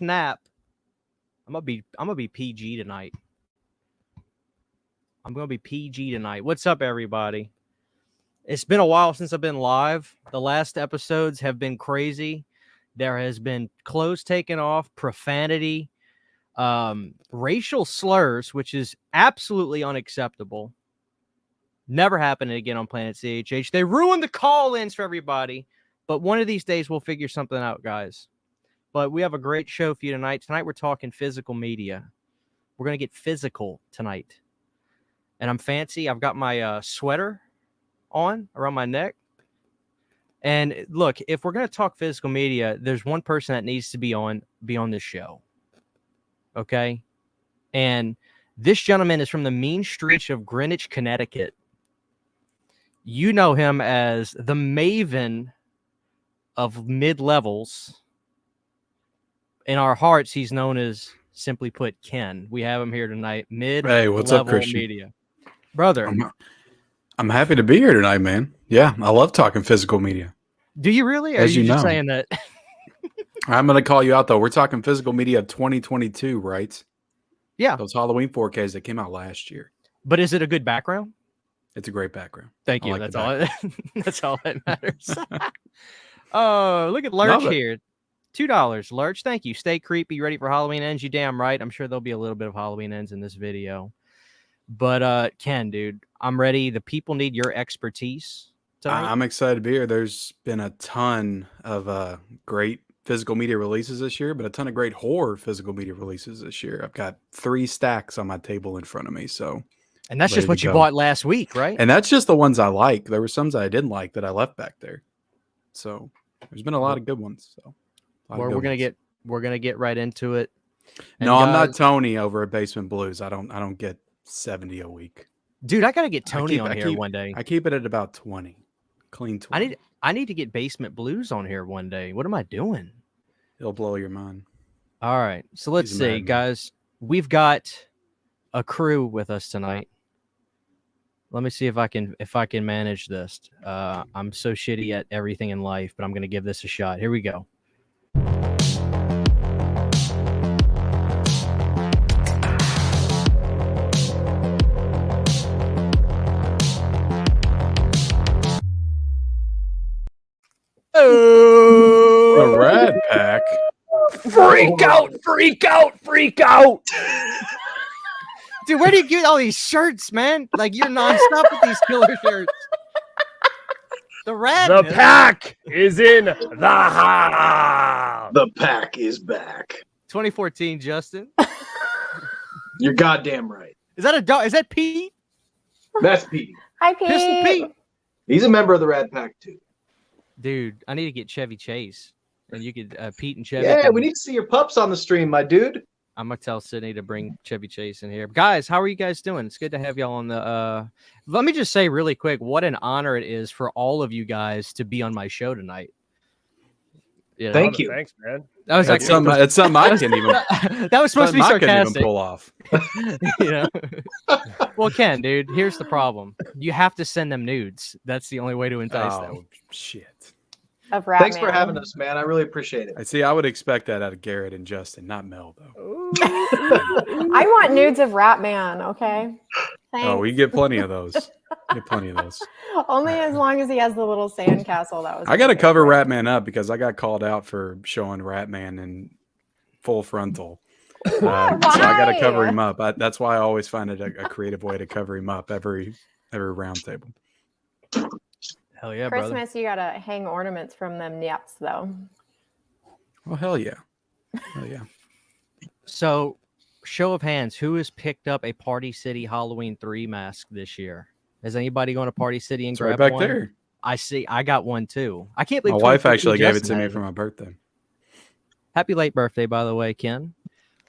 snap. I'm gonna be PG tonight. I'm gonna be PG tonight. What's up, everybody? It's been a while since I've been live. The last episodes have been crazy. There has been clothes taken off, profanity, racial slurs, which is absolutely unacceptable. Never happening again on Planet CHH. They ruined the call-ins for everybody, but one of these days we'll figure something out, guys. But we have a great show for you tonight. Tonight we're talking physical media. We're going to get physical tonight. And I'm fancy. I've got my sweater on around my neck. And look, if we're going to talk physical media, there's one person that needs to be on this show. Okay? And this gentleman is from the mean streets of Greenwich, Connecticut. You know him as the maven of mid-levels. In our hearts, he's known as, simply put, Ken. We have him here tonight. Hey, what's up, Christian? Media. Brother. I'm happy to be here tonight, man. Yeah, I love talking physical media. Do you really? Or are you just saying that? I'm going to call you out, though. We're talking physical media of 2022, right? Yeah. Those Halloween 4Ks that came out last year. But is it a good background? It's a great background. Thank you. That's all. That's all that matters. Oh, look at Lurch here. $2. Lurch, thank you. Stay creepy. Ready for Halloween ends? You damn right. I'm sure there'll be a little bit of Halloween ends in this video. But Ken, dude, I'm ready. The people need your expertise tonight. I'm excited to be here. There's been a ton of great physical media releases this year, but a ton of great horror physical media releases this year. I've got 3 stacks on my table in front of me. And that's just what you bought last week, right? And that's just the ones I like. There were some I didn't like that I left back there. So there's been a lot of good ones. So we're gonna get right into it. And no, I'm not Tony over at Basement Blues. I don't get 70 a week. Dude, I gotta get Tony on here one day. I keep it at about 20. Clean 20. I need to get Basement Blues on here one day. What am I doing? It'll blow your mind. All right. So let's see, guys. We've got a crew with us tonight. Let me see if I can manage this. I'm so shitty at everything in life, but I'm gonna give this a shot. Here we go. Oh, the Rat Pack. Freak out, freak out, freak out. Dude, where do you get all these shirts, man? Like, you're nonstop with these killer shirts. The pack is in the house. The pack is back. 2014, Justin. You're goddamn right. Is that a dog? Is that Pete? That's Pete. Hi, Pete. Pistol Pete. He's a member of the Rat Pack too. Dude, I need to get Chevy Chase, and you could Pete and Chevy. Yeah, we need to see your pups on the stream, my dude. I'm gonna tell Sydney to bring Chevy Chase in here. Guys, how are you guys doing? It's good to have y'all on the let me just say really quick what an honor it is for all of you guys to be on my show tonight. You know? Thank you. Thanks, man. That was it's something I can't even that was supposed to be sarcastic. Even pull off. You know? Well, Ken, dude, here's the problem. You have to send them nudes. That's the only way to entice them. Shit. Thanks for having us, man. I really appreciate it. I see. I would expect that out of Garrett and Justin, not Mel, though. I want nudes of Ratman, okay? Thanks. Oh, we get plenty of those. Only as long as he has the little sandcastle. That was. I got to cover Ratman up because I got called out for showing Ratman in full frontal. So I got to cover him up. That's why I always find it a creative way to cover him up every round table. Hell yeah, Christmas, brother. You gotta hang ornaments from them nips, though. Well, hell yeah. Hell yeah. So, show of hands, who has picked up a Party City Halloween 3 mask this year? Has anybody gone to Party City and grabbed right back one? there. I see. I got one too. I can't believe my wife actually gave it to me for my birthday. Happy late birthday, by the way, Ken.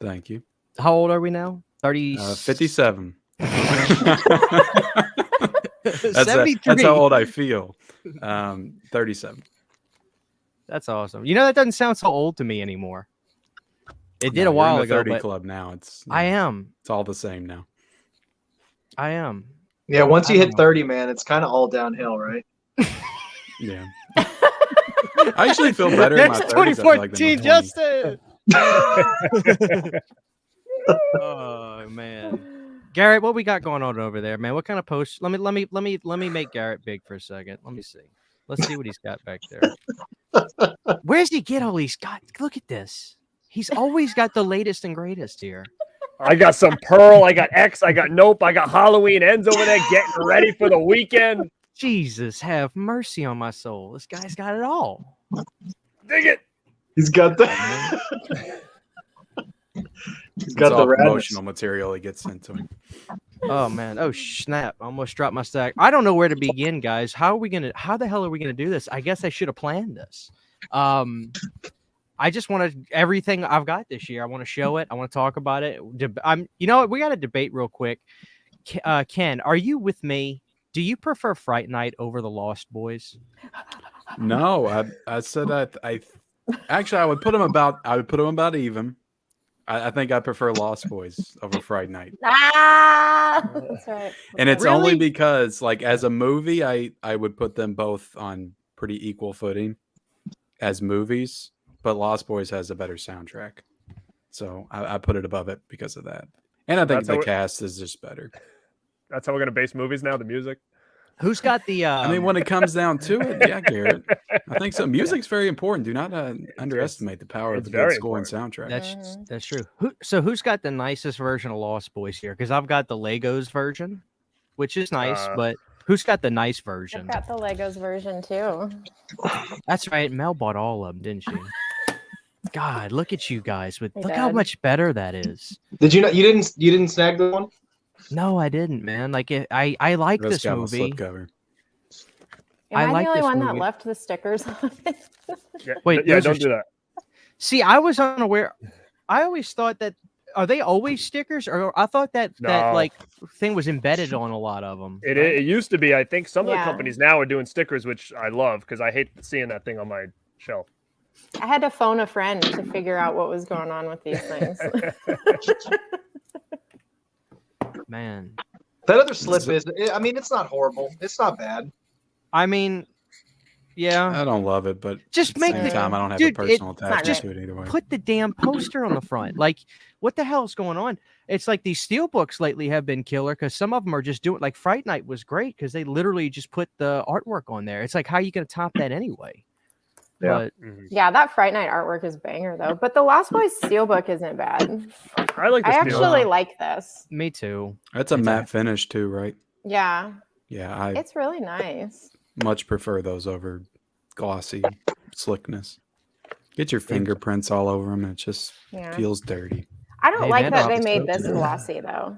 Thank you. How old are we now? 57. That's how old I feel. 37. That's awesome. You know, that doesn't sound so old to me anymore. It did a while ago. 30 club now. I am. It's all the same now. I am. Yeah, once you hit 30, man, it's kind of all downhill, right? Yeah. I actually feel better in my 30s. That's 2014, Justin. Oh man, Garrett, what we got going on over there, man? What kind of post? Let me make Garrett big for a second. Let me see. Let's see what he's got back there. Where's he get all these? God, look at this. He's always got the latest and greatest here. I got some Pearl. I got X. I got Nope. I got Halloween Ends over there getting ready for the weekend. Jesus, have mercy on my soul. This guy's got it all. Dig it. He's got the. He's got It's the all radness. promotional material he gets sent to him. Oh man. Oh snap. I almost dropped my stack. I don't know where to begin, guys. How the hell are we gonna do this? I guess I should have planned this. I just want to everything I've got this year. I want to show it. I want to talk about it. You know what? We got to debate real quick. Ken, are you with me? Do you prefer Fright Night over the Lost Boys? No, I said I actually I would put them about even. I think I prefer Lost Boys over Fright Night. That's right. And it's Really? only because, like, as a movie, I would put them both on pretty equal footing as movies, but Lost Boys has a better soundtrack. So I put it above it because of that. And I think the cast is just better. That's how we're going to base movies now, the music. Who's got the? I mean, when it comes down to it, yeah, Garrett. I think so. Music's very important. Do not underestimate the power of it's the good very score and important. soundtrack. That's true. Who's got the nicest version of Lost Boys here? Because I've got the Legos version, which is nice, but who's got the nice version? I've got the Legos version too. That's right. Mel bought all of them, didn't she? God, look at you guys! I Look how did. much better that is. Did you not? You didn't snag the one? No, I didn't, man. Like I like Just this got my movie. slipcover. Am I I, like the only this one that movie. left the stickers on it? Wait, yeah, those are don't do that. See, I was unaware. I always thought that are they always stickers, or I thought that that No. like thing was embedded on a lot of them. It used to be. I think some of the Yeah. companies now are doing stickers, which I love because I hate seeing that thing on my shelf. I had to phone a friend to figure out what was going on with these things. Man, That other slip is. I mean, it's not horrible. It's not bad. I mean, yeah. I don't love it, but Just at the make same the time, I don't have dude, a personal it's not attachment great. to it either way. Put the damn poster on the front. Like, what the hell's going on? It's like these steelbooks lately have been killer because some of them are just doing like Fright Night was great because they literally just put the artwork on there. It's like, how are you going to top that anyway? Yeah. But Yeah, that Fright Night artwork is banger though. But the Lost Boys steelbook isn't bad. I like I this actually deal. like this. me too. That's a matte finish too, right? Yeah, Yeah, I it's really nice. much prefer those over glossy slickness. Get your fingerprints all over them. It just Yeah. feels dirty. I don't Hey, like man, that I'll they just made hope this so. glossy though.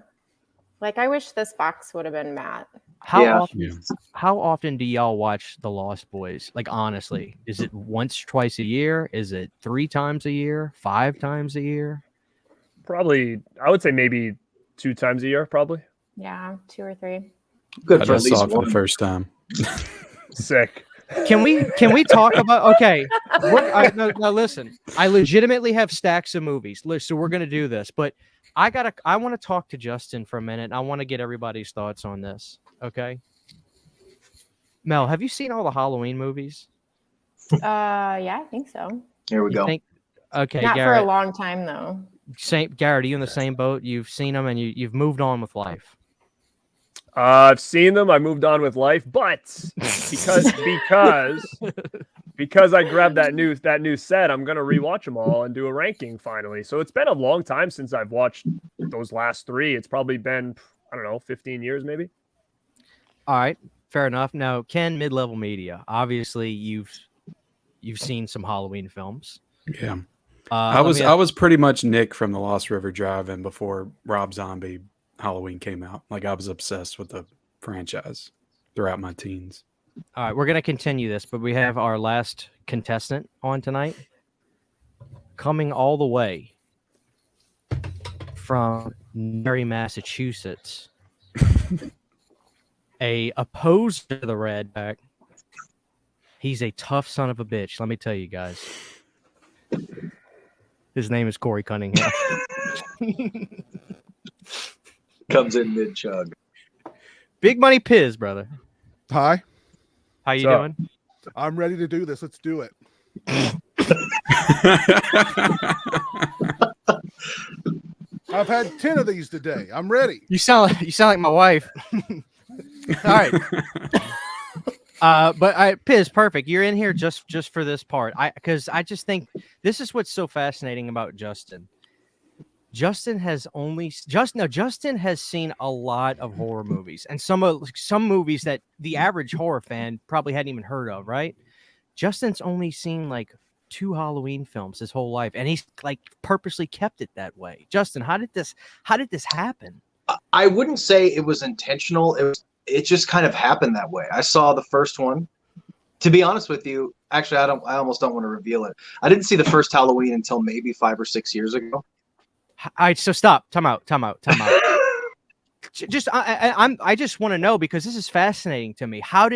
Like I wish this box would have been matte. How Yeah. often? Yeah. How often do y'all watch The Lost Boys? Like honestly, is it once, twice a year? Is it 3 times a year? 5 times a year? Probably, I would say maybe 2 times a year, probably. Yeah, 2 or 3. Good I for at just saw least it for one. the first time. Sick. Can we talk about okay? No, listen. I legitimately have stacks of movies, so we're gonna do this. But I want to talk to Justin for a minute. I want to get everybody's thoughts on this. Okay, Mel, have you seen all the Halloween movies? Yeah, I think so. Here we You go. think? Okay, Not for a Garrett. long time though. Garrett, are you in the same boat? You've seen them and you've moved on with life. I've seen them. I moved on with life, but because I grabbed that new set, I'm gonna rewatch them all and do a ranking finally. So it's been a long time since I've watched those last 3. It's probably been, I don't know, 15 years maybe. All right, fair enough. Now, Ken, mid-level media. Obviously, you've seen some Halloween films. Yeah. I I was pretty much Nick from the Lost River Drive-In before Rob Zombie Halloween came out. Like I was obsessed with the franchise throughout my teens. All right, we're going to continue this, but we have our last contestant on tonight. Coming all the way from Newbury, Massachusetts. A opposer to the Redback. He's a tough son of a bitch, let me tell you guys. His name is Corey Cunningham. Comes in mid chug. Big Money Piz, brother. Hi, How you What's up? doing? I'm ready to do this. Let's do it. I've had 10 of these today. I'm ready. You sound like my wife. All right. But Piz, perfect. You're in here just for this part. Because I just think this is what's so fascinating about Justin. Justin has seen a lot of horror movies, and some movies that the average horror fan probably hadn't even heard of, right? Justin's only seen like 2 Halloween films his whole life, and he's like purposely kept it that way. Justin, how did this happen? I wouldn't say it was intentional. It just kind of happened that way. I saw the first one. To be honest with you, actually, I almost don't want to reveal it. I didn't see the first Halloween until maybe 5 or 6 years ago. All right, so stop. Time out. I just want to know, because this is fascinating to me. How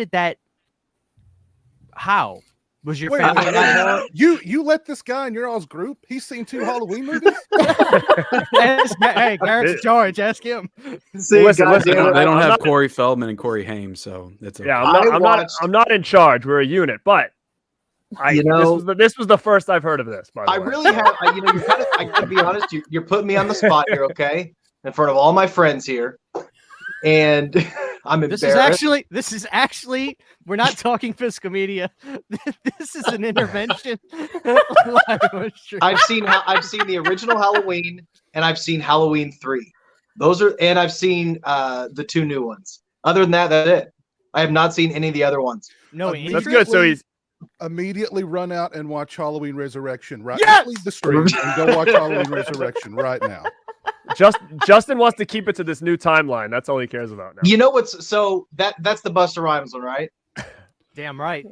was your Wait, family not horror? You let this guy in your all's group? He's seen 2 Halloween movies? Hey, Garrett's George. Ask him. See, Listen, They don't I'm have not- Corey Feldman and Corey Haim, so it's okay. Yeah, I I'm watched- not in charge. We're a unit, but this was the first I've heard of this. By the I way. really have. I gotta be honest. You're putting me on the spot here, okay? In front of all my friends here, and I'm embarrassed. This is actually. We're not talking physical media. This is an intervention. I've seen the original Halloween, and I've seen Halloween 3. And I've seen the 2 new ones. Other than that, that's it. I have not seen any of the other ones. No, That's good. So he's Immediately run out and watch Halloween Resurrection. Right, Yes! leave the stream and go watch Halloween Resurrection right now. Justin wants to keep it to this new timeline. That's all he cares about now. You know what's so that's the Busta Rhymes one, right? Damn right.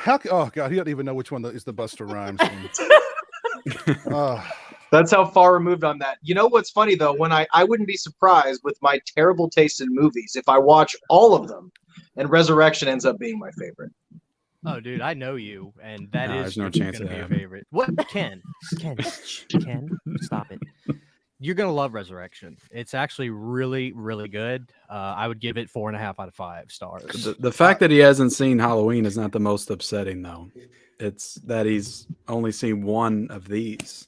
Oh God, he doesn't even know which one is the Busta Rhymes one. That's how far removed I'm that. You know what's funny though? When I wouldn't be surprised with my terrible taste in movies if I watch all of them, and Resurrection ends up being my favorite. Oh, dude, I know you, and that No, is there's no chance going to of be your that. favorite. What, Ken, stop it. You're going to love Resurrection. It's actually really, really good. I would give it 4.5 out of 5 stars. The fact that he hasn't seen Halloween is not the most upsetting, though. It's that he's only seen one of these.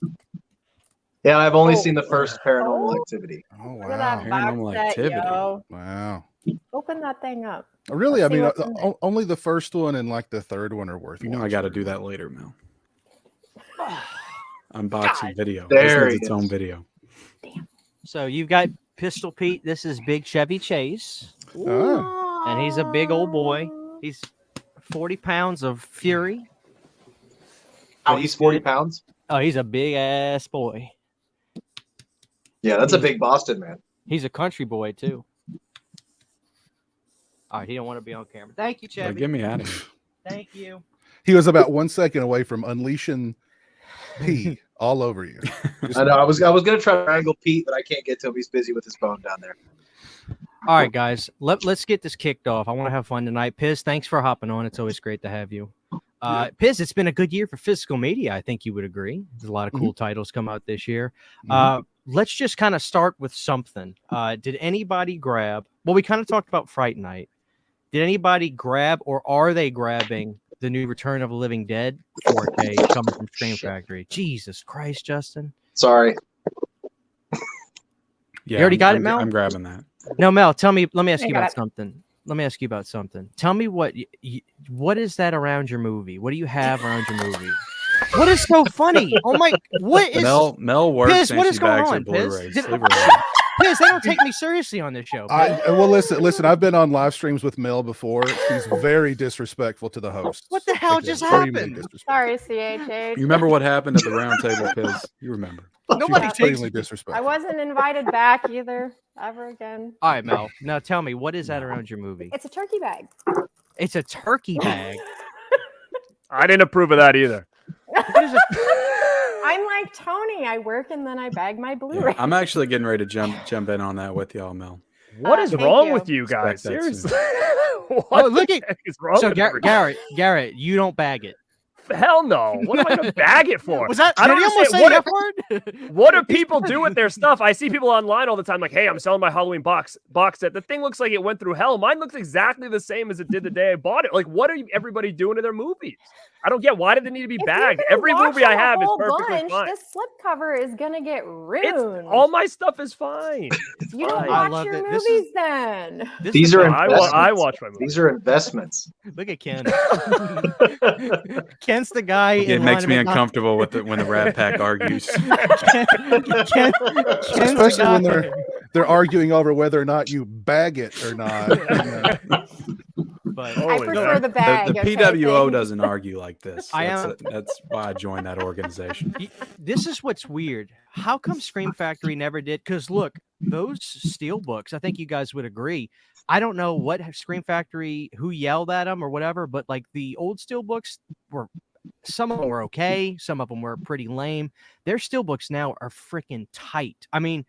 Yeah, I've only seen the first Paranormal Activity. Oh Look at that wow! Paranormal box set, Activity. yo. Wow. Open that thing up. Really? I Let's see mean, what's in there. only the first one and like the third one are worth. You know I got to do that later, Mel. Unboxing video. There This he needs its own video. So you've got Pistol Pete. This is Big Chevy Chase, and he's a big old boy. He's 40 pounds of fury. Oh, he's 40 pounds? Oh, he's a big ass boy. Yeah, that's a big Boston man. He's a country boy too. All right, he don't want to be on camera. Thank you, Like, Chevy. get me out of here. Thank you. He was about 1 second away from unleashing pee all over you. I know. I was gonna try to wrangle Pete, but I can't get to him. He's busy with his phone down there. All right, guys, let's get this kicked off. I want to have fun tonight. Piz, thanks for hopping on. It's always great to have you. Piz, it's been a good year for physical media. I think you would agree. There's a lot of cool titles come out this year. Let's just kind of start with something. Did anybody grab? Well, we kind of talked about Fright Night. Did anybody grab, or are they grabbing the new Return of the Living Dead 4K coming from Scream Factory? Jesus Christ, Justin. Sorry. Yeah, You already got it, Mel? I'm grabbing that. No, Mel, tell me. Let me ask I you got about it. something. Tell me what is that around your movie? What do you have around your movie? What is so funny? Oh my! What is Mel works Piz, and what she is going bags her on, Piz? Blu-rays. Did- Leave her alone. Piz, they don't take me seriously on this show. Piz. Well, listen. I've been on live streams with Mel before. He's very disrespectful to the host. What the hell just happened? Sorry, CHH. You remember what happened at the round table, Piz? You remember. Nobody takes. Extremely I disrespectful. wasn't invited back either, ever again. All right, Mel. Now tell me, what is that around your movie? It's a turkey bag. It's a turkey bag. I didn't approve of that either. What is it? I'm like Tony. I work and then I bag my Yeah, Blu-ray. I'm actually getting ready to jump in on that with y'all, Mel. What is thank wrong you. with you guys? Expect that soon. Seriously. Oh, look the at- heck is wrong So with everybody? Garrett, you don't bag it. Hell no. What am I going to bag it for? Was that? I Did don't he almost say understand. the F word? What do people do with their stuff? I see people online all the time like, hey, I'm selling my Halloween box set. The thing looks like it went through hell. Mine looks exactly the same as it did the day I bought it. Like, what are everybody doing to their movies? I don't get, why did they need to be If bagged? you're Every gonna movie I watch a have is whole perfectly bunch, fine. the slipcover is gonna get ruined. All my stuff is fine. It's You don't fine. I watch love your it. movies then. These are I investments. watch my movies. These are investments. Look at Ken. Ken's the guy. It makes me uncomfortable with when the Rat Pack argues. Especially when they're arguing over whether or not you bag it or not. But I prefer the bag. The okay, PWO thanks. doesn't argue like this. That's why I joined that organization. this is what's weird. How come Scream Factory never did? Because look, those steelbooks, I think you guys would agree. I don't know what Scream Factory, who yelled at them or whatever, but like the old steelbooks were, some of them were okay, some of them were pretty lame. Their steelbooks now are freaking tight. I mean,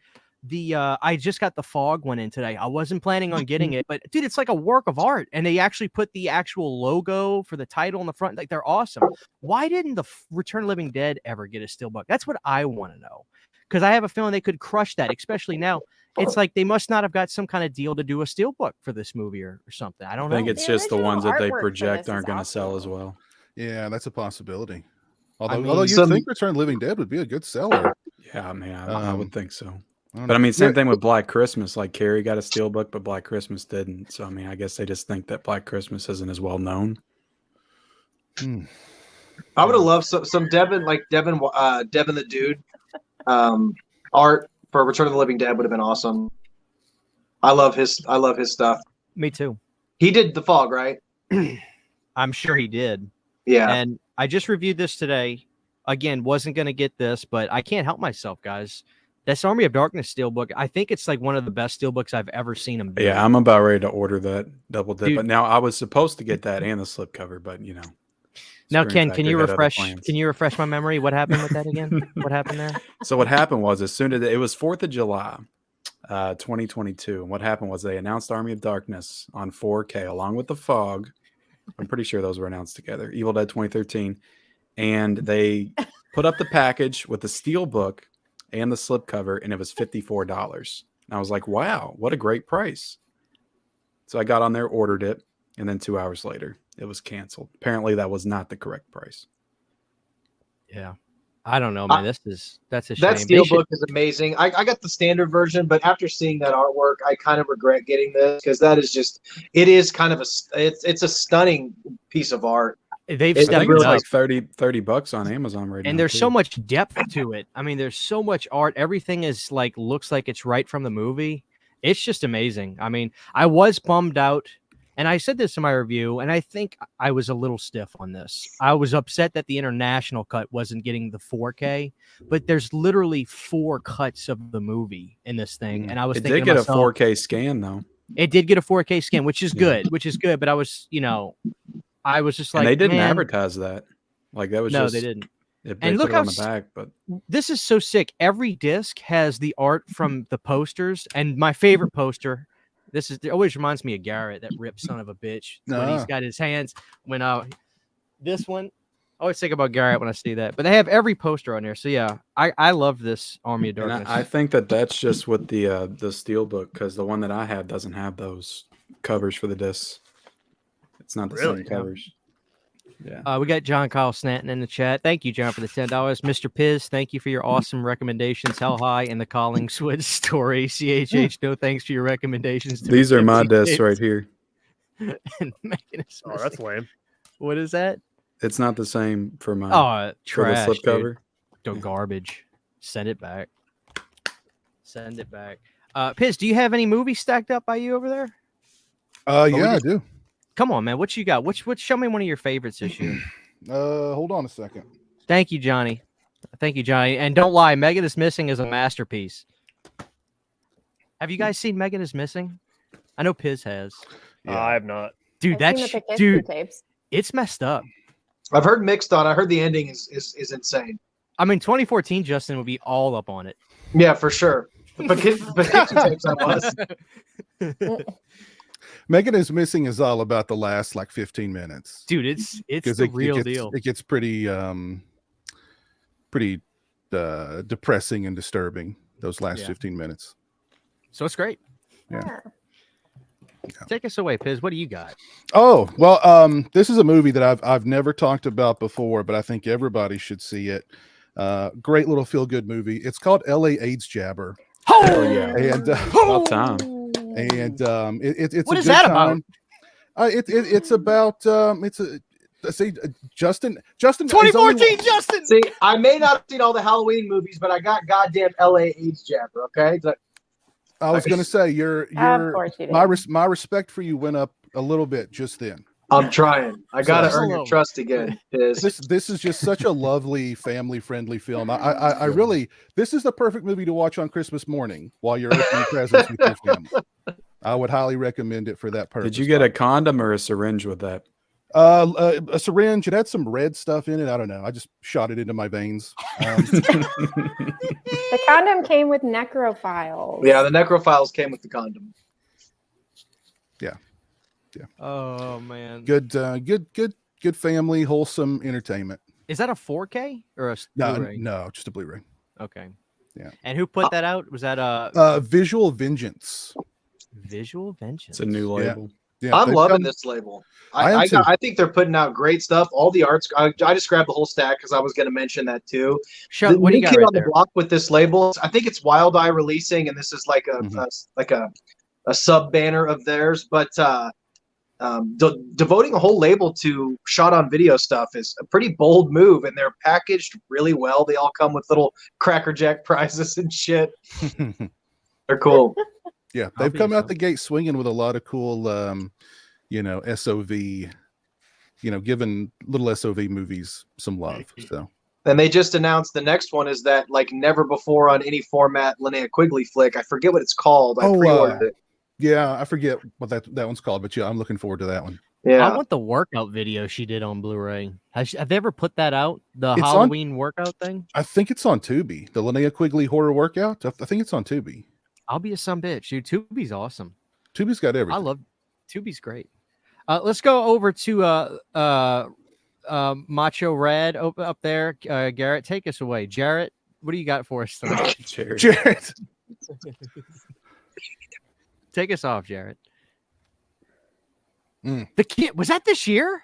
I just got the Fog one in today. I wasn't planning on getting it, but dude, it's like a work of art, and they actually put the actual logo for the title on the front. Like, they're awesome. Why didn't the Return of the Living Dead ever get a steelbook? That's what I want to know, because I have a feeling they could crush that, especially now. It's like they must not have got some kind of deal to do a steelbook for this movie or something. I don't know. I think it's The just the original ones that they artwork for project this aren't is going to sell as awesome. well. Yeah, that's a possibility. I mean, Although you'd some- think Return of the Living Dead would be a good seller. Yeah, I mean, I would think so. I don't But I know. mean, same thing with Black Christmas. Like, Carrie got a steelbook, but Black Christmas didn't. So I mean, I guess they just think that Black Christmas isn't as well known. I would have loved some Devin the Dude art for Return of the Living Dead would have been awesome. I love his stuff. Me too. He did the Fog, right? I'm sure he did. Yeah. And I just reviewed this today. Again, wasn't going to get this, but I can't help myself, guys. That's Army of Darkness steelbook. I think it's like one of the best steelbooks I've ever seen him do. Yeah, I'm about ready to order that double dip. Dude. But now I was supposed to get that and the slipcover, but you know. Now, Scream Ken, Factory can you had other refresh? plans. Can you refresh my memory? What happened with that again? What happened there? So what happened was, as soon as it was 4th of July, 2022, and what happened was they announced Army of Darkness on 4K along with the Fog. I'm pretty sure those were announced together. Evil Dead 2013, and they put up the package with the steelbook and the slipcover, and it was $54. And I was like, wow, what a great price. So I got on there, ordered it, and then 2 hours later, it was canceled. Apparently, that was not the correct price. Yeah, I don't know, man. That's a shame. That They steelbook should- is amazing. I got the standard version, but after seeing that artwork, I kind of regret getting this because that is just it's a stunning piece of art. They've It's I stepped think it it's up. like $30 on Amazon right now. And there's too. so much depth to it. I mean, there's so much art. Everything is like looks like it's right from the movie. It's just amazing. I mean, I was bummed out, and I said this in my review, and I think I was a little stiff on this. I was upset that the international cut wasn't getting the 4K, but there's literally 4 cuts of the movie in this thing, and I was It thinking did get to myself, a 4K scan though. It did get a 4K scan, which is Yeah. good. But I was, I was just like, And they didn't man, advertise that. Like that was no, just they didn't. They And look put it on how the back, but This is so sick. Every disc has the art from the posters, and my favorite poster. It always reminds me of Garrett, that rip son of a bitch. When he's got his hands. When this one, I always think about Garrett when I see that. But they have every poster on there. So yeah, I love this Army of and Darkness. I think that's just with the steelbook, because the one that I have doesn't have those covers for the discs. It's not the Really? same covers. Yeah. We got John Kyle Snanton in the chat. Thank you, John, for the $10. Mr. Piz, thank you for your awesome recommendations. Hell High and the Collingswood story. CHH, no thanks for your recommendations. to These are my Mackenzie discs right here. and Megan is Oh, that's missing. lame. What is that? It's not the same for my Oh, for the trash. slipcover. Dude. Go garbage. Send it back. Send it back. Piz, do you have any movies stacked up by you over there? Yeah, I do. Come on, man. What you got? Show me one of your favorites this year. Hold on a second. Thank you, Johnny. Thank you, Johnny. And don't lie, Megan is Missing is a masterpiece. Have you guys seen Megan is Missing? I know Piz has. I have not. Dude, I've seen that's the Piketty dude. tapes. It's messed up. I've heard mixed on. I heard the ending is insane. I mean, 2014 Justin would be all up on it. Yeah, for sure. But tapes I was. Megan is Missing is all about the last like 15 minutes. Dude, it's Because the real deal. It gets pretty depressing and disturbing those last 15 minutes. So it's great. Yeah. Take us away, Piz. What do you got? Oh, well, this is a movie that I've never talked about before, but I think everybody should see it. Great little feel-good movie. It's called LA AIDS Jabber. Oh yeah. And About time. and it's What a is good that time. It's about Justin 2014 Justin. See, I may not have seen all the Halloween movies, but I got goddamn LA AIDS Jabber. Okay. I was going to say Of course you did. my respect for you went up a little bit just then. I'm trying. I gotta So- earn your trust again. Piz. This is just such a lovely family friendly film. I really, this is the perfect movie to watch on Christmas morning while you're opening presents with your family. I would highly recommend it for that purpose. Did you get a condom or a syringe with that? A syringe? It had some red stuff in it. I don't know. I just shot it into my veins. The condom came with necrophiles. Yeah, the necrophiles came with the condom. Oh man. Good family, wholesome entertainment. Is that a 4K or a Blu-ray? No, just a Blu-ray. Okay. Yeah. And who put that out? Was that a Visual Vengeance. Visual Vengeance? It's a new label. Yeah, I'm they've loving done- this label. I am I too. think they're putting out great stuff. All the arts. I just grabbed the whole stack because I was going to mention that too. Show, what do you new got kid right on the there? block with this label? I think it's Wild Eye releasing, and this is like a sub banner of theirs. But devoting a whole label to shot on video stuff is a pretty bold move, and they're packaged really well. They all come with little Cracker Jack prizes and shit. They're cool. Yeah, I'll they've be come out so- the gate swinging with a lot of cool, SOV, giving little SOV movies some love. So And they just announced the next one is that like never before on any format Linnea Quigley flick. I forget what it's called. I pre-ordered it. yeah, I forget what that one's called, but yeah, I'm looking forward to that one. Yeah. I want the workout video she did on Blu-ray. Have they ever put that out? The It's on- Halloween workout thing? I think it's on Tubi, the Linnea Quigley horror workout. I think it's on Tubi. I'll be a some bitch, dude. Tubi's awesome. Tubi's got I everything. love Tubi's great. Let's go over to Macho Red up there. Garrett, take us away. Jarrett, what do you got for us tonight? Cheers. Jared. Take us off, Jarrett. Mm. The kid, was that this year?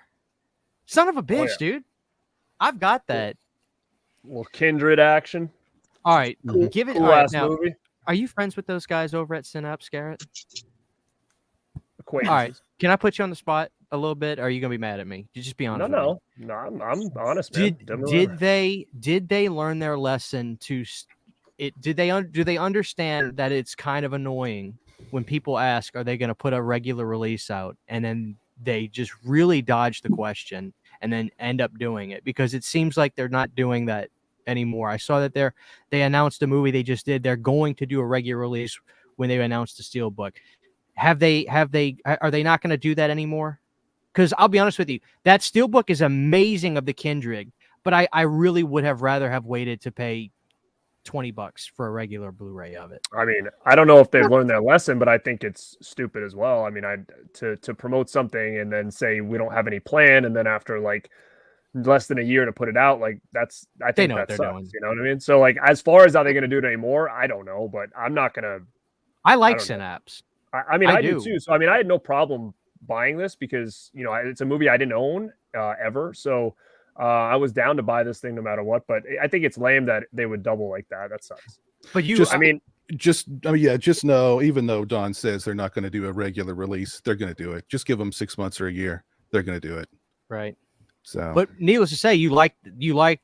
Son of a bitch, yeah. dude. I've got that. Little kindred action. All right, Mhm. give it. Cool All right, ass now, movie. are you friends with those guys over at Synapse, Garrett? Acquaintances. All right, can I put you on the spot a little bit? Or are you gonna be mad at me? You just be honest. with me. No. I'm honest, man. Did they learn their lesson do they understand that it's kind of annoying when people ask, are they going to put a regular release out, and then they just really dodge the question and then end up doing it, because it seems like they're not doing that anymore. I saw that they announced a movie they just did. They're going to do a regular release when they announced the steelbook. Are they not going to do that anymore? Because I'll be honest with you, that steelbook is amazing of the Kindred, but I really would have rather have waited to pay $20 for a regular Blu-ray of it. I mean, I don't know if they've learned their lesson, but I think it's stupid as well. I mean, to promote something and then say we don't have any plan, and then after like less than a year to put it out, like I think know what that they're sucks. doing. You know what I mean? So like, as far as are they going to do it anymore, I don't know, but I'm not gonna. I like I don't know. Synapse. I mean, I I do do. too. So I mean, I had no problem buying this because it's a movie I didn't own ever. So I was down to buy this thing no matter what. But I think it's lame that they would double like that. That sucks. But you, Just- I mean, Just know, even though Don says they're not going to do a regular release, they're going to do it. Just give them 6 months or a year. They're going to do it. right. So, But needless to say, you like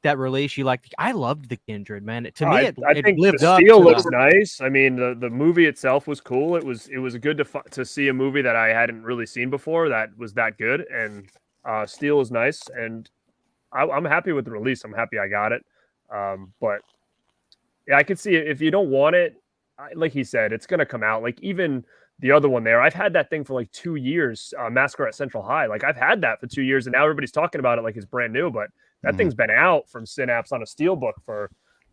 that release. I loved the Kindred, man. To me, I it think lived the up. steel to looks the- nice. I mean, the movie itself was cool. It was good to see a movie that I hadn't really seen before that was that good. And steel is nice, and I'm happy with the release. I'm happy I got it. But yeah, I could see it. If you don't want it, like he said, it's gonna come out. Like even the other one there, I've had that thing for like 2 years. Massacre at Central High. Like I've had that for 2 years, and now everybody's talking about it like it's brand new. But that Mhm. thing's been out from Synapse on a steelbook for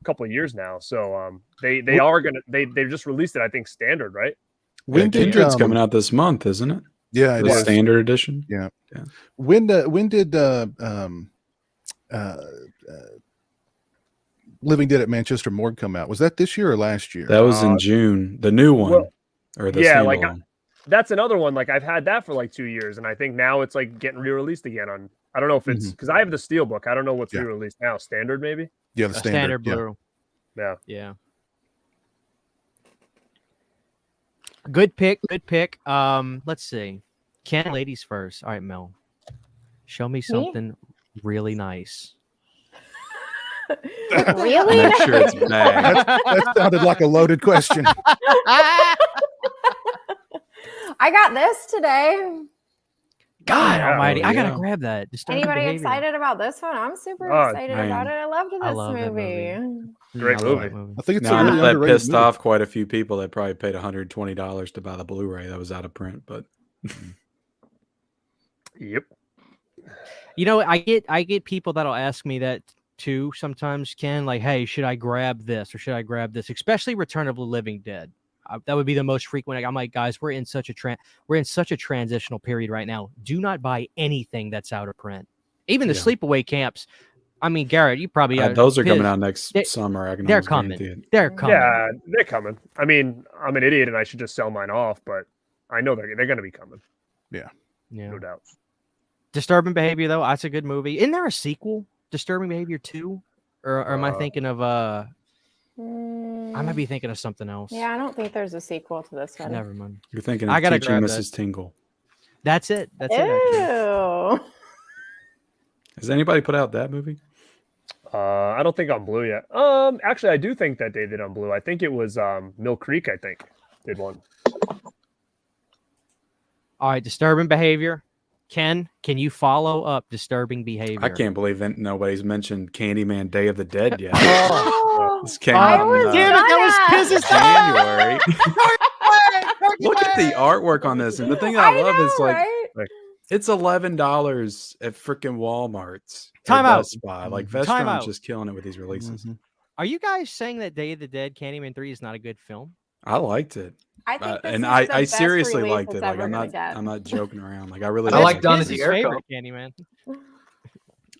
a couple of years now. So they've just released it. I think standard, right? when Yeah, did Kindred's coming out this month, isn't it? Yeah, it The is. standard edition. Yeah. Yeah. When did Living Dead at Manchester Morgue come out? Was that this year or last year? That was in June. The new one, well, or the yeah, like standalone. that's another one. Like I've had that for like 2 years, and I think now it's like getting re-released again on. I don't know if it's because I have the steelbook. I don't know what's Yeah. re-released now. Standard maybe. Yeah, the A standard yeah. blue. Yeah. Yeah. Good pick. Good pick. Let's see. Ken, ladies first. All right, Mel. Show me something really nice. Really? Make sure it's bad. That sounded like a loaded question. I got this today. God Yeah, almighty. I gotta yeah. grab that. Disturbing Anybody behavior. excited about this one? I'm super Oh, excited man. about it. I loved this I love that movie. Great I love movie. that I think it's Now, a I really know that underrated pissed movie. off quite a few people that probably paid $120 to buy the Blu-ray that was out of print. But Yep. You know, I get people that'll ask me that too sometimes, Ken, like, hey, should I grab this or should I grab this? Especially Return of the Living Dead. That would be the most frequent. I'm like, guys, we're in such a transitional period right now. Do not buy anything that's out of print. Even the Yeah. sleepaway camps. I mean, Garrett, you probably those are coming pissed. out next summer. I can They're almost guarantee coming. it. They're coming. Yeah, they're coming. I mean, I'm an idiot and I should just sell mine off, but I know they're going to be coming, Yeah. no doubt. Disturbing Behavior, though, that's a good movie. Isn't there a sequel, Disturbing Behavior 2? Or am I thinking of I might be thinking of something else. Yeah, I don't think there's a sequel to this one. Never mind. You're thinking I of gotta Teaching grab Mrs. Tingle. That's it. That's it. Actually. Ew. Has anybody put out that movie? I don't think on Blue yet. Actually, I do think that they did on Blue. I think it was Mill Creek. I think did one. All right, Disturbing Behavior. Ken, can you follow up Disturbing Behavior? I can't believe that nobody's mentioned Candyman: Day of the Dead yet. Oh, This came I out was in Damn it, that was gonna. January. Look at the artwork on this, and the thing I love is like right? it's $11 at freaking Walmart's. or Time out. Best Buy. Like Time Vestron's out. just killing it with these releases. Mhm. Are you guys saying that Day of the Dead Candyman 3 is not a good film? I liked it, I think this and is I the best seriously release liked it's it. Like ever I'm gonna not get. I'm not joking around. Like I really I like liked Donna it. His D'Errico. favorite Candyman.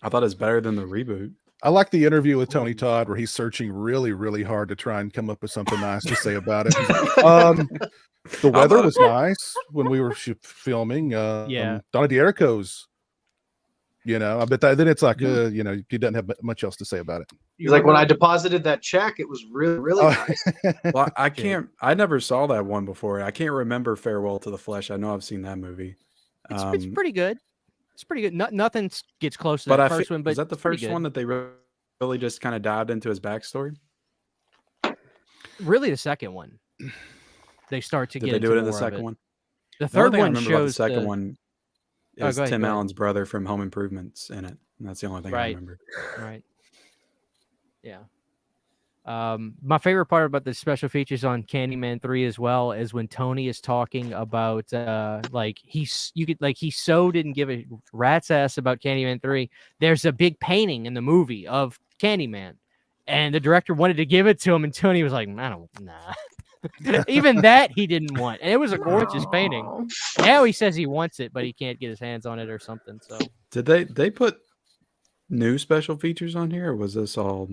I thought it was better than the reboot. I like the interview with Tony Todd where he's searching really, really hard to try and come up with something nice to say about it. The weather was nice when we were filming. Yeah. Donna D'Errico's, I bet that then it's like, he doesn't have much else to say about it. He's like, when I deposited that check, it was really, really nice. Well, I never saw that one before. I can't remember Farewell to the Flesh. I know I've seen that movie. It's pretty good. It's pretty good. Nothing gets close to But that I first one. But was that the it's pretty first good. one that they really just kind of dived into his backstory? Really, the second one. They start to Did get. they do into it in the more of second it. one? The The only third thing I one remember about the shows second the- one Oh, is go ahead, Tim go ahead. Allen's brother from Home Improvements in it. And that's the only thing I Right. remember. Right. Yeah. My favorite part about the special features on Candyman 3 as well is when Tony is talking about he so didn't give a rat's ass about Candyman 3. There's a big painting in the movie of Candyman, and the director wanted to give it to him, and Tony was like, nah. Even that he didn't want, and it was a gorgeous painting. Aw. Now he says he wants it, but he can't get his hands on it or something. So Did they put new special features on here, or was this all?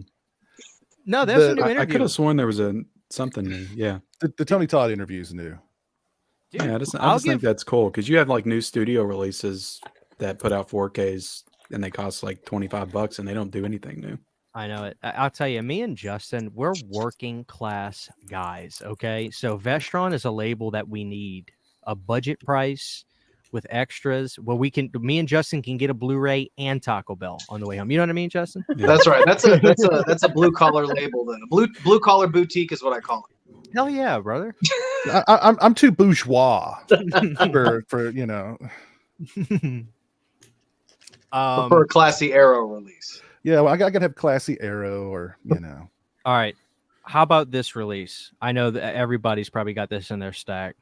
no, there's a new I interview. could have sworn there was something new. Yeah. The Tony Todd interview is new. Dude, Yeah, I just I'll think give- that's cool because you have like new studio releases that put out 4Ks and they cost like $25 and they don't do anything new. I know it. I'll tell you, me and Justin, we're working class guys. Okay. So Vestron is a label that we need a budget price with extras where me and Justin can get a Blu-ray and Taco Bell on the way home. You know what I mean, Justin? Yeah. That's right. That's a blue collar label then. A blue collar boutique is what I call it. Hell yeah, brother. I'm too bourgeois for For a classy Arrow release. Yeah, well, I gotta have classy Arrow or All right. How about this release? I know that everybody's probably got this in their stack.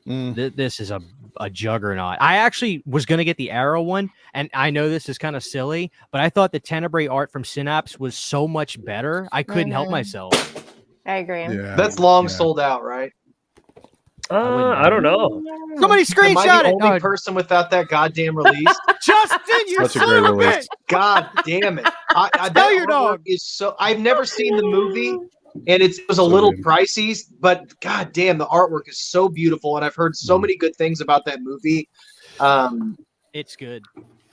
This is a juggernaut. I actually was going to get the Arrow one, and I know this is kind of silly, but I thought the Tenebrae art from Synapse was so much better. I couldn't help myself. I agree. Yeah, That's long sold out, right? I don't know. Somebody Am I screenshot the it. only Oh, person without that goddamn release? Justin, you Such a son great of a release. bitch. God damn it! Tell That your artwork dog. is so. I've never seen the movie, and it was a So little good. pricey, but god damn, the artwork is so beautiful, and I've heard so Mhm. many good things about that movie. It's good.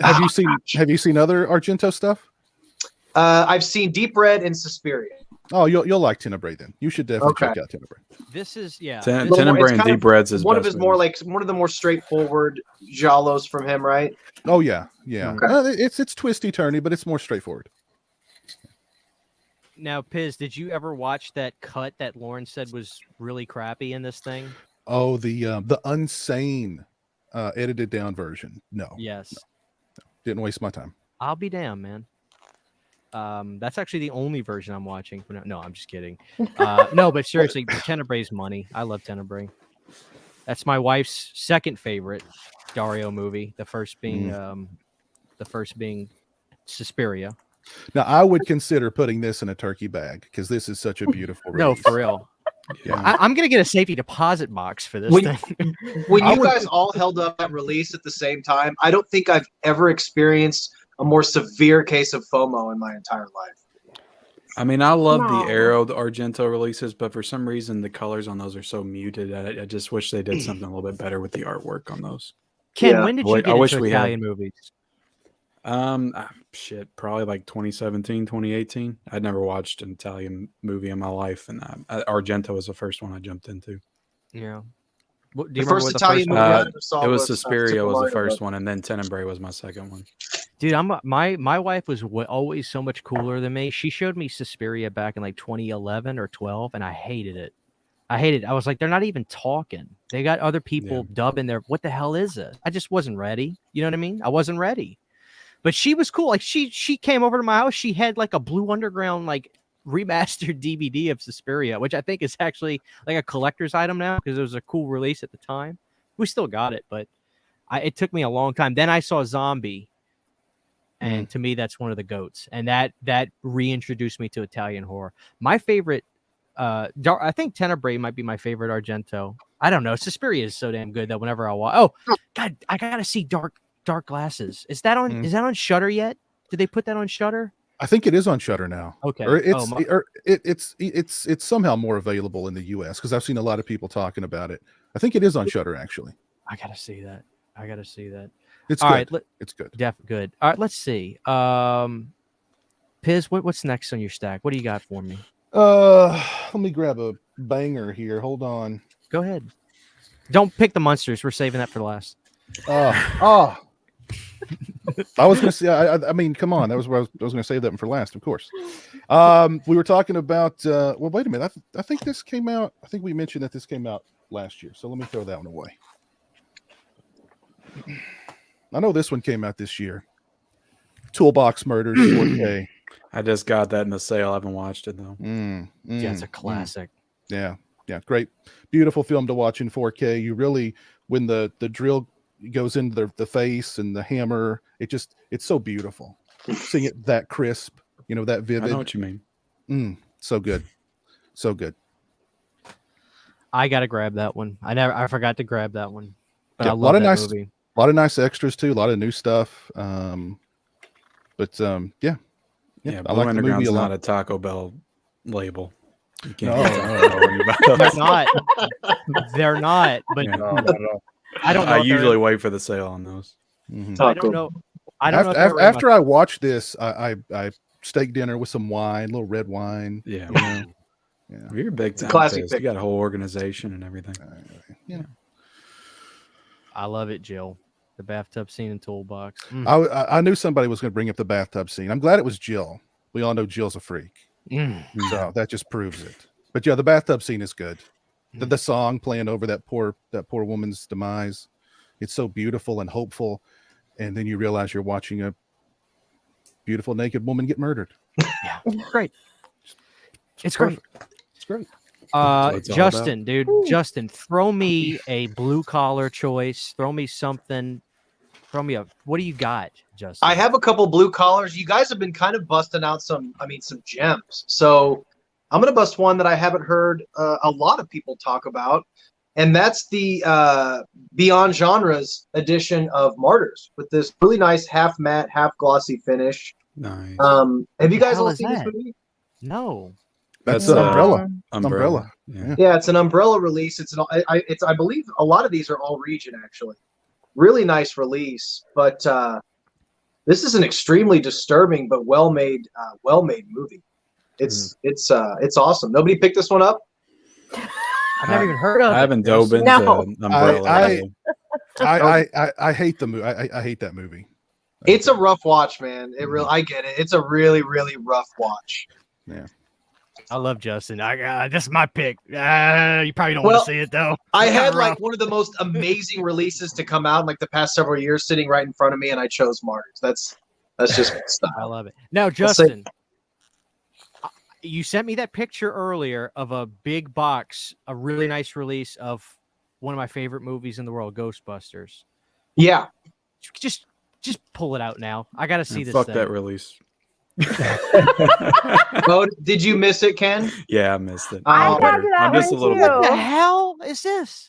Have you seen other Argento stuff? I've seen Deep Red and Suspiria. Oh, you'll like Tenebrae then. You should definitely Okay. check out Tenebrae. This is Ten- Little more- Tenebrae it's and kind Deep of Red's his one of best his more movies. like one of the more straightforward giallos from him, right? Oh yeah, yeah. Okay. It's twisty turny, but it's more straightforward. Now, Piz, did you ever watch that cut that Lauren said was really crappy in this thing? Oh, the unsane edited down version. No, Yes. didn't waste my time. I'll be damned, man. That's actually the only version I'm watching. No, I'm just kidding. No, but seriously, Tenebrae's money. I love Tenebrae. That's my wife's second favorite Dario movie. The first being Suspiria. Now I would consider putting this in a turkey bag because this is such a beautiful. No, release. for real. Yeah. I'm gonna get a safety deposit box for this When- thing. When I you would- guys all held up that release at the same time, I don't think I've ever experienced a more severe case of FOMO in my entire life. I mean, I love No. the Arrow, the Argento releases, but for some reason the colors on those are so muted. I just wish they did something a little bit better with the artwork on those. Ken, Yeah. when did you Wait, get I wish into we had- Italian movies? Probably like 2017, 2018. I'd never watched an Italian movie in my life, and Argento was the first one I jumped into. Yeah. Do The first Italian movie Uh, I ever saw It was was Suspiria Super was the Mario first Bros. one, and then Tenebrae was my second one. Dude, my wife was always so much cooler than me. She showed me Suspiria back in like 2011 or 12, and I hated it. I was like, they're not even talking. They got other people dubbing their. What the hell is it? I just wasn't ready. You know what I mean? I wasn't ready. But she was cool. Like she came over to my house. She had like a Blue Underground like remastered DVD of Suspiria, which I think is actually like a collector's item now because it was a cool release at the time. We still got it, but it took me a long time. Then I saw Zombie, and to me, that's one of the goats, and that reintroduced me to Italian horror. My favorite, I think Tenebrae might be my favorite Argento. I don't know. Suspiria is so damn good that whenever I watch, oh God, I gotta see Dark Glasses. Is that on Shudder yet? Did they put that on Shudder? I think it is on Shudder now. Okay. Or it's somehow more available in the US because I've seen a lot of people talking about it. I think it is on Shudder actually. I gotta see that. It's All good. right, It's good. good. All right, let's see. Piz, what's next on your stack? What do you got for me? Let me grab a banger here. Hold on. Go ahead. Don't pick the monsters. We're saving that for last. I was gonna say. I mean, come on. That was where I was gonna save that one for last, of course. We were talking about. Well, wait a minute. I think this came out. I think we mentioned that this came out last year. So let me throw that one away. I know this one came out this year. Toolbox Murders 4K. I just got that in the sale. I haven't watched it though. Yeah, it's a classic. Yeah, great, beautiful film to watch in 4K. You really, when the drill goes into the face and the hammer, it's so beautiful. Seeing it that crisp, that vivid. I know what you mean. So good, so good. I gotta grab that one. I forgot to grab that one. But Yeah, I love that movie. A lot of nice extras too. A lot of new stuff. Yeah, I like the movie Underground's a lot. not a Taco Bell label. You No, can't get Taco Bell when you buy those. They're not. They're not. But Yeah. No, not at all. I don't know. I if they're- usually wait for the sale on those. Mhm. I don't know. I don't know. if they're in After I watched this, I steak dinner with some wine, a little red wine. Yeah. Yeah. You're a big a time. classic Piz. pick. You got a whole organization and everything. Yeah. I love it, Jill. The bathtub scene in Toolbox. I knew somebody was going to bring up the bathtub scene. I'm glad it was Jill. We all know Jill's a freak, so that just proves it. But yeah, the bathtub scene is good. The song playing over that poor woman's demise, it's so beautiful and hopeful, and then you realize you're watching a beautiful naked woman get murdered. Yeah, it's great. It's great. It's great. what it's all Justin, dude, Justin, throw me a blue collar choice. Throw me something. Throw me what do you got, Justin? I have a couple blue collars. You guys have been kind of busting out some gems. So I'm going to bust one that I haven't heard a lot of people talk about. and that's the Beyond Genres edition of Martyrs with this really nice half matte, half glossy finish. Nice. Have you guys hell all is seen this that? movie? No. That's That's, Umbrella. Umbrella. Yeah. Yeah, it's an Umbrella release. I believe a lot of these are all region actually. Really nice release, but this is an extremely disturbing but well-made movie. It's awesome. Nobody picked this one up? I've never even heard of I it. haven't dove into No. Umbrella. I hate the movie. I hate that movie. It's a rough watch, man. I get it. It's a really, really rough watch. Yeah. I love Justin. This is my pick. You probably don't Well, want to see it though. I It's kinda had like rough. one of the most amazing releases to come out in like the past several years sitting right in front of me, and I chose Martyrs. That's just my I style. love it. Now, say- Justin, you sent me that picture earlier of a big box, a really nice release of one of my favorite movies in the world, Ghostbusters. Yeah. Just pull it out now. I got to see this Fuck thing. that release. Oh, did you miss it, Ken? Yeah, I missed it. I Oh, got to that I'm just a one little too. What the hell is this?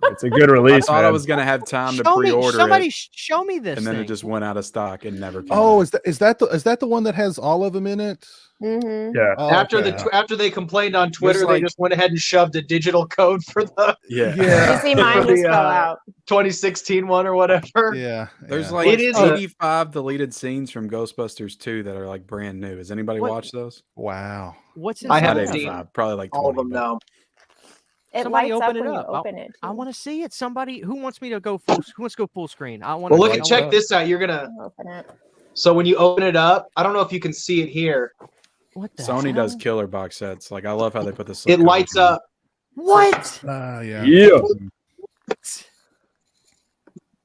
It's a good I release, thought I man. was gonna have time to Show me, pre-order somebody it, show me this and then thing. it just went out of stock and never came. Oh, back. is that the one that has all of them in it? Mm-hmm. Yeah. Oh, After okay. after they complained on Twitter, like- they just went ahead and shoved a digital code for the Yeah. Yeah. You see, mine For just the, fell out. 2016 one or whatever. Yeah. There's yeah. like It is a- 85 deleted scenes from Ghostbusters 2 that are like brand new. Has anybody What? watched those? Wow. What's I inside? haven't Not of it? seen 85, probably like 20. all of them but- now. It Somebody lights up open it when you up. open it. I too. want to see it. Somebody who wants me to go full. Who wants to go full screen? I want. Well, to look at check this out. You're gonna Open it. so when you open it up, I don't know if you can see it here. What the Sony hell? does killer box sets. Like I love how they put this. It lights up. What? Yeah. Yeah.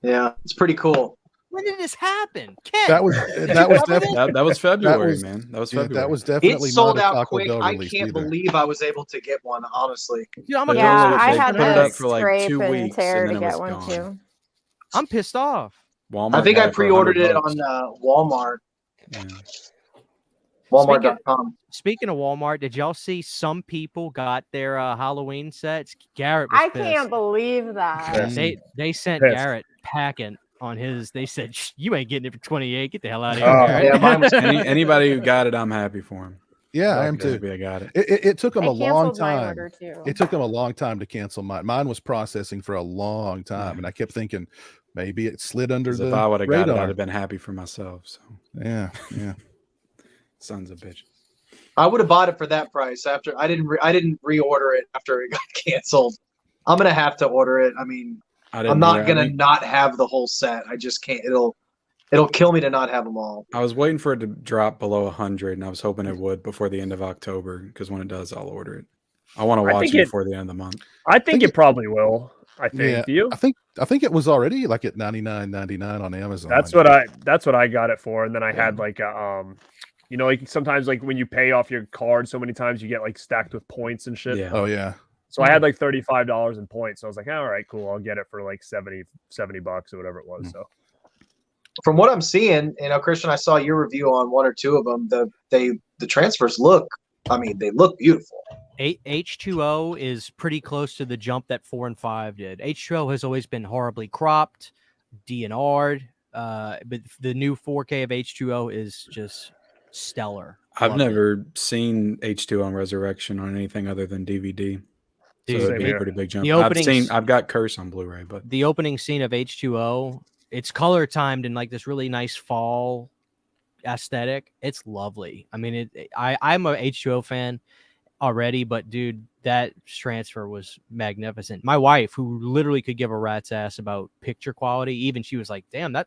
Yeah, it's pretty cool. When did this happen? Ken, That was did that you was cover definitely That was February, was- man. That was yeah, February. that was It definitely sold not a out Taco quick. Bell I release can't either. believe I was able to get one, honestly. Dude, I'm, But Yeah, those are- I they had put it up to for like scrape 2 and weeks, tear and to then it get was one gone. too. I'm pissed off. Walmart. I think had I it for pre-ordered it $100. on Walmart. Yeah. Walmart.com. Speaking of Walmart, did y'all see some people got their Halloween sets? Garrett was I pissed. can't believe that. Yeah. They sent Pissed. Garrett packing on his. They said, You ain't getting it for 28. Get the hell out of Oh, here, Garrett." yeah, mine was- Anybody who got it, I'm happy for him. Yeah, I am Happy too. I got it. It took them They a long canceled my time. order too. It took them a long time to cancel mine. Mine was processing for a long time, and I kept thinking maybe it slid under 'Cause the if I would have got it, radar. I'd have been happy for myself. So, Yeah, yeah. sons of bitches. I would have bought it for that price. After I didn't reorder it after it got canceled. I'm gonna have to order it. I mean, I'm not gonna not have the whole set. I just can't. It'll kill me to not have them all. I was waiting for it to drop below 100, and I was hoping it would before the end of October. Because when it does, I'll order it. I want to I watch think it it- before the end of the month. I think it probably will. I think. Yeah, Do you? I think it was already like at $99.99 on Amazon. That's what I got it for, and then I had like a you know, like sometimes like when you pay off your card so many times, you get like stacked with points and shit. Yeah. Oh yeah. So I had like $35 in points. So I was like, all right, cool. I'll get it for like 70 bucks or whatever it was. So From what I'm seeing, Christian, I saw your review on one or two of them. The transfers look. I mean, they look beautiful. H2O is pretty close to the jump that 4 and 5 did. H2O has always been horribly cropped, DNR'd, but the new 4K of H2O is just stellar. I've Loved it. never seen H2 on Resurrection on anything other than DVD. So Dude, it'd be Same a here. pretty big jump. The I've got Curse on Blu-ray, but the opening scene of H2O, it's color timed in like this really nice fall aesthetic. It's lovely. I mean, I'm a H2O fan already, but dude, that transfer was magnificent. My wife, who literally could give a rat's ass about picture quality, even she was like, damn, that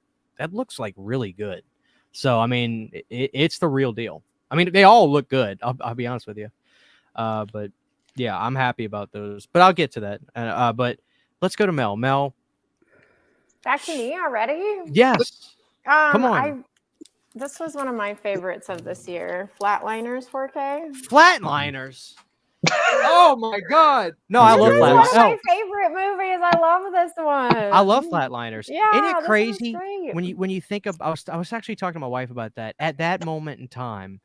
looks like really good. So I mean, it's the real deal. I mean, they all look good. I'll be honest with you. But yeah, I'm happy about those. But I'll get to that. But let's go to Mel. Mel, Back to me already? yes. Come on. This was one of my favorites of this year. Flatliners 4K. Flatliners. Oh my god. No, I This love is One Flatliners. of my favorite movies. I love this one. I love Flatliners. Yeah, Isn't this it one's crazy great. when you think of? I was actually talking to my wife about that. At that moment in time,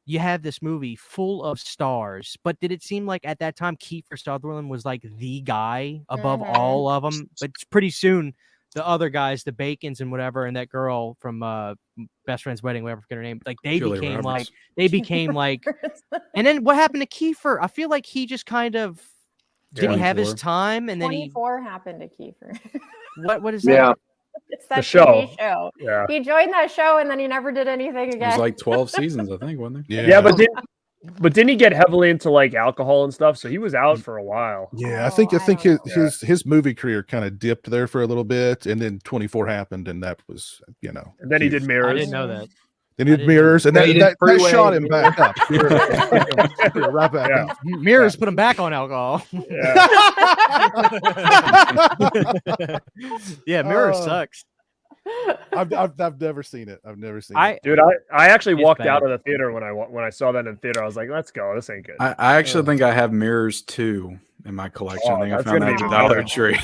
you have this movie full of stars, but did it seem like at that time Kiefer Sutherland was like the guy above all of them? But pretty soon, the other guys, the Bacons and whatever, and that girl from Best Friend's Wedding, whatever, forget her name, like they Julia became Roberts. like, and then what happened to Kiefer? I feel like he just kind of didn't have his 24. time, and then 24 happened to Kiefer. what is Yeah. that? It's that The TV show. Yeah. He joined that show and then he never did anything It again. was like 12 seasons, I think, wasn't there? Yeah, but didn't he get heavily into like alcohol and stuff? So he was out for a while. Yeah, I Oh, think I don't know. his movie career kind of dipped there for a little bit, and then 24 happened, and that was And then he did huge. Mirrors. I didn't know that. Then he I did didn't Mirrors, and know that. that Freeway. shot him back up. Right back Yeah. up. Mirrors put him back on alcohol. Yeah. Yeah, Mirrors Oh. sucks. I've never seen it. I've never seen it. Dude, I actually It's walked bad. out of the theater when I saw that in the theater. I was like, let's go. This ain't good. I actually think I have Mirrors 2 in my collection. Oh, I think I that's found gonna that be at even Dollar better. Tree.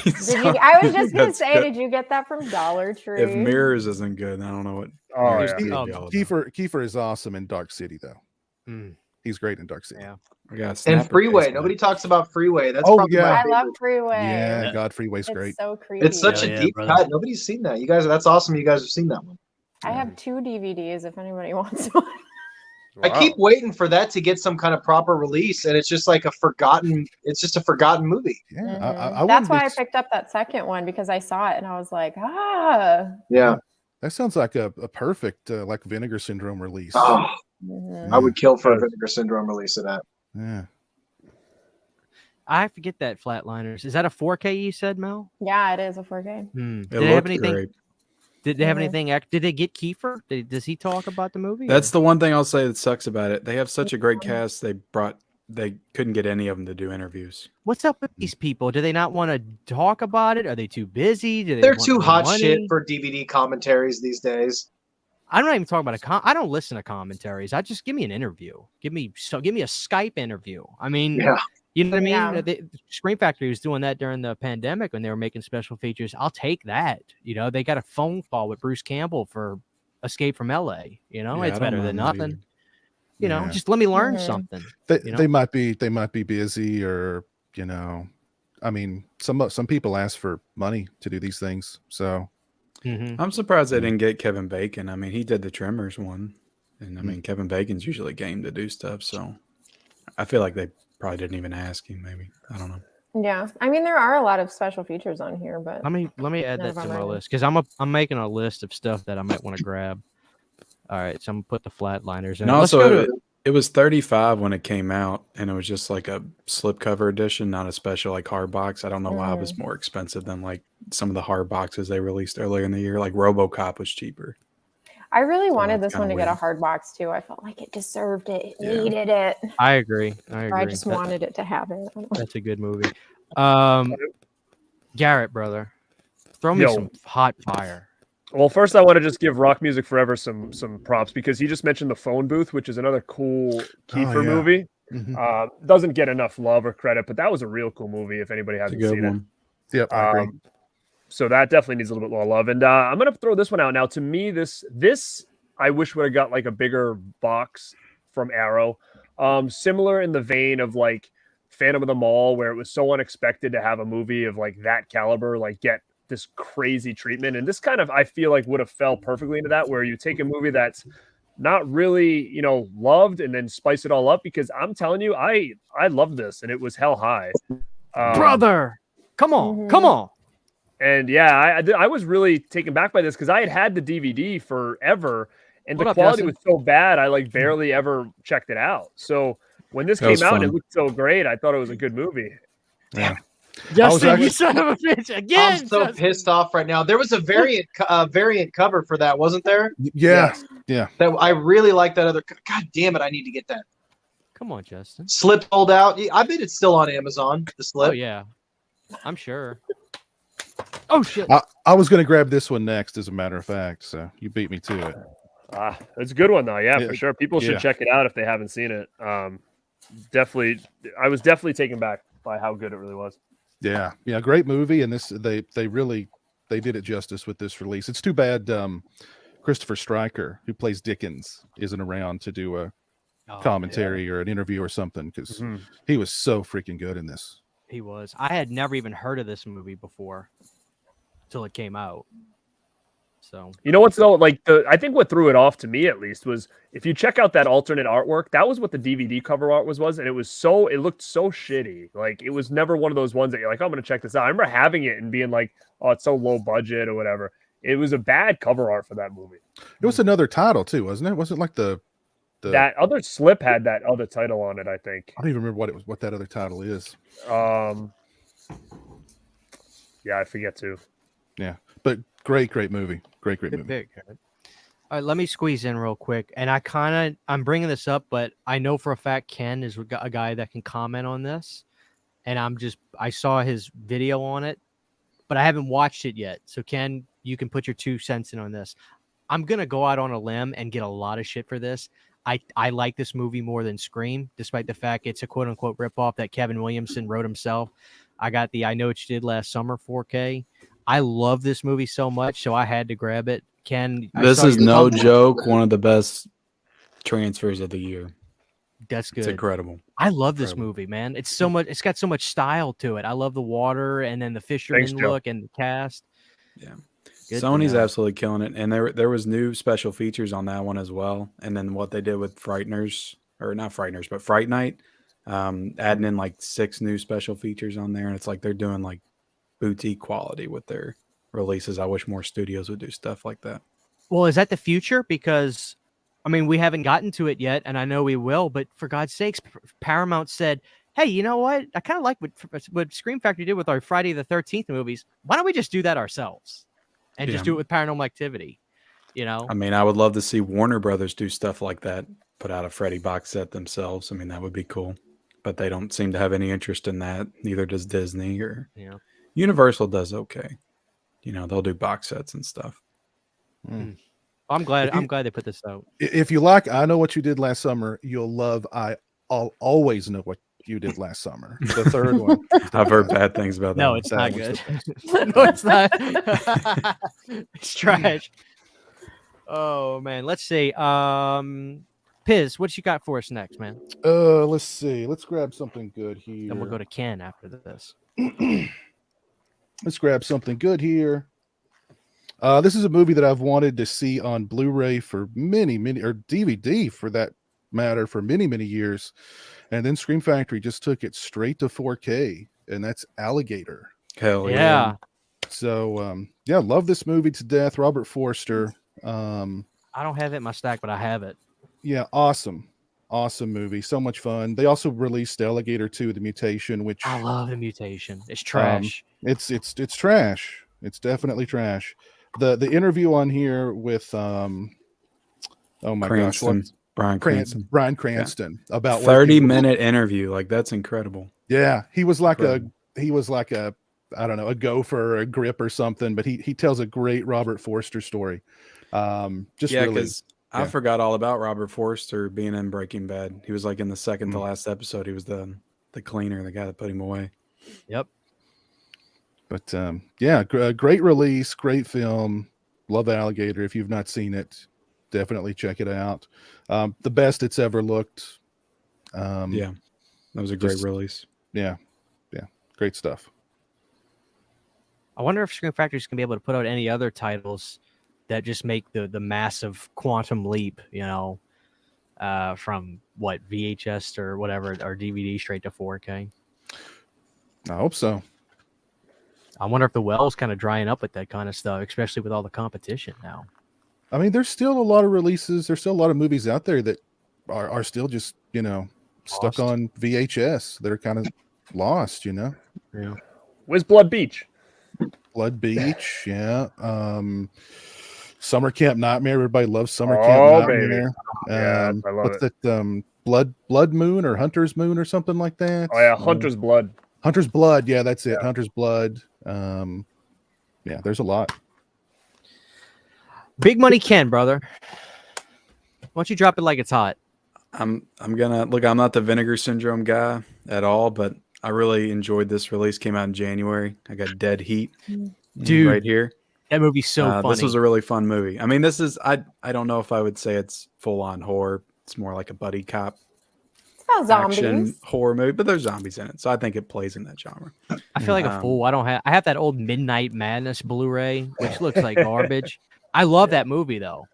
I was just gonna That's say, good. did you get that from Dollar Tree? If Mirrors isn't good, I don't know what. Oh, Mirrors yeah. could be Oh, all about. Kiefer is awesome in Dark City, though. Mm. He's great in Dark City. Yeah. I got And Snapper Freeway. Face, Nobody talks about Freeway. That's Oh, probably yeah. my I favorite. love Freeway. Yeah, God, Freeway's It's great. so creepy. It's such Hell a yeah, deep brother. cut. Nobody's seen that. You guys, that's awesome. You guys have seen that one. I have 2 DVDs if anybody wants one. I keep waiting for that to get some kind of proper release, and it's just like a forgotten. It's just a forgotten movie. Yeah, Mhm. I That's wouldn't why be- I picked up that second one because I saw it and I was like, ah. Yeah. That sounds like a perfect like Vinegar Syndrome release. Oh, Mhm. I would kill for a Vinegar Syndrome release of that. Yeah. I forget that Flatliners. Is that a 4K you said, Mel? Yeah, it is a 4K. Hmm. It Did they have looked anything? great. Did they have Mhm. anything? Did they get Kiefer? Does he talk about the movie? That's or- the one thing I'll say that sucks about it. They have such a great cast. They couldn't get any of them to do interviews. What's up with these people? Do they not want to talk about it? Are they too busy? Do they They're want too more hot money? shit for DVD commentaries these days. I'm not even talking about I don't listen to commentaries. I just give me an interview. Give me a Skype interview. I mean, Yeah. you know what I mean? Yeah. Screen Factory was doing that during the pandemic when they were making special features. I'll take that. You know, they got a phone call with Bruce Campbell for Escape from LA. You know, Yeah, I it's don't better than mind that nothing. either. You know, Yeah. just let me learn Mhm. something. They, You know? they might be busy, or I mean, some people ask for money to do these things. So Mm-hmm. I'm surprised they didn't get Kevin Bacon. I mean, he did the Tremors one, and I mean, Kevin Bacon's usually game to do stuff. So I feel like they probably didn't even ask him. Maybe, I don't know. Yeah. I mean, there are a lot of special features on here, but Let me add None that of to them my are. list because I'm making a list of stuff that I might want to grab. All right, so I'm gonna put the Flatliners in. And Let's also, go to it was $35 when it came out, and it was just like a slipcover edition, not a special like hard box. I don't know why it was more expensive than like some of the hard boxes they released earlier in the year. Like RoboCop was cheaper. I really So wanted that's this one to kinda get a weird. hard box too. I felt like it deserved it. It Yeah. needed it. I agree. Or I just That- wanted it to have it. I don't know. That's a good movie. Garrett, brother, throw me Yo. some hot fire. Well, first I want to just give Rock Music Forever some props because he just mentioned the phone booth, which is another cool Kiefer yeah. movie. mhm. Doesn't get enough love or credit, but that was a real cool movie if anybody It's a hasn't good seen one. Yep, I agree. So that definitely needs a little bit more love. And I'm gonna throw this one out now. To me, this I wish would have got like a bigger box from Arrow. Similar in the vein of like Phantom of the Mall, where it was so unexpected to have a movie of like that caliber, like get this crazy treatment. And this kind of, I feel like, would have fell perfectly into that, where you take a movie that's not really, loved and then spice it all up, because I'm telling you, I love this and it was hell high. Brother, come on, come on. And yeah, I was really taken back by this because I had the DVD forever and What the up, quality Justin? was so bad, I like barely ever checked it out. So when this That came was out and it fun. looked so great, I thought it was a good movie. Yeah. Justin, actually- you son of a bitch again. I'm so Justin. pissed off right now. There was a variant cover for that, wasn't there? Yeah. That I really like that other. God damn it! I need to get that Come on, Justin. slip sold out. I bet it's still on Amazon. The slip. Oh yeah, I'm sure. Oh shit. I was going to grab this one next, as a matter of fact. So you beat me to it. It's a good one though. Yeah, Yeah, for sure. People should yeah. check it out if they haven't seen it. Definitely, I was definitely taken back by how good it really was. Yeah, great movie, and this they did it justice with this release. It's too bad Christopher Stryker, who plays Dickens, isn't around to do a commentary or an interview or something, because he was so freaking good in this. He was. I had never even heard of this movie before till it came out. So you know what's though, like I think what threw it off to me at least was if you check out that alternate artwork, that was what the DVD cover art was, and it looked so shitty. Like it was never one of those ones that you're like, oh, I'm gonna check this out. I remember having it and being like, oh, it's so low budget or whatever. It was a bad cover art for that movie. It was another title too, wasn't it? Wasn't like the that other slip had that other title on it, I think. I don't even remember what that other title is. Yeah, I forget too. Yeah, but great movie. Great movie. Big. All right, let me squeeze in real quick. And I'm bringing this up, but I know for a fact Ken is a guy that can comment on this. And I saw his video on it, but I haven't watched it yet. So Ken, you can put your 2 cents in on this. I'm going to go out on a limb and get a lot of shit for this. I like this movie more than Scream, despite the fact it's a quote-unquote ripoff that Kevin Williamson wrote himself. I got the I Know What You Did Last Summer 4K. I love this movie so much, so I had to grab it. Ken, this is no joke. One of the best transfers of the year. That's good. It's incredible. I love this movie, man. It's so much. It's got so much style to it. I love the water and then the fisherman look and the cast. Yeah. Good Sony's absolutely killing it, and there was new special features on that one as well. And then what they did with Fright Night, adding in like 6 new special features on there, and it's like they're doing like boutique quality with their releases. I wish more studios would do stuff like that. Well, is that the future? Because I mean, we haven't gotten to it yet, and I know we will. But for God's sakes, Paramount said, "Hey, you know what? I kind of like what Scream Factory did with our Friday the 13th movies. Why don't we just do that ourselves?" And just do it with Paranormal Activity, you know? I mean, I would love to see Warner Brothers do stuff like that, put out a Freddy box set themselves. I mean, that would be cool. But they don't seem to have any interest in that. Neither does Disney or Universal does okay. You know, they'll do box sets and stuff. I'm glad they put this out. If you like I Know What You Did Last Summer, you'll love I'll Always Know What You Did Last Summer. The third one. I've heard bad things about that. No, it's not good. No, it's not. It's trash. Oh man, let's see. Piz, what you got for us next, man? Let's see. Let's grab something good here. Then we'll go to Ken after this. Let's grab something good here. This is a movie that I've wanted to see on Blu-ray for many, or DVD for that matter, for many, many years. And then Scream Factory just took it straight to 4K, and that's Alligator. Hell yeah. So, love this movie to death. Robert Forster. I don't have it in my stack, but I have it. Yeah, awesome movie. So much fun. They also released Alligator 2: The Mutation, which I love. The Mutation. It's trash. It's trash. It's definitely trash. The interview on here with oh my Cranston. gosh, Bryan Cranston about 30-minute interview. Like, that's incredible. Yeah, he was like a I don't know, a gopher or a grip or something, but he tells a great Robert Forster story. Because I forgot all about Robert Forster being in Breaking Bad. He was like in the second to last episode. He was the cleaner, the guy that put him away. Yep. But great release, great film. Love Alligator. If you've not seen it, definitely check it out. The best it's ever looked. That was a great release. Yeah, great stuff. I wonder if Scream Factory is going to be able to put out any other titles that just make the massive quantum leap, from VHS or whatever, or DVD straight to 4K. I hope so. I wonder if the well's kind of drying up with that kind of stuff, especially with all the competition now. I mean, there's still a lot of releases. There's still a lot of movies out there that are still just, stuck on VHS. They're kind of lost, Yeah. Where's Blood Beach? Blood Beach, yeah. Summer Camp Nightmare. Everybody loves Summer Camp Nightmare. I love what's that? Blood Moon or Hunter's Moon or something like that. Oh yeah, Hunter's Blood. Hunter's Blood. Yeah, that's it. Hunter's Blood. There's a lot. Big money Ken, brother. Why don't you drop it like it's hot? I'm gonna look. I'm not the Vinegar Syndrome guy at all, but I really enjoyed this release. Came out in January. I got Dead Heat, dude, right here. That movie's so funny. This was a really fun movie. I mean, this is I don't know if I would say it's full on horror It's more like a buddy cop It's about action zombies. horror movie, but there's zombies in it, so I think it plays in that genre. I feel like a fool. I have that old Midnight Madness Blu-ray, which looks like garbage. I love that movie though.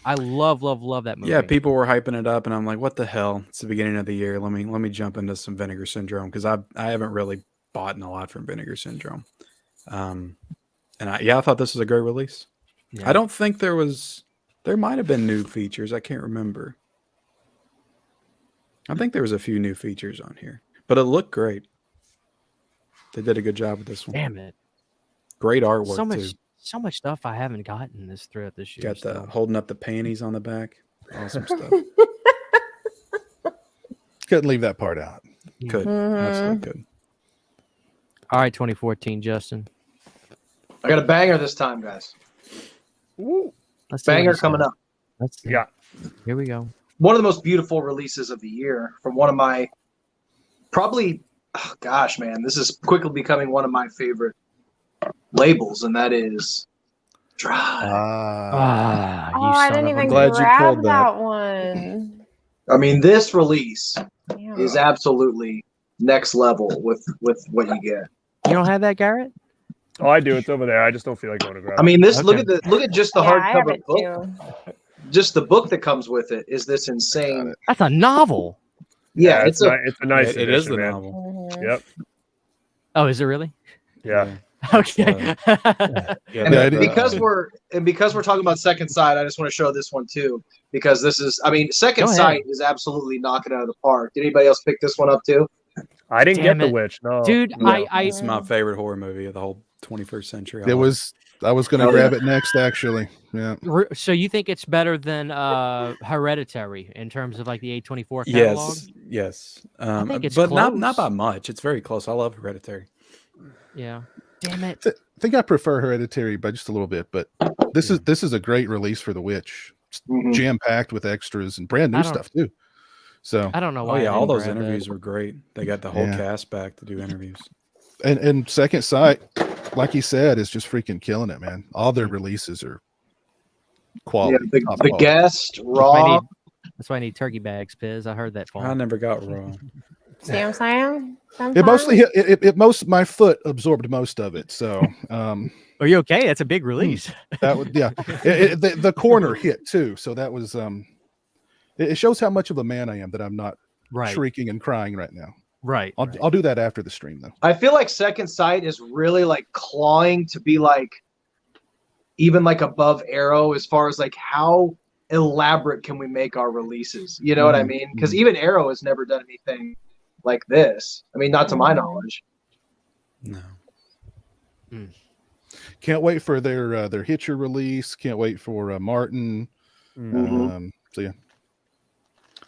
I love that movie. Yeah, people were hyping it up, and I'm like, "What the hell?" It's the beginning of the year. Let me jump into some Vinegar Syndrome because I haven't really bought a lot from Vinegar Syndrome. And I thought this was a great release. Yeah. I don't think there might have been new features. I can't remember. I think there was a few new features on here, but it looked great. They did a good job with this one. Damn it. Great artwork too. So much stuff I haven't gotten throughout this year. Got the holding up the panties on the back. Awesome stuff. Couldn't leave that part out. Could. Absolutely could. All right, 2014, Justin. I got a banger this time, guys. Ooh. Let's see what Banger he coming said. up. Let's see. Yeah. Here we go. One of the most beautiful releases of the year from one of my this is quickly becoming one of my favorite labels, and that is Drive. I didn't even glad you grab pulled that that. one. I mean, this release Damn. is absolutely next level with what you get. You don't have that, Garrett? Oh, I do. It's over there. I just don't feel like going to grab I mean, this Okay. look at just the Yeah, I have hardcover it book. too. Just the book that comes with it is this insane. That's a novel. Yeah, it's a nice. It is edition, the man. novel. Mhm. Yep. Oh, is it really? Yeah. Okay. Yeah, And Yeah, it is. because we're talking about Second Sight, I just want to show this one too, because this is, Second Go ahead. Sight is absolutely knocking it out of the park. Did anybody else pick this one up too? I didn't Damn get it. the witch. No. Dude, No. It's my favorite horror movie of the whole 21st century. I was going to Oh, grab it next, actually. Yeah. So you think it's better than Hereditary in terms of like the A24 catalog? Yes. think it's but not close. by much. It's very close. I love Hereditary. Yeah. Damn it. I think I prefer Hereditary by just a little bit, but this is a great release for The Witch. Mhm. Jam packed with extras and brand new I don't- stuff too. So I don't know Oh why. I yeah, all didn't those grab that. interviews were great. They got the whole Yeah. cast back to do interviews. and Second Sight, like he said, is just freaking killing it, man. All their releases are quality. Yeah, top the quality. guest I raw. need- That's why I need turkey bags, Piz. I heard that I fall. never got Raw. See what I'm saying? It mostly hit, it most my foot absorbed most of it. So Are you okay? That's a big release. that would the corner hit too. So that was it shows how much of a man I am that I'm not Right. shrieking and crying right now. Right. I'll do that after the stream though. I feel like Second Sight is really like clawing to be like even like above Arrow as far as like how elaborate can we make our releases? You know what I mean? Because even Arrow has never done anything like this. I mean, not to my knowledge. No. Can't wait for their Hitcher release. Can't wait for Martin. Mhm. So yeah,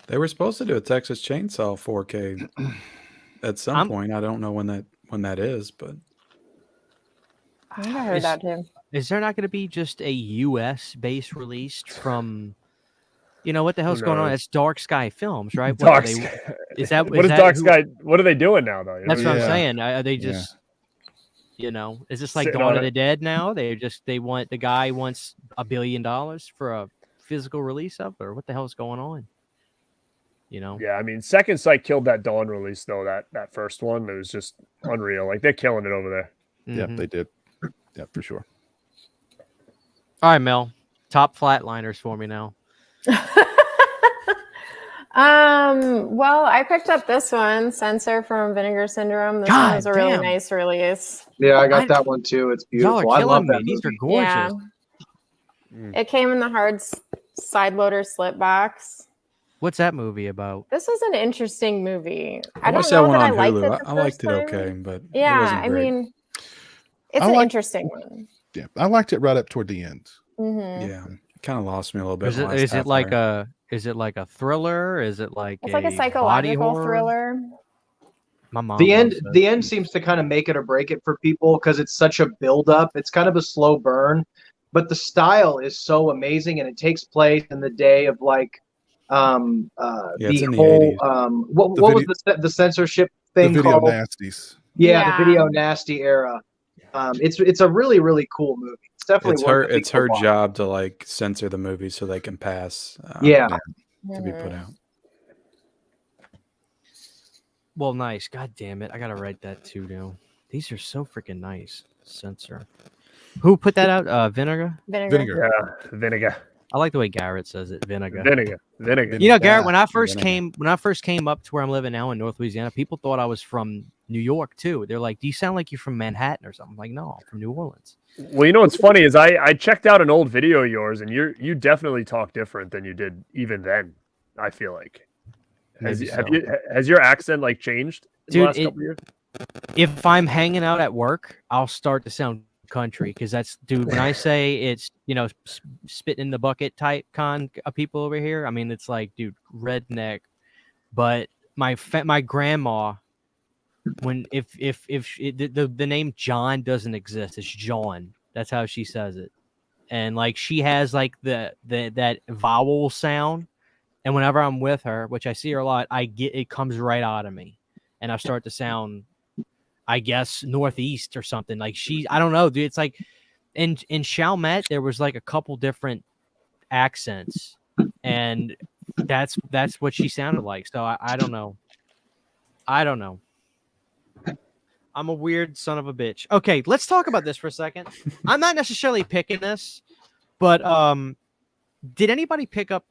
They were supposed to do a Texas Chainsaw 4K at some point. I don't know when that is, but I think I heard that too. Is there not going to be just a U.S. based release from, what the hell's Who going on? knows? It's Dark Sky Films, right? What Dark are they- Sky. Is that What is that Dark who- Sky? What are they doing now, though? That's what I'm Yeah. saying. Are they just, is this like Sitting Dawn on of it. the Dead now? The guy wants $1 billion for a physical release of it, or what the hell's going on? Yeah, I mean, Second Sight killed that Dawn release though. That first one, it was just unreal. Like they're killing it over there. yeah, Mhm. they did. Yeah, for sure. All right, Mel. Top flatliners for me now. Well, I picked up this one, Censor from Vinegar Syndrome. This God one was a really damn. nice release. Yeah, I got I- that one too. It's Y'all beautiful. are I love killing that me. These are movie. gorgeous. Yeah. It came in the hard side loader slip box. What's that movie about? This was an interesting movie. I I don't watched that know one that I on liked Hulu. it. I liked it okay, but it Yeah, wasn't I great. mean, it's I an like- interesting one. Yeah, I liked it right up toward the end. Mhm. Yeah, kind of lost me a little bit. Is in the it last is it half like hour. a thriller? Is it like It's like a body psychological horror? thriller. My mom. The end loves it. the end seems to kind of make it or break it for people because it's such a build up. It's kind of a slow burn, but the style is so amazing and it takes place in the day of like it's the in the whole 80s. what The was video- the censorship The thing video called? nasties. Yeah, Yeah. the video nasty era. It's a really, really cool movie. It's definitely It's worth her I think, it's her to watch. job to like censor the movie so they can pass. Yeah. to be put out. Well, nice. God damn it. I got to write that too now. These are so freaking nice. Sensor. Who put that out? Vinegar? Vinegar. Yeah, vinegar. I like the way Garrett says it. Vinegar. Vinegar. You know, Garrett, when I Vinegar. first came up to where I'm living now in North Louisiana, people thought I was from New York too. They're like, "Do you sound like you're from Manhattan or something?" I'm like, no, I'm from New Orleans. Well, you know what's funny is I checked out an old video of yours, and you definitely talk different than you did even then. I feel like has your accent like changed in the last couple of years? If I'm hanging out at work, I'll start to sound country because that's, dude, when I say it's, you know, spit in the bucket type of people over here, I mean, it's like, dude, redneck. But my grandma, when if the name John doesn't exist, it's John. That's how she says it. And like she has like that vowel sound, and whenever I'm with her, which I see her a lot, it comes right out of me, and I start to sound, I guess, Northeast or something. Like I don't know, dude. It's like in Chalmette, there was like a couple different accents, and that's what she sounded like. So I don't know. I'm a weird son of a bitch. Okay, let's talk about this for a second. I'm not necessarily picking this, but did anybody pick up?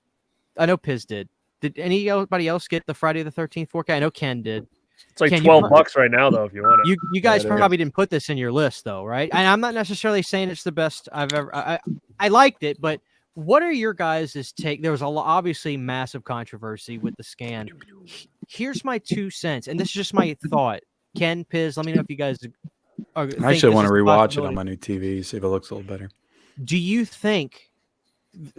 I know Piz did. Did anybody else get the Friday the 13th 4K? I know Ken did. It's like Ken, $12 right now, though, if you want it. You guys Yeah, probably didn't put this in your list, though, right? And I'm not necessarily saying it's the best I've ever. I liked it, but what are your guys' take? There was obviously massive controversy with the scan. Here's my 2 cents, and this is just my thought. Ken, Piz, let me know if you guys. I actually want to rewatch it on my new TV, see if it looks a little better. Do you think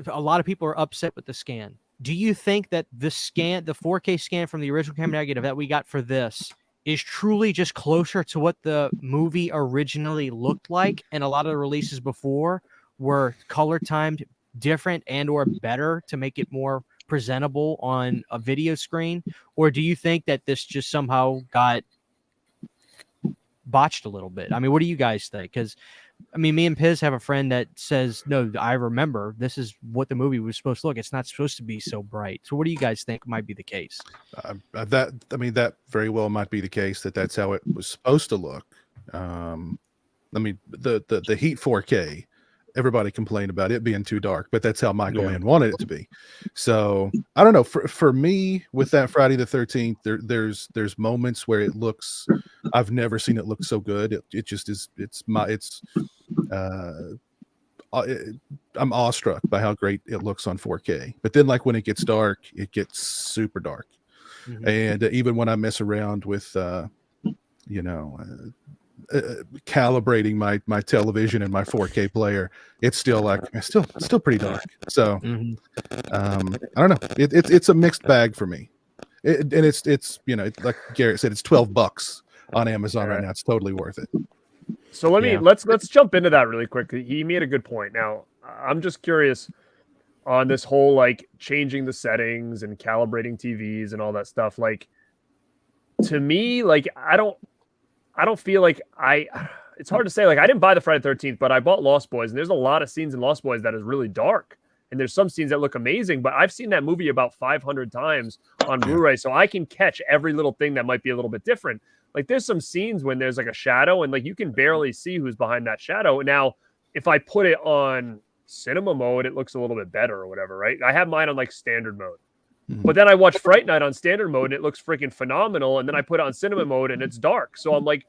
a lot of people are upset with the scan? Do you think that the 4K scan from the original camera negative that we got for this is truly just closer to what the movie originally looked like, and a lot of the releases before were color timed different and or better to make it more presentable on a video screen? Or do you think that this just somehow got botched a little bit? I mean, what do you guys think? Because I mean, me and Piz have a friend that says, no, I remember this is what the movie was supposed to look. It's not supposed to be so bright. So what do you guys think might be the case? That very well might be the case, that's how it was supposed to look. The Heat 4K, everybody complained about it being too dark, but that's how Michael Mann wanted it to be. So I don't know. For me, with that Friday the 13th, there's moments where it looks. I've never seen it look so good. It just is. I'm awestruck by how great it looks on 4K. But then, like when it gets dark, it gets super dark. Mm-hmm. And even when I mess around with, calibrating my television and my 4K player, it's still pretty dark. So I don't know. It's a mixed bag for me. And it's like Garrett said, it's $12 on Amazon right now. It's totally worth it. So let's jump into that really quick. He made a good point. Now I'm just curious on this whole like changing the settings and calibrating TVs and all that stuff. Like, to me, like I don't feel like it's hard to say. Like, I didn't buy the Friday the 13th, but I bought Lost Boys, and there's a lot of scenes in Lost Boys that is really dark. And there's some scenes that look amazing, but I've seen that movie about 500 times on Blu-ray, so I can catch every little thing that might be a little bit different. Like, there's some scenes when there's like a shadow, and like you can barely see who's behind that shadow. Now, if I put it on cinema mode, it looks a little bit better or whatever, right? I have mine on like standard mode. But then I watch Fright Night on standard mode and it looks freaking phenomenal. And then I put it on cinema mode and it's dark. So I'm like,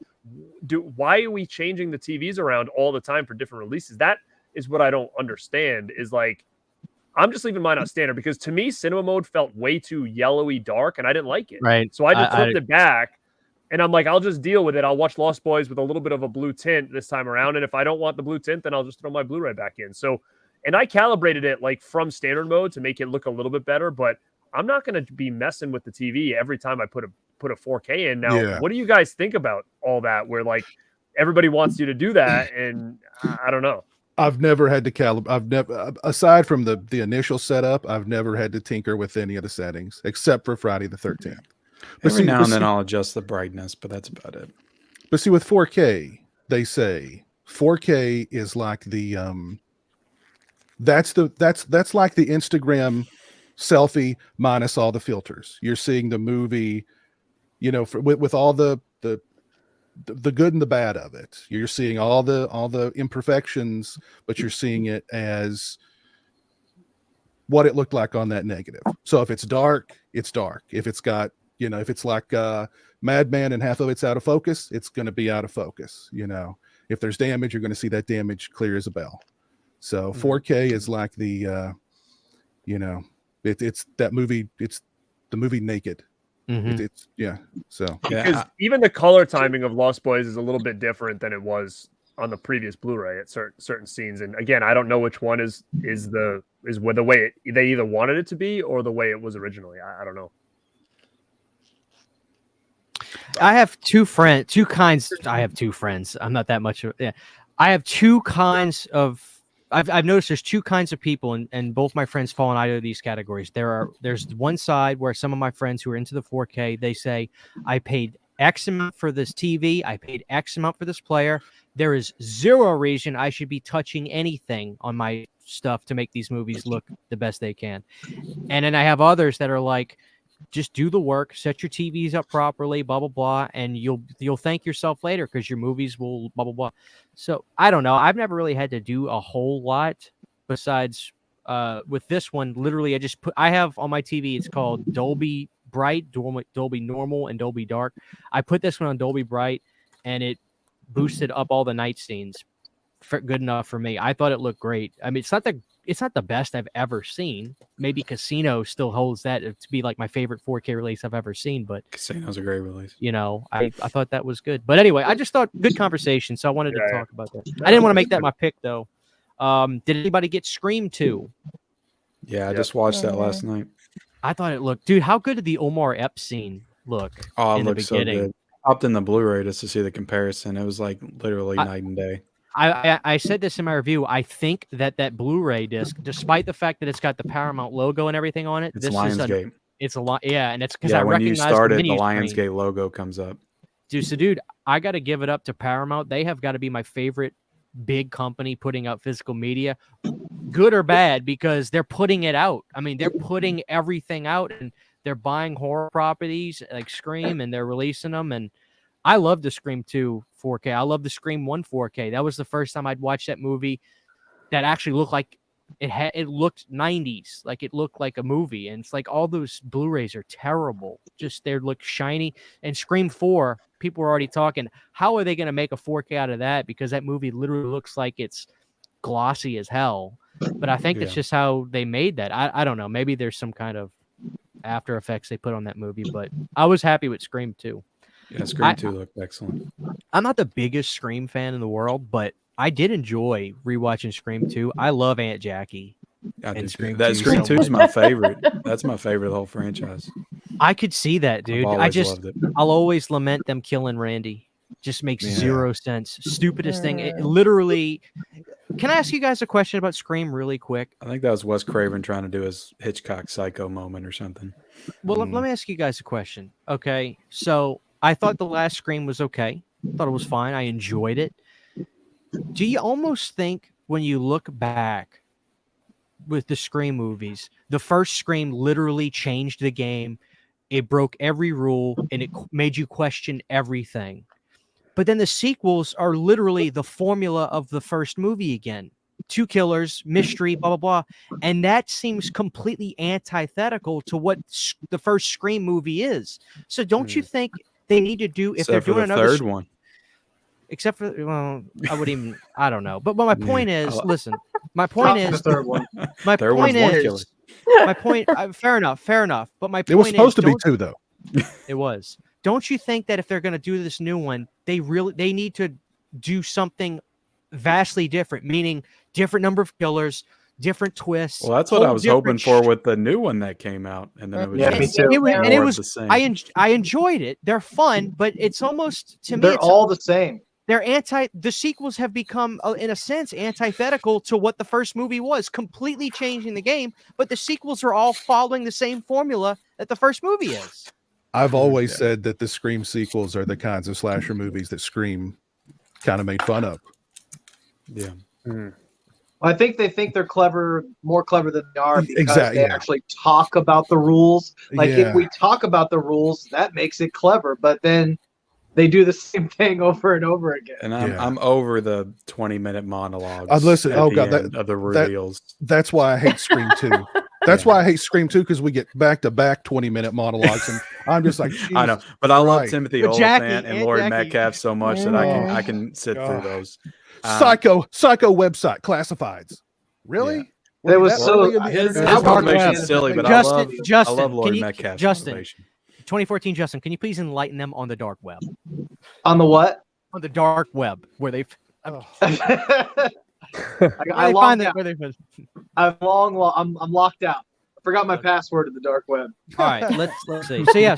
why are we changing the TVs around all the time for different releases? That is what I don't understand, is like, I'm just leaving mine on standard because to me, cinema mode felt way too yellowy dark and I didn't like it. Right. So I just flipped it back and I'm like, I'll just deal with it. I'll watch Lost Boys with a little bit of a blue tint this time around. And if I don't want the blue tint, then I'll just throw my Blu-ray back in. So, and I calibrated it like from standard mode to make it look a little bit better, but I'm not going to be messing with the TV every time I put a 4K in. Now, What do you guys think about all that? Where like everybody wants you to do that, and I don't know. I've never had to calibrate. I've never, aside from the initial setup, I've never had to tinker with any of the settings except for Friday the 13th. But Every now and then I'll adjust the brightness, but that's about it. But see, with 4K, they say 4K is like the that's like the Instagram selfie minus all the filters. You're seeing the movie, you know, with all the good and the bad of it. You're seeing all the imperfections, but you're seeing it as what it looked like on that negative. So if it's dark, it's dark. If it's got, you know, if it's like Madman and half of it's out of focus, it's going to be out of focus. You know, if there's damage, you're going to see that damage clear as a bell. So 4K is like the, you know, it's that movie. It's the movie Naked. It's yeah. So because even the color timing of Lost Boys is a little bit different than it was on the previous Blu-ray at certain scenes. And again, I don't know which one is the way they either wanted it to be or the way it was originally. I don't know. I have two kinds. I have two friends. I'm not that much of, yeah. I have two kinds of, I've noticed there's two kinds of people, and both my friends fall in either of these categories. There's one side where some of my friends who are into the 4K, they say, I paid X amount for this TV, I paid X amount for this player. There is zero reason I should be touching anything on my stuff to make these movies look the best they can. And then I have others that are like, just do the work, set your TVs up properly, blah, blah, blah, and you'll thank yourself later because your movies will blah, blah, blah. So I don't know. I've never really had to do a whole lot besides with this one. Literally, I have on my TV, it's called Dolby Bright, Dolby Normal, and Dolby Dark. I put this one on Dolby Bright, and it boosted up all the night scenes. Good enough for me. I thought it looked great. I mean, it's not the best I've ever seen. Maybe Casino still holds that to be like my favorite 4K release I've ever seen, but Casino's a great release. You know, I thought that was good. But anyway, I just thought good conversation, so I wanted to talk about that. I didn't want to make that my pick though. Did anybody get Scream 2? Yeah, I just watched that last night. I thought it looked, dude, how good did the Omar Epps scene look? Oh, it in the looks so beginning? good. Popped in the Blu-ray just to see the comparison. It was like literally night and day. I said this in my review. I think that Blu-ray disc, despite the fact that it's got the Paramount logo and everything on it, It's Lionsgate. It's a lot, yeah, and it's because I when you recognize start it, the menu screen. Lionsgate logo comes up. Dude, I got to give it up to Paramount. They have got to be my favorite big company putting out physical media, good or bad, because they're putting it out. I mean, they're putting everything out, and they're buying horror properties like Scream, and they're releasing them. And I love the Scream 2 4K. I love the Scream 1 4K. That was the first time I'd watched that movie that actually looked like it looked 90s, like it looked like a movie. And it's like all those Blu-rays are terrible. Just they look shiny. And Scream 4, people were already talking, how are they going to make a 4K out of that? Because that movie literally looks like it's glossy as hell. But I think it's just how they made that. I don't know. Maybe there's some kind of after effects they put on that movie, but I was happy with Scream 2. Yeah, Scream 2 looked excellent. I'm not the biggest Scream fan in the world, but I did enjoy rewatching Scream 2. I love Aunt Jackie. Scream 2 is my favorite. That's my favorite of the whole franchise. I could see that, dude. Loved it. I'll always lament them killing Randy. Just makes zero sense. Stupidest thing. It literally. Can I ask you guys a question about Scream really quick? I think that was Wes Craven trying to do his Hitchcock Psycho moment or something. Well, let me ask you guys a question. Okay, so I thought the last Scream was okay. Thought it was fine. I enjoyed it. Do you almost think when you look back with the Scream movies, the first Scream literally changed the game? It broke every rule and it made you question everything. But then the sequels are literally the formula of the first movie again. 2 killers, mystery, blah, blah, blah. And that seems completely antithetical to what the first Scream movie is. So don't you think they need to do, if they're doing another third one? Except for, well, I don't know. But my point is, listen, my point is, the third one. My Third point one's one is, killer. my point, fair enough. But my point It was supposed is, to be 2, though. It was. Don't you think that if they're going to do this new one, they need to do something vastly different, meaning different number of killers, different twists. Well, that's what I was hoping for with the new one that came out, and then it was me just too. It was the same. I enjoyed it. They're fun, but it's almost, to me, They're all the same. the sequels have become, in a sense, antithetical to what the first movie was, completely changing the game. But the sequels are all following the same formula that the first movie is. I've always said that the Scream sequels are the kinds of slasher movies that Scream kind of made fun of. Yeah. I think they think they're clever, more clever than they are because Exactly, they yeah. actually talk about the rules. Like Yeah. if we talk about the rules, that makes it clever. But then they do the same thing over and over again. And Yeah. I'm over the 20-minute monologues. Listen, at oh the God, end of the reveals. That's why I hate Scream 2. That's Yeah. why I hate Scream 2, because we get back-to-back 20-minute monologues, and I'm just like, I know, Jesus but I love Christ. Timothy But Jackie Oliphant and and Laurie Jackie- Metcalf so much that I can sit through those. Psycho website classifieds. Really? Yeah. Were It you was that so- early in the His internet? motivation web. is silly, but Justin, I Justin, love can Laurie you- Metcalf's Justin. motivation. 2014 Justin, can you please enlighten them on the dark web? On the what? On the dark web, where they Oh, I where they logged find that. out. Where they find. I'm locked out. I forgot my password to the dark web. All right, let's see. So yeah,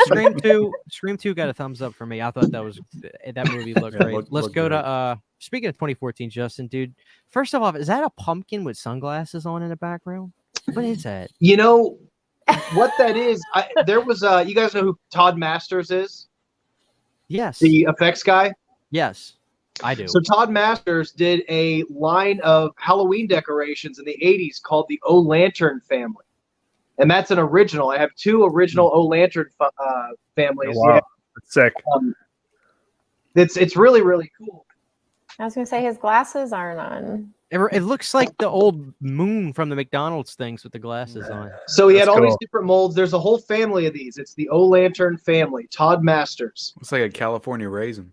Scream 2 got a thumbs up for me. I thought that movie looked Yeah, great. Let's looked go great. to speaking of 2014 Justin, dude. First of all, is that a pumpkin with sunglasses on in the background? What is that? You know what that is? There was you guys know who Todd Masters is? Yes. The effects guy. Yes. I do. So Todd Masters did a line of Halloween decorations in the 80s called the O Lantern family. And that's an original. I have two original O Lantern families. Oh, wow. Yeah. That's sick. It's really, really cool. I was gonna say his glasses aren't on. It looks like the old moon from the McDonald's things with the glasses on. So he had That's all these cool. different molds. There's a whole family of these. It's the O Lantern family. Todd Masters. Looks like a California raisin.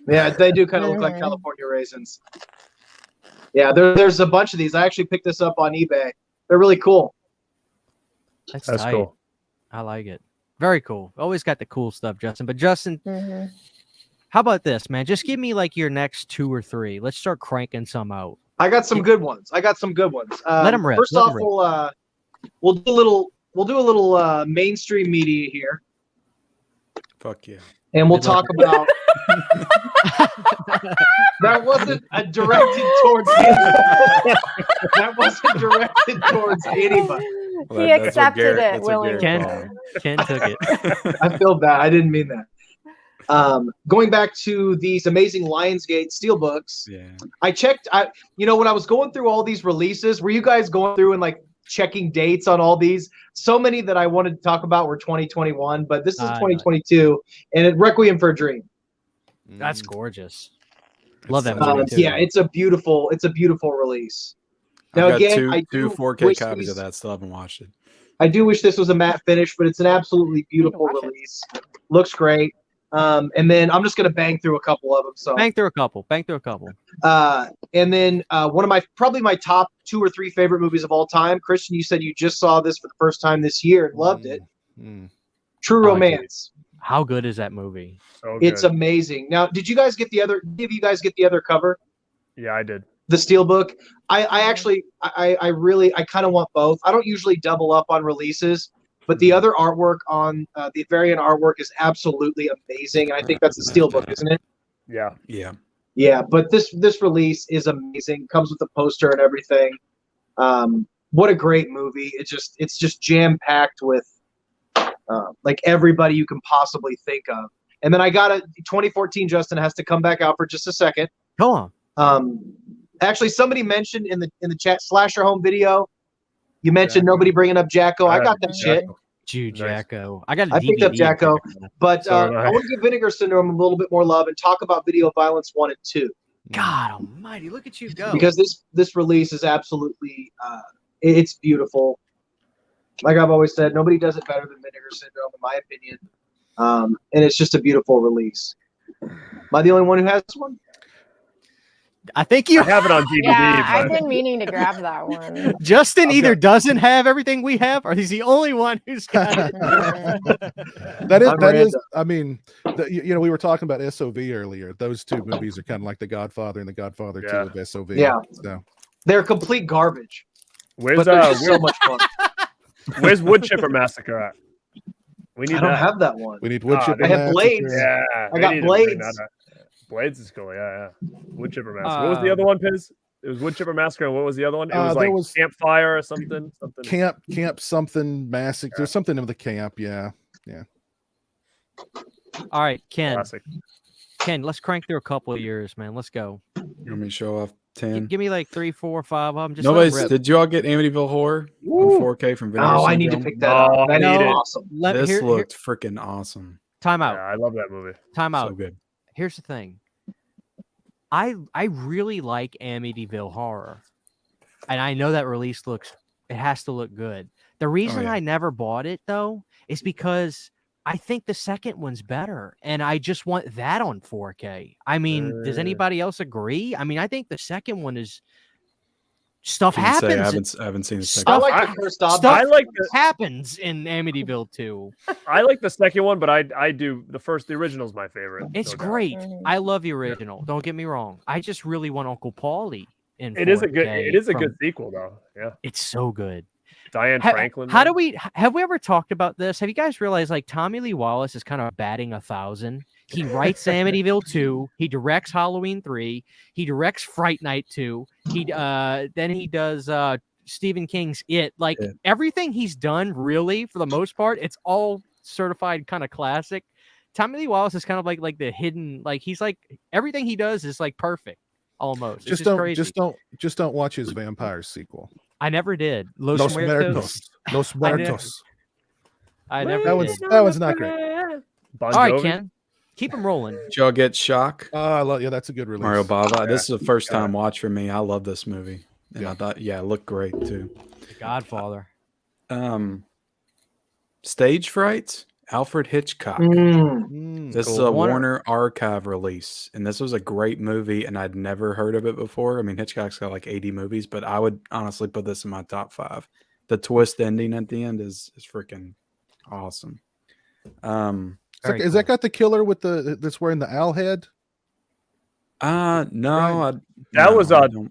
Yeah, they do kind of look like California raisins. Yeah, there's a bunch of these. I actually picked this up on eBay. They're really cool. That's That's tight. cool. I like it. Very cool. Always got the cool stuff, Justin. But Justin, Mhm. how about this, man? Just give me like your next 2 or 3. Let's start cranking some out. I got some good ones. Let 'em rip. First Let 'em off, rip. we'll do a little mainstream media here, Fuck yeah. and we'll Good luck. talk about. That wasn't directed towards anybody. That wasn't directed towards anybody. Well, He that's what accepted Garrett- it that's what Garrett willingly. Ken took it. I feel bad. I didn't mean that. Going back to these amazing Lionsgate steelbooks, Yeah. I checked. When I was going through all these releases, were you guys going through and like checking dates on all these? So many that I wanted to talk about were 2021, but this is 2022, and it Requiem for a Dream. That's gorgeous. Love that It's, movie too. Yeah, it's a beautiful release. Now I've got again, I two do 4K wish copies of these- that. Still haven't watched it. I do wish this was a matte finish, but it's an absolutely beautiful watch it. release. Looks great. And then I'm just gonna bang through a couple of them. So Bang through a couple. and then one of my top 2 or 3 favorite movies of all time. Christian, you said you just saw this for the first time this year and loved it. Mm. True I like it. Romance. How good is that movie? So It's good. amazing. Now, did you guys get the other? Did you guys get the other cover? Yeah, I did. The steelbook. I actually kind of want both. I don't usually double up on releases, but the other artwork on the variant artwork is absolutely amazing, and I think that's the steelbook, isn't it? Yeah. Yeah. Yeah, but this release is amazing. Comes with a poster and everything. What a great movie! It's just jam packed with like everybody you can possibly think of. And then I got 2014. Justin has to come back out for just a second. Go on. Actually, somebody mentioned in the chat Slasher Home video. You mentioned nobody bringing up Jacko. I got that shit. Dude, Nice. Jacko. I got a I picked up DVD. Jacko. But So did I. I want to give Vinegar Syndrome a little bit more love and talk about Video Violence 1 and 2. God almighty, look at you go. Because this release is absolutely it's beautiful. Like I've always said, nobody does it better than Vinegar Syndrome, in my opinion. And it's just a beautiful release. Am I the only one who has this one? I think you I have it on DVD. Yeah, I've but been meaning to grab that one. Justin I've either got- doesn't have everything we have, or he's the only one who's got it. That I'm is. random. I mean, we were talking about SOV earlier. Those two movies are kind of like The Godfather and The Godfather 2 Yeah. of SOV. Yeah. So They're complete garbage, where's but they're just so much fun. where's Wood Chipper Massacre at? We need I don't that. have that one. we need wood Ah, chip. I have Blades. Yeah, I got they need to bring Blades. that up. Blades is cool. Yeah. Wood Chipper Massacre. What was the other one, Piz? It was Wood Chipper Massacre. And what was the other one? It was there like was- Campfire or something. Camp something massacre. There's something in the camp. Yeah. All right, Ken. Classic. Ken, let's crank through a couple of yours, man. Let's go. You want me to show off 10. Give me like 3, 4, 5 of them. Just let 'em Nobody's. rip. Did you all get Amityville Horror on 4K from Vinegar Oh, I need to Syndrome? pick that up. No, That I is need it. awesome. This looked freaking awesome. Time Yeah, out. I love that movie. Time out. So good. Here's the thing. I really like Amityville Horror, and I know that release it has to look good. The reason yeah. I never bought it though is because I think the second one's better, and I just want that on 4K. I mean, does anybody else agree? I mean, I think the second one is stuff Couldn't say, happens. I haven't seen the second. I Stuff, like the first object. stuff I like the happens in Amityville 2. I like the second one, but I do the original's my favorite. It's no doubt. great. Mhm. I love the original. Don't get me wrong. I just really want Uncle Paulie in. It is a good. 4K It is a from- good sequel, though. Yeah, It's so good. Diane Franklin. How man. do have we ever talked about this? Have you guys realized like Tommy Lee Wallace is kind of batting 1,000? He writes Amityville 2. He directs Halloween 3. He directs Fright Night 2. Then he does Stephen King's It. Like everything he's done, really, for the most part, it's all certified kind of classic. Tommy Lee Wallace is kind of like the hidden, like he's like everything he does is like perfect almost. Just don't watch his vampires sequel. I never did. Los Los Muertos. Muertos. Los Muertos. I never. That one's not great. Bon All right, Jovi? Ken. Keep him rolling. Did y'all get Shock? I love. Yeah, that's a good release. Mario Bava. This is a first Yeah. time watch for me. I love this movie. And I thought, it looked great too. The Godfather. Stage Fright, Alfred Hitchcock. This is Cool. a Warner Archive release, and this was a great movie, and I'd never heard of it before. I mean, Hitchcock's got like 80 movies, but I would honestly put this in my top 5. The twist ending at the end is freaking awesome. Is that got the killer with that's wearing the owl head? No. That was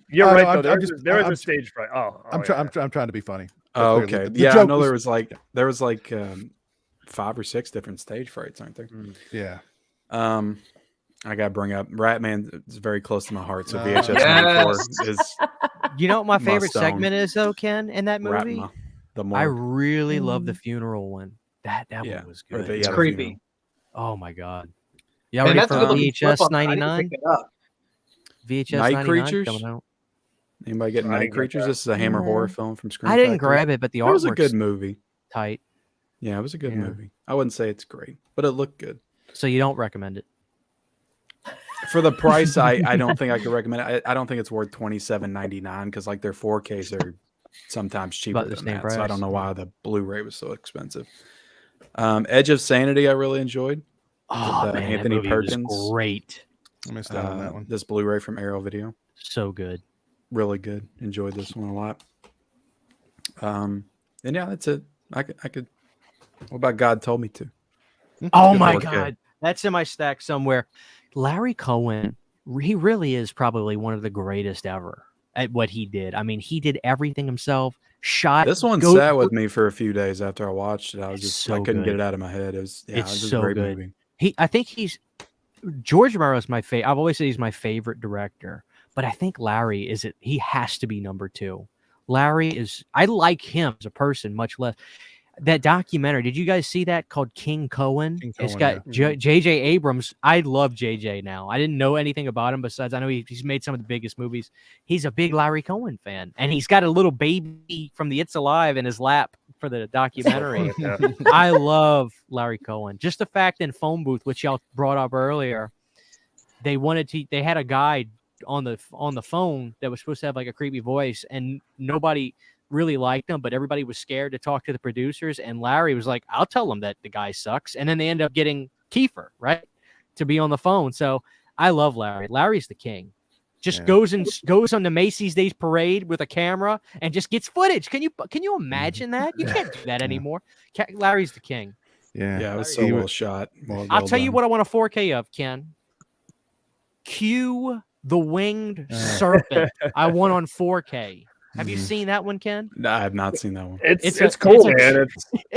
You're Oh, right no, though. I'm There is I'm a stage fright. I'm trying to be funny. Oh, But clearly okay. the I joke know was- there was like 5 or 6 different stage frights, aren't there? Yeah. I gotta bring up Ratman. It's very close to my heart. So Oh, VHS yes. 94 is You know what my My favorite stone. segment is though, Ken, in that movie? Ratma. The I morgue. really love the funeral one. That one was Or good. the- It's the creepy. funeral. Oh my god. Y'all And ready that's for a good looking flip VHS on that. I need to 99? pick it up. VHS Night 99 Creatures? coming out. Anybody get I Night didn't get Creatures? that. This is a Hammer Mhm. horror film from Screen I didn't Factory. grab it, but the It was a artwork's good movie. tight. Yeah, it was a good Yeah. movie. I wouldn't say it's great, but it looked good. So you don't recommend it. For the price, I don't think I could recommend it. I don't think it's worth $27.99 because like their 4Ks are sometimes cheaper About the than same that. So I price. don't know why the Blu-ray was so expensive. Edge of Sanity, I really enjoyed. Oh With, man, Anthony that movie was Perkins. great. I missed out on that one. This Blu-ray from Arrow Video, So good. really good. Enjoyed this one a lot. And yeah, that's it. I could. What about God Told Me To? Oh Good my 4K. god, that's in my stack somewhere. Larry Cohen, he really is probably one of the greatest ever at what he did. I mean, he did everything himself. Shot This one go- sat with me for a few days after I watched it. I was It's just so I couldn't good. get it out of my head. It was It's it was so a great good. movie. I think he's George Romero is my favorite. I've always said he's my favorite director, but I think Larry is it. He has to be number 2. Larry is. I like him as a person much less. That documentary. Did you guys see that called King Cohen? King It's Cohen, got yeah. J.J. Abrams. I love J.J. now. I didn't know anything about him besides I know he's made some of the biggest movies. He's a big Larry Cohen fan, and he's got a little baby from the It's Alive in his lap for the documentary. Yeah. I love Larry Cohen. Just the fact in Phone Booth, which y'all brought up earlier, they had a guy on the phone that was supposed to have like a creepy voice, and nobody really liked him, but everybody was scared to talk to the producers. And Larry was like, "I'll tell them that the guy sucks." And then they end up getting Kiefer, right, to be on the phone. So I love Larry. Larry's the king. Just Yeah. goes on the Macy's Days Parade with a camera and just gets footage. Can you imagine that? You can't do that anymore. Larry's the king. Yeah. Yeah, it was He so wa- well shot. I'll tell you what I want a 4K of, Ken. Cue the winged serpent. I want on 4K. Have you Mhm. seen that one, Ken? No, I have not seen that one. It's cool, man.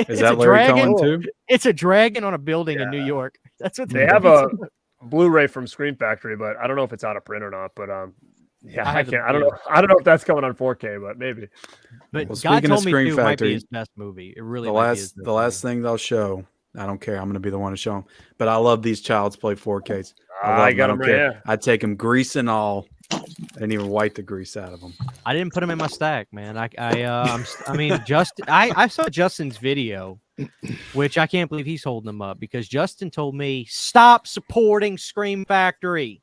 Is that Larry Cohen too? It's a dragon on a building in New York. That's what They have a Blu-ray from Screen Factory, but I don't know if it's out of print or not. But yeah, I I have the can't. I don't know. I don't know if that's coming on 4K, but maybe. But Well, God speaking of Told Me Screen To might be Factory, his best movie. It really The might be his best last movie. thing they'll show. I don't care. I'm going to be the one to show them. But I love these Child's Play 4Ks. I got don't them right care. here. I take them grease and all. didn't even wipe the grease out of them. I didn't put them in my stack, man. I mean, I saw Justin's video, which I can't believe he's holding them up because Justin told me stop supporting Scream Factory.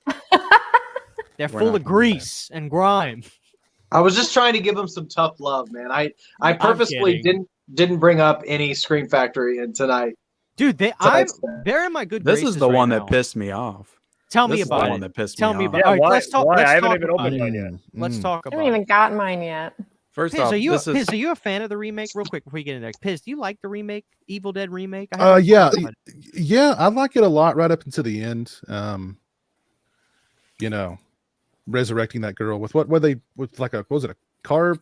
They're We're full not of gonna do grease and grime. I was just trying to give them some tough love, man. I purposely didn't bring up any Scream Factory in tonight. Dude, they're in my good This is graces the right one now. that pissed me off. Tell me This is the about one it. that pissed Tell me me off. about it. All right, why? let's talk. Why? Let's I haven't talk even about opened it. mine yet. Let's talk I about haven't even got mine yet. First Piz, off, are you this Piz, is are you a fan of the remake? Real quick before we get into that, Piz, do you like the remake, Evil Dead remake? I haven't Yeah, talked about it. yeah, I like it a lot right up until the end. You know, resurrecting that girl with what was it a car?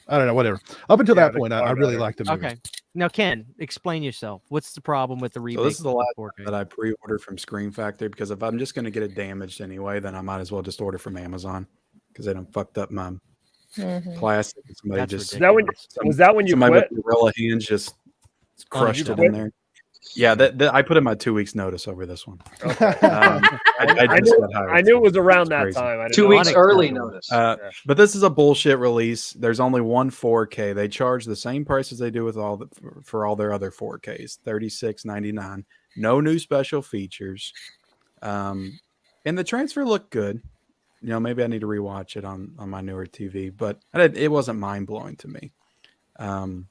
I don't know, whatever. Up until that point, I really liked the movie. Okay. Now, Ken, explain yourself. What's the problem with the remake? so this is the last 4K? that I pre-ordered from Scream Factory because if I'm just going to get it damaged anyway, then I might as well just order from Amazon because they done fucked up my plastic. Somebody That's just ridiculous. Was that when you somebody quit? with gorilla hands just crushed you it quit? in there. Yeah, that I put in my 2 weeks notice over this one. Okay. I just got hired. I knew it was around that Crazy. time. I didn't 2 know. weeks early Unacceptable. notice. But this is a bullshit release. There's only one 4K. They charge the same price as they do with for all their other 4Ks, $36.99. No new special features. And the transfer looked good. You know, maybe I need to rewatch it on my newer TV, but it wasn't mind blowing to me. I'm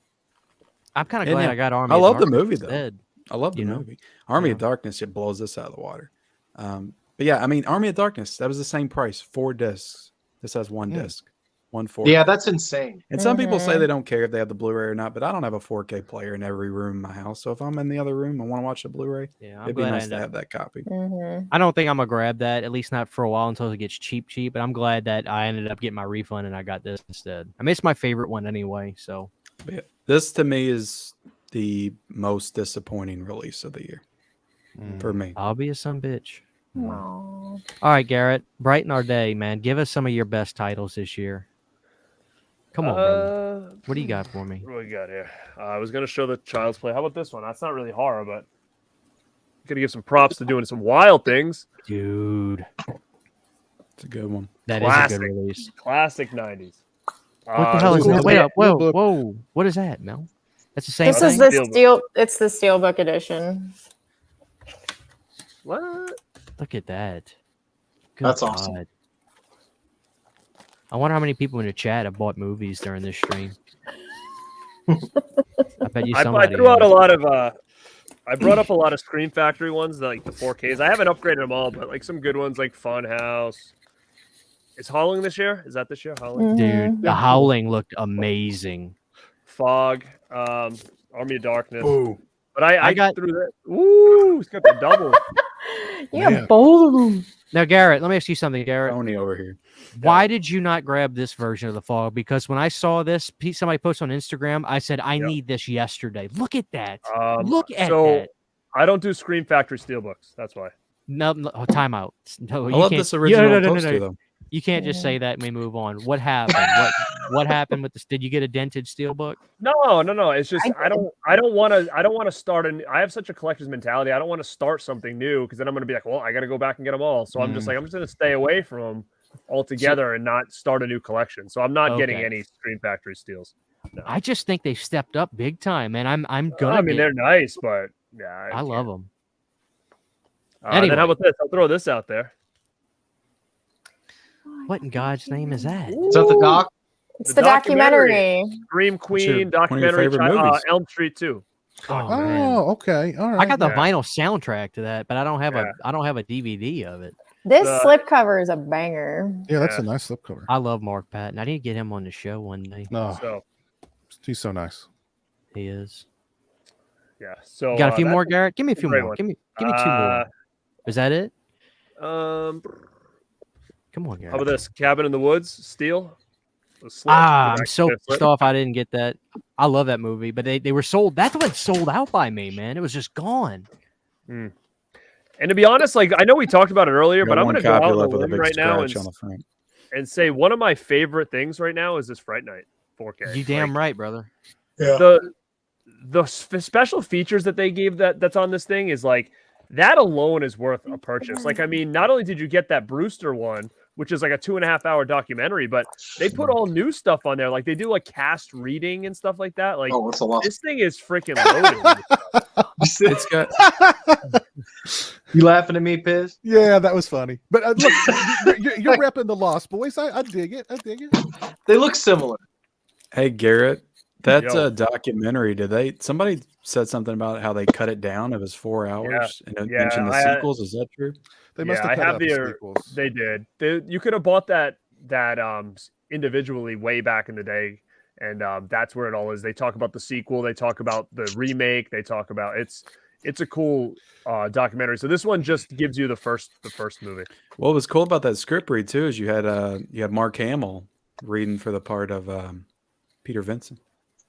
kind of and glad yeah, I got Army. I of love the Darkness movie though. instead. I love the You know? movie. Army Yeah. of Darkness, it blows this out of the water. But yeah, I mean, Army of Darkness, that was the same price, 4 discs. This has one disc, 1/4. Yeah, that's insane. And some people say they don't care if they have the Blu-ray or not, but I don't have a 4K player in every room in my house. So if I'm in the other room and want to watch the Blu-ray, Yeah, I'm it'd be glad I nice ended to up. have that copy. I don't think I'm gonna grab that, at least not for a while until it gets cheap. But I'm glad that I ended up getting my refund and I got this instead. I mean, it's my favorite one anyway. So But yeah, this to me is the most disappointing release of the year for me. I'll be a son bitch. Aw. All right, Garrett, brighten our day, man. Give us some of your best titles this year. Come on, brother. What do you got for me? What do we got here? I was going to show the Child's Play. How about this one? That's not really horror, but I'm going to give some props to doing some wild things. Dude, It's a good one. that is a Classic. good release. Classic 90s. What the hell is cool. that? Wait up. Whoa, Steelbook. whoa. What is that, Mel? That's the same This thing? is the Steelbook. steel. It's the steelbook edition. What? Look at that. Good That's awesome. God. I wonder how many people in the chat have bought movies during this stream. I bet you I somebody threw out a has. lot of I brought up a lot of Scream Factory ones, like the 4Ks. I haven't upgraded them all, but like some good ones like Funhouse. Is Howling this year? Is that this year? Howling? Dude, The Howling looked amazing. Fog, Army of Darkness. Ooh. But I got- through that. Ooh, he's got the double. You Man. have both of them. Now, Garrett, let me ask you something, Garrett. Tony over here. Why did you not grab this version of the Fog? Because when I saw this, somebody posted on Instagram, I said, I need this yesterday. Look at that. Look at so that. I don't do Scream Factory Steelbooks. That's why. No, time out. No, I you love can't. this original no, poster though. You can't just say that and we move on. What happened? what happened with this? Did you get a dented steelbook? No. It's just I don't want to start I have such a collector's mentality. I don't want to start something new because then I'm going to be like, well, I got to go back and get them all. So I'm just going to stay away from them altogether and not start a new collection. So I'm not getting Okay. any Scream Factory steals. No. I just think they've stepped up big time, and I'm gonna. I mean, get, they're nice, but yeah, I love them. Then Anyway. how about this? I'll throw this out there. What in God's name is that? Is that the doc? It's The the documentary. Scream your- Queen one of your documentary. favorite movies? Elm Street 2. Oh, man. Oh, okay. All right. I got the Yeah. vinyl soundtrack to that, but I don't have Yeah. a DVD of it. This The- slipcover is a banger. Yeah, that's Yeah. a nice slipcover. I love Mark Patton. I need to get him on the show one day. No, So he's so nice. He is. yeah. So You got a few that's more, Garrett? Give me a few great more. one. Give me two more. Is that it? How Come on, Garrett. about this? Cabin in the Woods, Steel. The slip. I'm The so slip. pissed off I didn't get that. I love that movie, but they were sold. That's what sold out by me, man. It was just gone. And to be honest, like I know we talked about it earlier, Got but I'm one going to go copy out on left a with a limb big right now scratch on the front. and say one of my favorite things right now is this Fright Night 4K. You damn Like, right, brother. the special features that they gave that's on this thing is like that alone is worth a purchase. Like, I mean, not only did you get that Brewster one, which is like a 2.5-hour documentary, but they put all new stuff on there. Like they do like cast reading and stuff like that. Like Oh, it's a lot. this thing is freaking loaded. It's got You laughing at me, Piz? Yeah, that was funny. But look, you're repping the Lost Boys. I dig it. I dig it. They look similar. Hey Garrett, that's Yo. a documentary. Somebody said something about how they cut it down? It was 4 hours and it Yeah, mentioned the sequels. Is that true? They must Yeah, have I cut have out the the- sequels. They did. You could have bought that individually way back in the day, and that's where it all is. They talk about the sequel. They talk about the remake. They talk about it's a cool documentary. So this one just gives you the first movie. What was cool about that script read too is you had Mark Hamill reading for the part of Peter Vincent.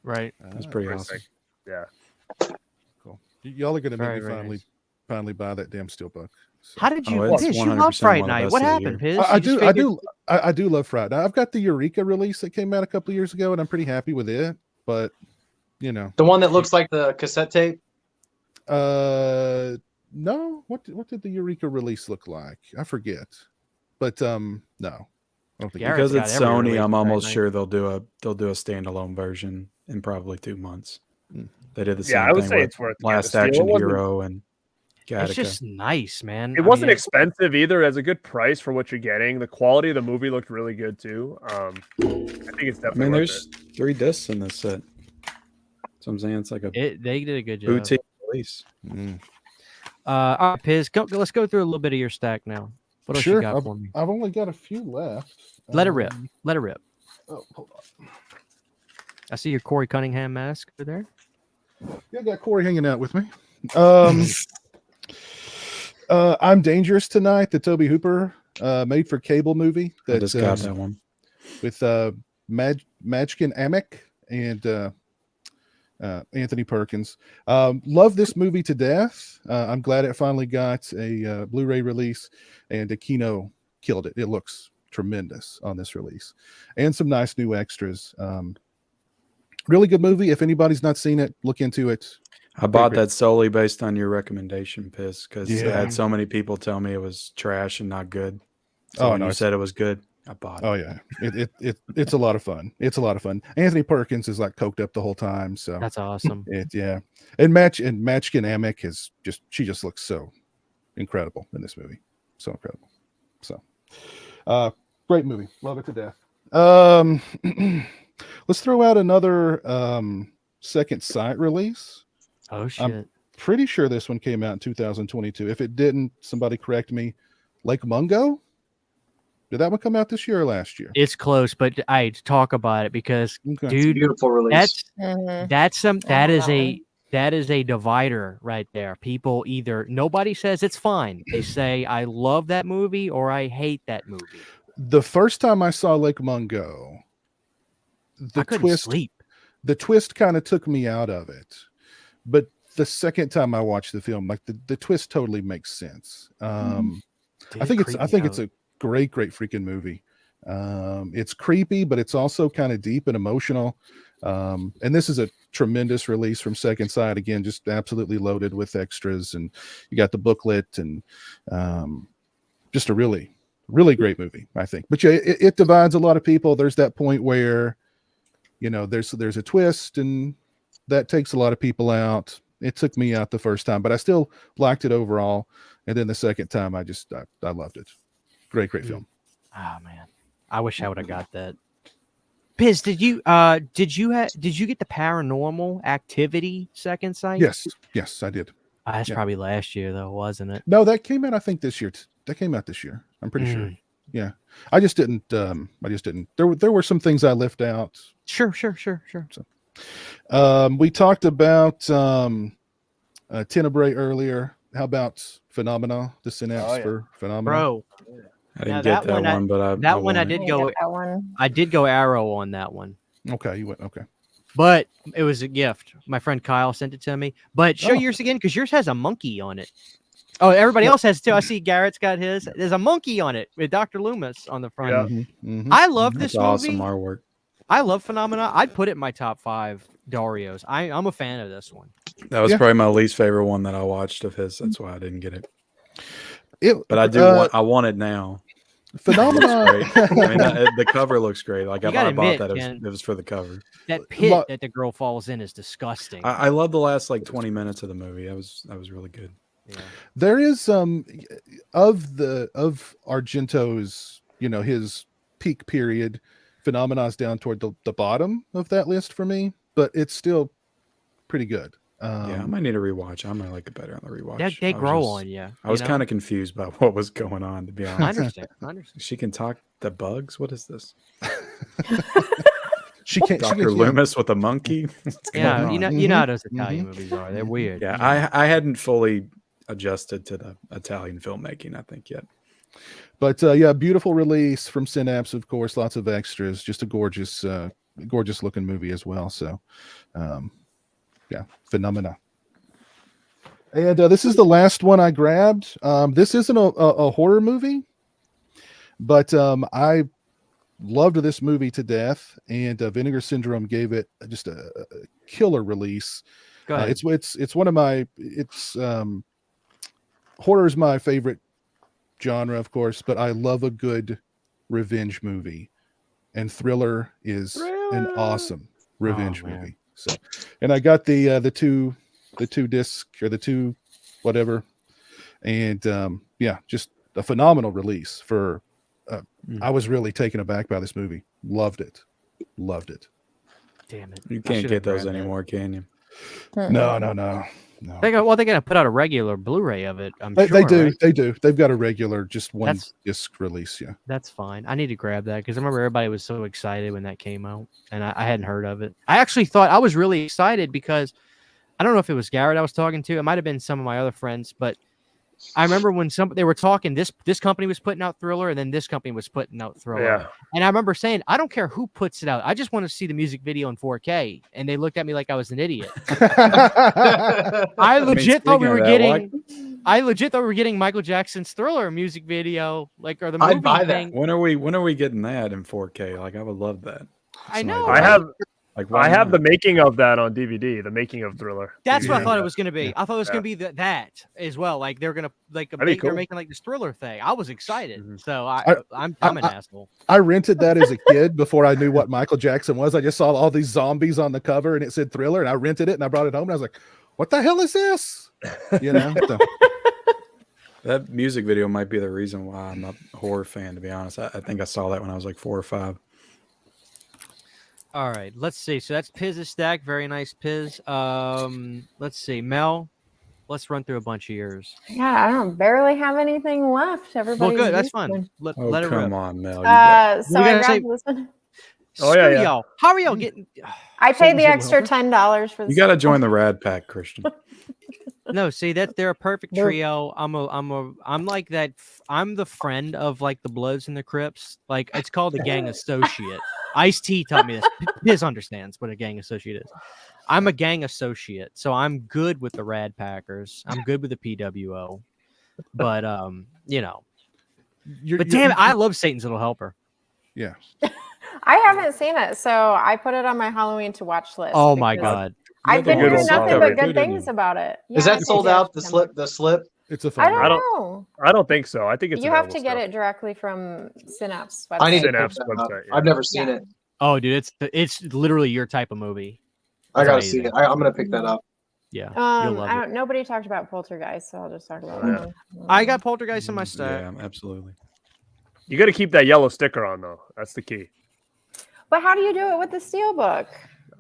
Right. That was pretty Pretty awesome. sick. Yeah. Cool. Y'all are gonna make Very, me very finally buy that damn steelbook. So. How did you? it's Piz, you 100% love Fright one of the Night. best What of the happened, year. Piz? I You just do, I figured- do, I do love Fright. I've got the Eureka release that came out a couple of years ago, and I'm pretty happy with it. But you know, The one that looks like the cassette tape. no. What did the Eureka release look like? I forget. But no, I don't think. Garrett's Because got it's every Sony, release I'm Fright almost Night. sure they'll do a standalone version in probably 2 months. They did the same Yeah, I would thing say with it's worth Last getting a steal. Action It wasn't- Hero and Gattaca. It's just nice, man. It I wasn't mean, expensive either. As a good price for what you're getting. The quality of the movie looked really good too. I think it's I definitely mean, worth there's it. 3 discs in this set. So I'm saying it's like a They did a good job. boutique release. Mm. All right, Piz, let's go through a little bit of your stack now. What else Sure. you got for me? I've only got a few left. Let it rip. Let it rip. Oh, hold on. I see your Corey Cunningham mask over there. Yeah, I got Corey hanging out with me. I'm Dangerous Tonight, the Toby Hooper made for cable movie. I just got that one. with Majkin Amick and Anthony Perkins. Love this movie to death. I'm glad it finally got a Blu-ray release, and Aquino killed it. It looks tremendous on this release, and some nice new extras. Really good movie. If anybody's not seen it, look into it. I bought great. that solely based on your recommendation, Piss, because I Yeah. had so many people tell me it was trash and not good. So Oh, when no, you it's- said it was good, I bought it. Oh yeah, it's a lot of fun. It's a lot of fun. Anthony Perkins is like coked up the whole time, so That's awesome. yeah. And Matchkin Amick is she just looks so incredible in this movie, so incredible. So, great movie, love it to death. Let's throw out another Second Sight release. Oh shit. Pretty sure this one came out in 2022. If it didn't, somebody correct me. Lake Mungo. Did that one come out this year or last year? It's close, but I talk about it because, Okay. dude, Beautiful release. that's that is a divider right there. People either nobody says it's fine. They say I love that movie or I hate that movie. The first time I saw Lake Mungo, I couldn't sleep. the twist kind of took me out of it. But the second time I watched the film, like the twist totally makes sense. I think it's a great freaking movie. It's creepy, but it's also kind of deep and emotional. And this is a tremendous release from Second Sight. Again, just absolutely loaded with extras, and you got the booklet and just a really great movie, I think. But yeah, it divides a lot of people. There's that point where, you know, there's a twist, and that takes a lot of people out. It took me out the first time, but I still liked it overall. And then the second time, I loved it. Great film. Oh man, I wish I would have got that. Piz, did you get the Paranormal Activity Second Sight? Yes, I did. That's Yeah. probably last year though, wasn't it? No, that came out, I think, this year. That came out this year. I'm pretty sure. Yeah. I just didn't. There were some things I left out. Sure. We talked about Tenebrae earlier. How about Phenomena? The Synapse for Phenomena. Bro, I didn't Now, get that that one one, but I that one I want it. did go. That one. I did go Arrow on that one, Okay, you went. Okay. but it was a gift. My friend Kyle sent it to me. But show Oh. yours again because yours has a monkey on it. Oh, everybody else has too. I see Garrett's got his. There's a monkey on it with Dr. Loomis on the front. Yeah. Mhm. I love That's this awesome movie. artwork. I love Phenomena. I'd put it in my top 5 Dario's. I'm a fan of this one. That was Yeah. probably my least favorite one that I watched of his. That's why I didn't get it. It, But I do want. I want it now. Phenomena. Great. I mean, the cover looks great. Like You if gotta I bought admit, that, Ken, it was for the cover. that pit that the girl falls in is disgusting. I love the last like 20 minutes of the movie. That was really good. Yeah. There is of Argento's, his peak period. Phenomena's down toward the bottom of that list for me, but it's still pretty good. Yeah, I might need a rewatch. I might like it better on the rewatch. They grow on you. I was kind of confused about what was going on, to be honest. I understand. She can talk to bugs. What is this? She can't. Dr. Loomis with a monkey. Yeah, you know how those Italian movies are. They're weird. Yeah, I hadn't fully adjusted to the Italian filmmaking, I think, yet. But yeah, beautiful release from Synapse, of course. Lots of extras. Just a gorgeous looking movie as well. So, yeah, Phenomena. And this is the last one I grabbed. This isn't a horror movie, but I loved this movie to death. And Vinegar Syndrome gave it just a killer release. Go ahead. It's one of my horror is my favorite genre, of course, but I love a good revenge movie, and Thriller is an awesome revenge movie. So, and I got the two disc or the two whatever, and yeah, just a phenomenal release for. I was really taken aback by this movie. Loved it. Damn it! You can't get those anymore, can you? No. They gotta put out a regular Blu-ray of it. They do. Right? They do. They've got a regular, just one disc release. Yeah, that's fine. I need to grab that because I remember everybody was so excited when that came out, and I hadn't heard of it. I actually thought I was really excited because I don't know if it was Garrett I was talking to. It might have been some of my other friends, but I remember when they were talking, this company was putting out Thriller, and then this company was putting out Thriller. Yeah. And I remember saying, I don't care who puts it out. I just want to see the music video in 4K. And they looked at me like I was an idiot. I legit thought we were getting Michael Jackson's Thriller music video, or the movie I'd buy thing. When are we getting that in 4K? Like, I would love that. I know. I have I have the making of that on DVD. The making of Thriller. That's what I thought it Yeah. was going to be. I thought it was going to be that as well. Like they're going to be cool. they're making like this Thriller thing. I was excited. So I'm an asshole. I rented that as a kid before I knew what Michael Jackson was. I just saw all these zombies on the cover and it said Thriller, and I rented it and I brought it home and I was like, "What the hell is this?" So. That music video might be the reason why I'm not a horror fan, to be honest. I think I saw that when I was like 4 or 5. All right, let's see. So that's Piz's stack. Very nice, Piz. Let's see, Mel. Let's run through a bunch of yours. Yeah, I don't barely have anything left. Everybody. Well, good. That's fine. Let it rip. Come on, Mel. So I grabbed this one. Oh, yeah, yeah. Y'all. How are y'all getting? I paid the Susan extra Wilbur? $10 for this. You got to join the Rad Pack, Christian. No, see that they're a perfect They're- trio. I'm like that. I'm the friend of like the Bloods and the Crips. Like it's called a gang associate. Ice-T taught me this. Piz understands what a gang associate is. I'm a gang associate, so I'm good with the Rad Packers. I'm good with the PWO. But But damn it, I love Satan's Little Helper. Yeah. I haven't seen it, so I put it on my Halloween to watch list. Oh my because god. I've been Good hearing ones nothing covered, but too, good didn't things you? about it. Is Yeah, that sold out? The slip? It's a I fun. don't I don't- know. I don't think so. I think it's You have to available get still. it directly from Synapse website. I need to Synapse pick that up. website, yeah. I've never seen Yeah. it. Oh, dude, it's literally your type of movie. I gotta amazing. see it. I'm gonna pick that up. Yeah, you'll love I it. don't. Nobody talked about Poltergeist, so I'll just talk about Yeah. that one. I got Poltergeist in my stack. Yeah, absolutely. You got to keep that yellow sticker on though. That's the key. But how do you do it with the steelbook?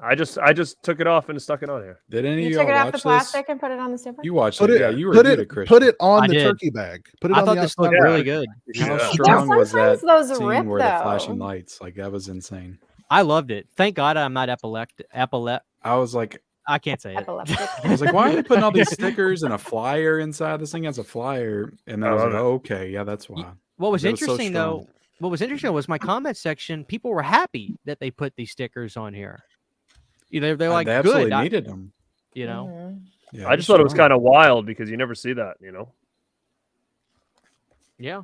I just took it off and stuck it on here. Did any You of took y'all it off watch the this? plastic and put it on the steelbook. You watched Put it. it. Yeah, you Put reviewed it. it, Christian. Put it on I the did. turkey bag. Put it I on thought the this outside. looked really good. How Yeah. strong was that Sometimes those scene rip, where the though. flashing lights? Like, that was insane. I loved it. Thank God I'm not epileptic. I was like, I can't say it. Epileptic. I was like, why are they putting all these stickers and a flyer inside? This thing has a flyer. And then I was like, oh, okay, yeah, that's why. What was It was so interesting though, strong. what was interesting was my comment section. People were happy that they put these stickers on here. They're like, they absolutely good. needed them. You know, Mhm. Yeah, I just thought it was kind of wild because you never see that, you know. yeah.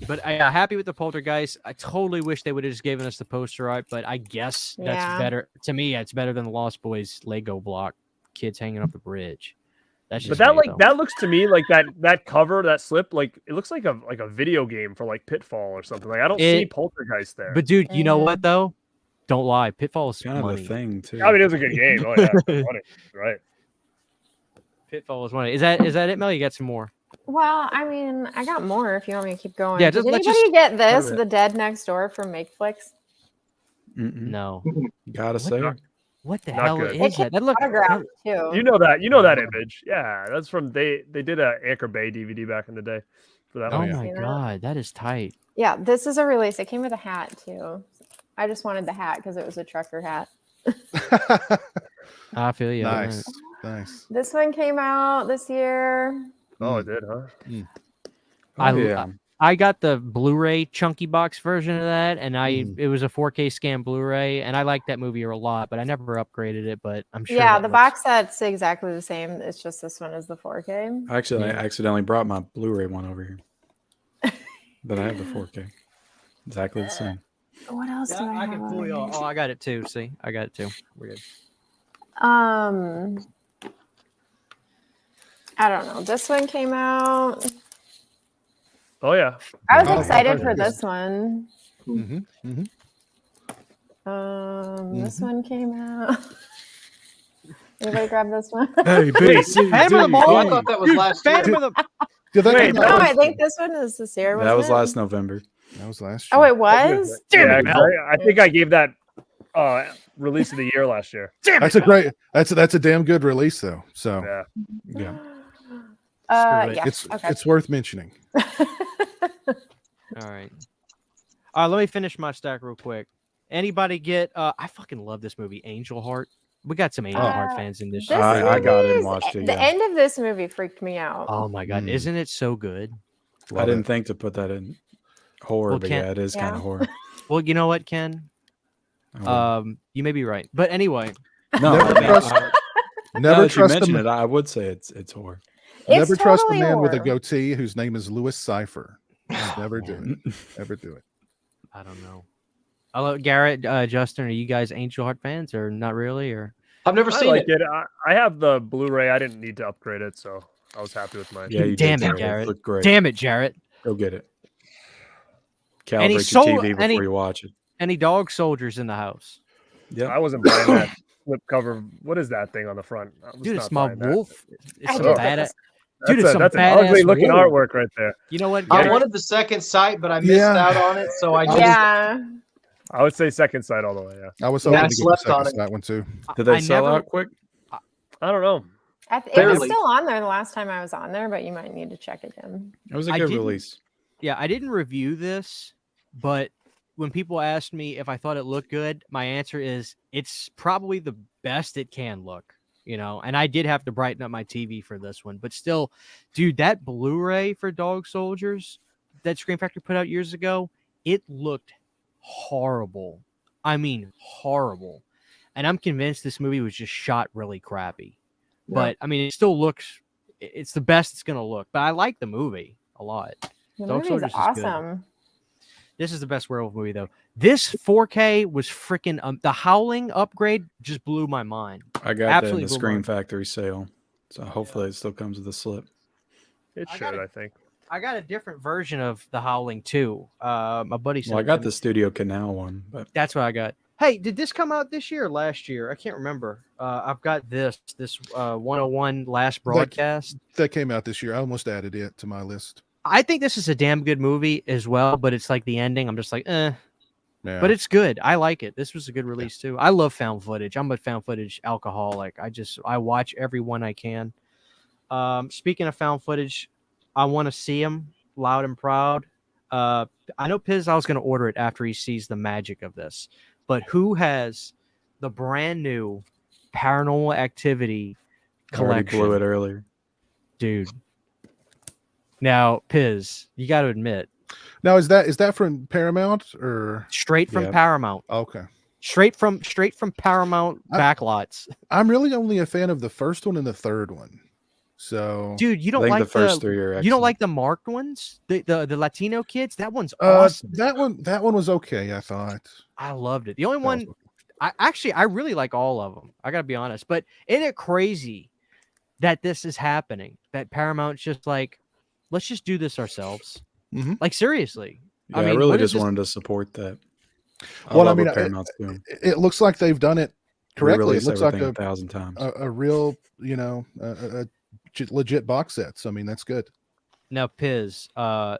But I happy with the Poltergeist. I totally wish they would have just given us the poster art, but I guess that's Yeah. better. To me, it's better than the Lost Boys Lego block, kids hanging off the bridge. That's But just that me, though. that looks to me like that cover, that slip, like it looks like a video game for like Pitfall or something. Like I don't see Poltergeist there. But dude, you know what though? Don't lie. Pitfall is Kind of money. a thing too. I mean, it's a good game. Oh yeah, funny, right? Pitfall is money. Is that it, Mel? You got some more? Well, I mean, I got more if you want me to keep going. Yeah, Did let's anybody get this? cover it. The Dead Next Door from Makeflix? No. Gotta say. What the Not hell good. is that? That look. Autographed too. You know that image. Yeah, that's from they did a Anchor Bay DVD back in the day for that Oh one. my See that? god, that is tight. Yeah, this is a release. It came with a hat too. I just wanted the hat because it was a trucker hat. I feel you. Nice. Nice. This one came out this year. Oh, it did, huh? I got the Blu-ray chunky box version of that, and it was a 4K scan Blu-ray, and I like that movie a lot, but I never upgraded it. But I'm sure. Yeah, the box set's exactly the same. It's just this one is the 4K. Actually, I accidentally brought my Blu-ray one over here, but I have the 4K. Exactly the same. What else do I have? can pull you. Oh, I got it too. See, I got it too. We're good. I don't know. This one came out. Oh yeah. I was Oh, excited okay. for this one. Mm-hmm. Mm-hmm. This one came out. Anybody grab this one? Hey, B, C, Phantom of the D, Mall. Oh, I E. thought that was last year. Phantom of the. Did that Wait, come No, out? I think this one is this year. That was wasn't it? last November. That was last year. Oh, it was. Damn Yeah, it, 'cause Mel. I think I gave that release of the year last year. That's a great. That's a damn good release though. So Yeah. Yeah. Screw it. Yeah. it's Okay. it's worth mentioning. All right. Let me finish my stack real quick. Anybody get? I fucking love this movie, Angel Heart. We got some Angel Heart fans in this. This show. I got it and movie's- watched it, The yeah. end of this movie freaked me out. Oh my god, isn't it so good? I didn't think to put that in horror, Well, but Ken- yeah, it is kind Yeah. of horror. Well, you know what, Ken? You may be right, but anyway, No, Never I mean, trust- now Never that you trust mention a, it, I would say it's horror. It's never trust a totally man with a horror. goatee whose name is Louis Cipher. Never do it. Never do it. I don't know. I love Garrett, Justin. Are you guys Angel Heart fans or not really? Or I've never I seen like it. it. I have the Blu-ray. I didn't need to upgrade it, so I was happy with mine. Yeah, you Damn did, it, Garrett. Garrett. Looked great. damn it, Jarrett! Go get it. And he Calibrate your sold- TV before and he- you watch it. Any dog soldiers in the house? Yeah. I wasn't buying that flip cover. What is that thing on the front? I was Dude, not it's my buying that. wolf. It's I some did bad. this. Dude, it's some that's an badass ugly looking wolf. artwork right there. You know what? I Garrett? wanted the second sight, but I missed Yeah. out on it. So I just Yeah. I would say second sight all the way. Yeah. I was Yeah, hoping I to get the slept on second that one too. Did they I sell never- out quick? I don't know. It was Barely. still on there the last time I was on there, but you might need to check again. It was a I good didn't- release. Yeah, I didn't review this, but when people asked me if I thought it looked good, my answer is it's probably the best it can look, you know. And I did have to brighten up my TV for this one, but still, dude, that Blu-ray for Dog Soldiers that Scream Factory put out years ago, it looked horrible. I mean, horrible. And I'm convinced this movie was just shot really crappy. Yeah. But I mean, it still looks. It's the best it's gonna look. But I like the movie a lot. The Dog movie's Soldiers is good. awesome. This is the best werewolf movie, though. This 4K was freaking. The Howling upgrade just blew my mind. I got that in Absolutely the blew Scream mine. Factory sale. So hopefully it still comes with a slip. It I should, got it. I think. I got a different version of the Howling too. My buddy sent Well, I it got to me. the Studio Canal one, but That's what I got. Hey, did this come out this year or last year? I can't remember. I've got this 101 last broadcast. That came out this year. I almost added it to my list. I think this is a damn good movie as well, but it's like the ending. I'm just like, eh. Yeah. But it's good. I like it. This was a good release too. I love found footage. I'm a found footage alcoholic. I watch every one I can. Speaking of found footage, I want to see him loud and proud. I know Piz, I was going to order it after he sees the magic of this, but who has the brand new Paranormal Activity I already collection? blew it earlier. Dude. Now, Piz, you got to admit, Now is that from Paramount or straight from Yeah. Paramount, okay? straight from Paramount backlots. I'm really only a fan of the first one and the third one. So Dude, you I don't think like the first three are excellent. you don't like the marked ones, the Latino kids. That one's awesome. that one was okay. I thought. I loved it. The only That was one I really like all of them. I gotta be honest. But isn't it crazy that this is happening. That Paramount's just like, let's just do this ourselves. Mhm. Like seriously. Yeah, I I mean, really what is just this- wanted to support that. I Well, I love mean, what Paramount's doing. it looks like they've done it correctly. It Re-release looks like everything a 1,000 times. a real, a legit box set. So I mean, that's good. Now, Piz, so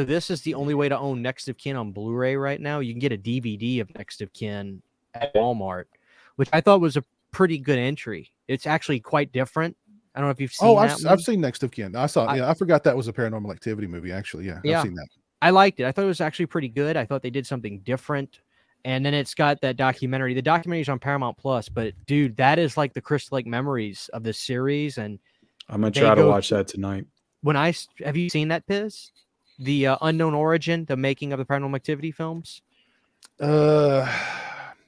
this is the only way to own Next of Kin on Blu-ray right now. You can get a DVD of Next of Kin at Walmart, which I thought was a pretty good entry. It's actually quite different. I don't know if you've seen that one. I've seen Next of Kin. I saw. Yeah, I forgot that was a Paranormal Activity movie. Actually, yeah, Yeah. I've seen that. I liked it. I thought it was actually pretty good. I thought they did something different. And then it's got that documentary. The documentary's on Paramount Plus, but dude, that is like the Crystal Lake memories of this series. And I'm gonna they try to go watch that tonight. have you seen that, Piz? The Unknown Origin, the making of the Paranormal Activity films? I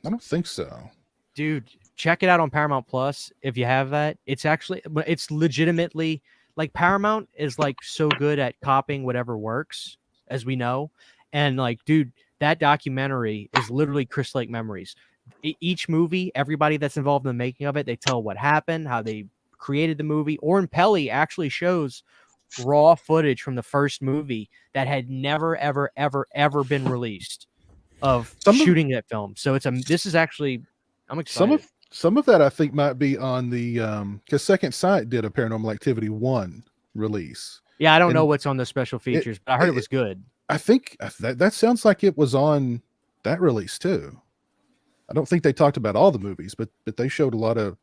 don't think so. Dude, check it out on Paramount Plus if you have that. It's legitimately like Paramount is like so good at copying whatever works, as we know. And like, dude, that documentary is literally Crystal Lake memories. Each movie, everybody that's involved in the making of it, they tell what happened, how they created the movie. Oren Peli actually shows raw footage from the first movie that had never, ever, ever, ever been released of shooting that film. So this is actually, I'm excited. Some of that I think might be on the because Second Sight did a Paranormal Activity 1 release. Yeah, I don't know what's on the special features, but I heard it was good. I think that sounds like it was on that release too. I don't think they talked about all the movies, but they showed a lot of.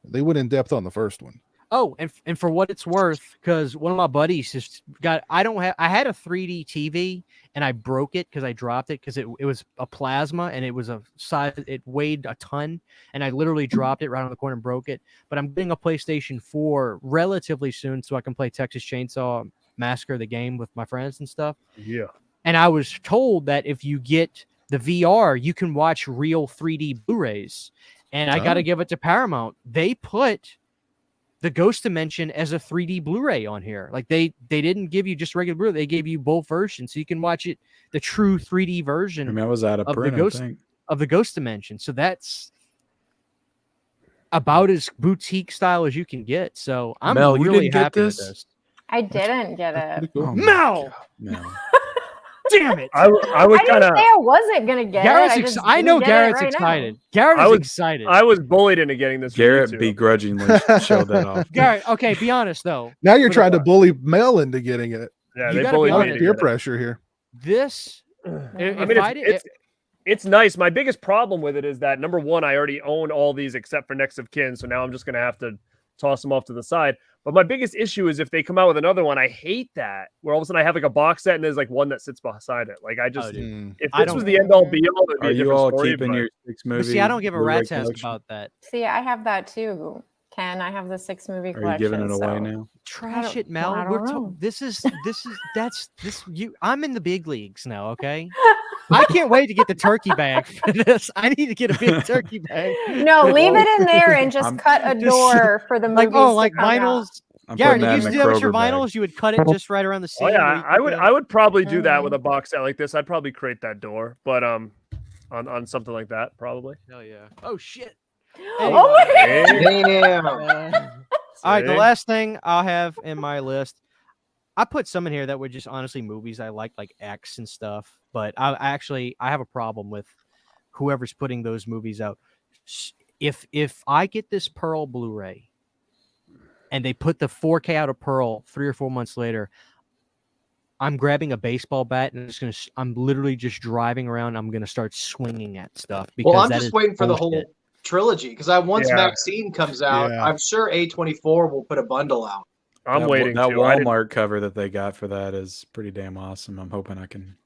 They went in depth on the first one. Oh, and for what it's worth, because one of my buddies just got. I had a 3D TV and I broke it because I dropped it because it was a plasma and it was a size. It weighed a ton and I literally dropped it right on the corner and broke it. But I'm getting a PlayStation 4 relatively soon so I can play Texas Chainsaw Massacre the game with my friends and stuff. Yeah. And I was told that if you get the VR, you can watch real 3D Blu-rays. And I got to give it to Paramount. They put the Ghost Dimension as a 3D Blu-ray on here. Like they didn't give you just regular Blu-ray. They gave you both versions. So you can watch it, the true 3D version. I mean, I was out of print, of the Ghost Dimension. So that's about as boutique style as you can get. So I'm Mel, you really didn't get happy with this? this. I didn't get it. Oh, Mel! No. Damn it! I was I didn't kind of. say I wasn't gonna get Garrett's it. I know Garrett's right excited. Now. Garrett was- is excited. I was bullied into getting this. Garrett for YouTube. begrudgingly showed that off. Garrett, okay, be honest though. Now you're For the trying to book. bully Mel into getting it. Yeah, You they gotta be bullied me. honest. into Peer getting it. pressure here. This, I if mean, I did, it's nice. My biggest problem with it is that number one, I already own all these except for Next of Kin, so now I'm just gonna have to toss them off to the side. But my biggest issue is if they come out with another one, I hate that where all of a sudden I have like a box set and there's like one that sits beside it. Like I just, if I this was don't- the end all be all, it'd be Are a you different all story, keeping but- your 6 but movie? see, I don't give a Blu-ray rat's ass collection? about that. See, I have that too, Ken. I have the 6 movie Are you collection. giving it away so- now? Trash don't- it, Mel. I don't We're know. this is you. I'm in the big leagues now. Okay, I can't wait to get the turkey bag for this. I need to get a big turkey bag. No, leave it in there and just I'm- cut a just- door for the movies. Like to come out. vinyls. I'm Garrett, putting that you in used the to do that with your Kroger bag. vinyls. You would cut it just right around the seam. Oh yeah, where you I would probably do that Mhm. with a box set like this. I'd probably create that door, but on something like that probably. Hell yeah. Oh shit. Oh my god! Damn. All right, the See? last thing I'll have in my list, I put some in here that were just honestly movies I like X and stuff. But I have a problem with whoever's putting those movies out. If I get this Pearl Blu-ray and they put the 4K out of Pearl 3 or 4 months later, I'm grabbing a baseball bat and I'm literally just driving around. I'm gonna start swinging at stuff. Well, I'm that just is waiting for the bullshit. whole trilogy because once Yeah. Maxine comes out, Yeah. I'm sure A24 will put a bundle out. I'm That waiting. That too. I didn't- Walmart cover that they got for that is pretty damn awesome. I'm hoping I can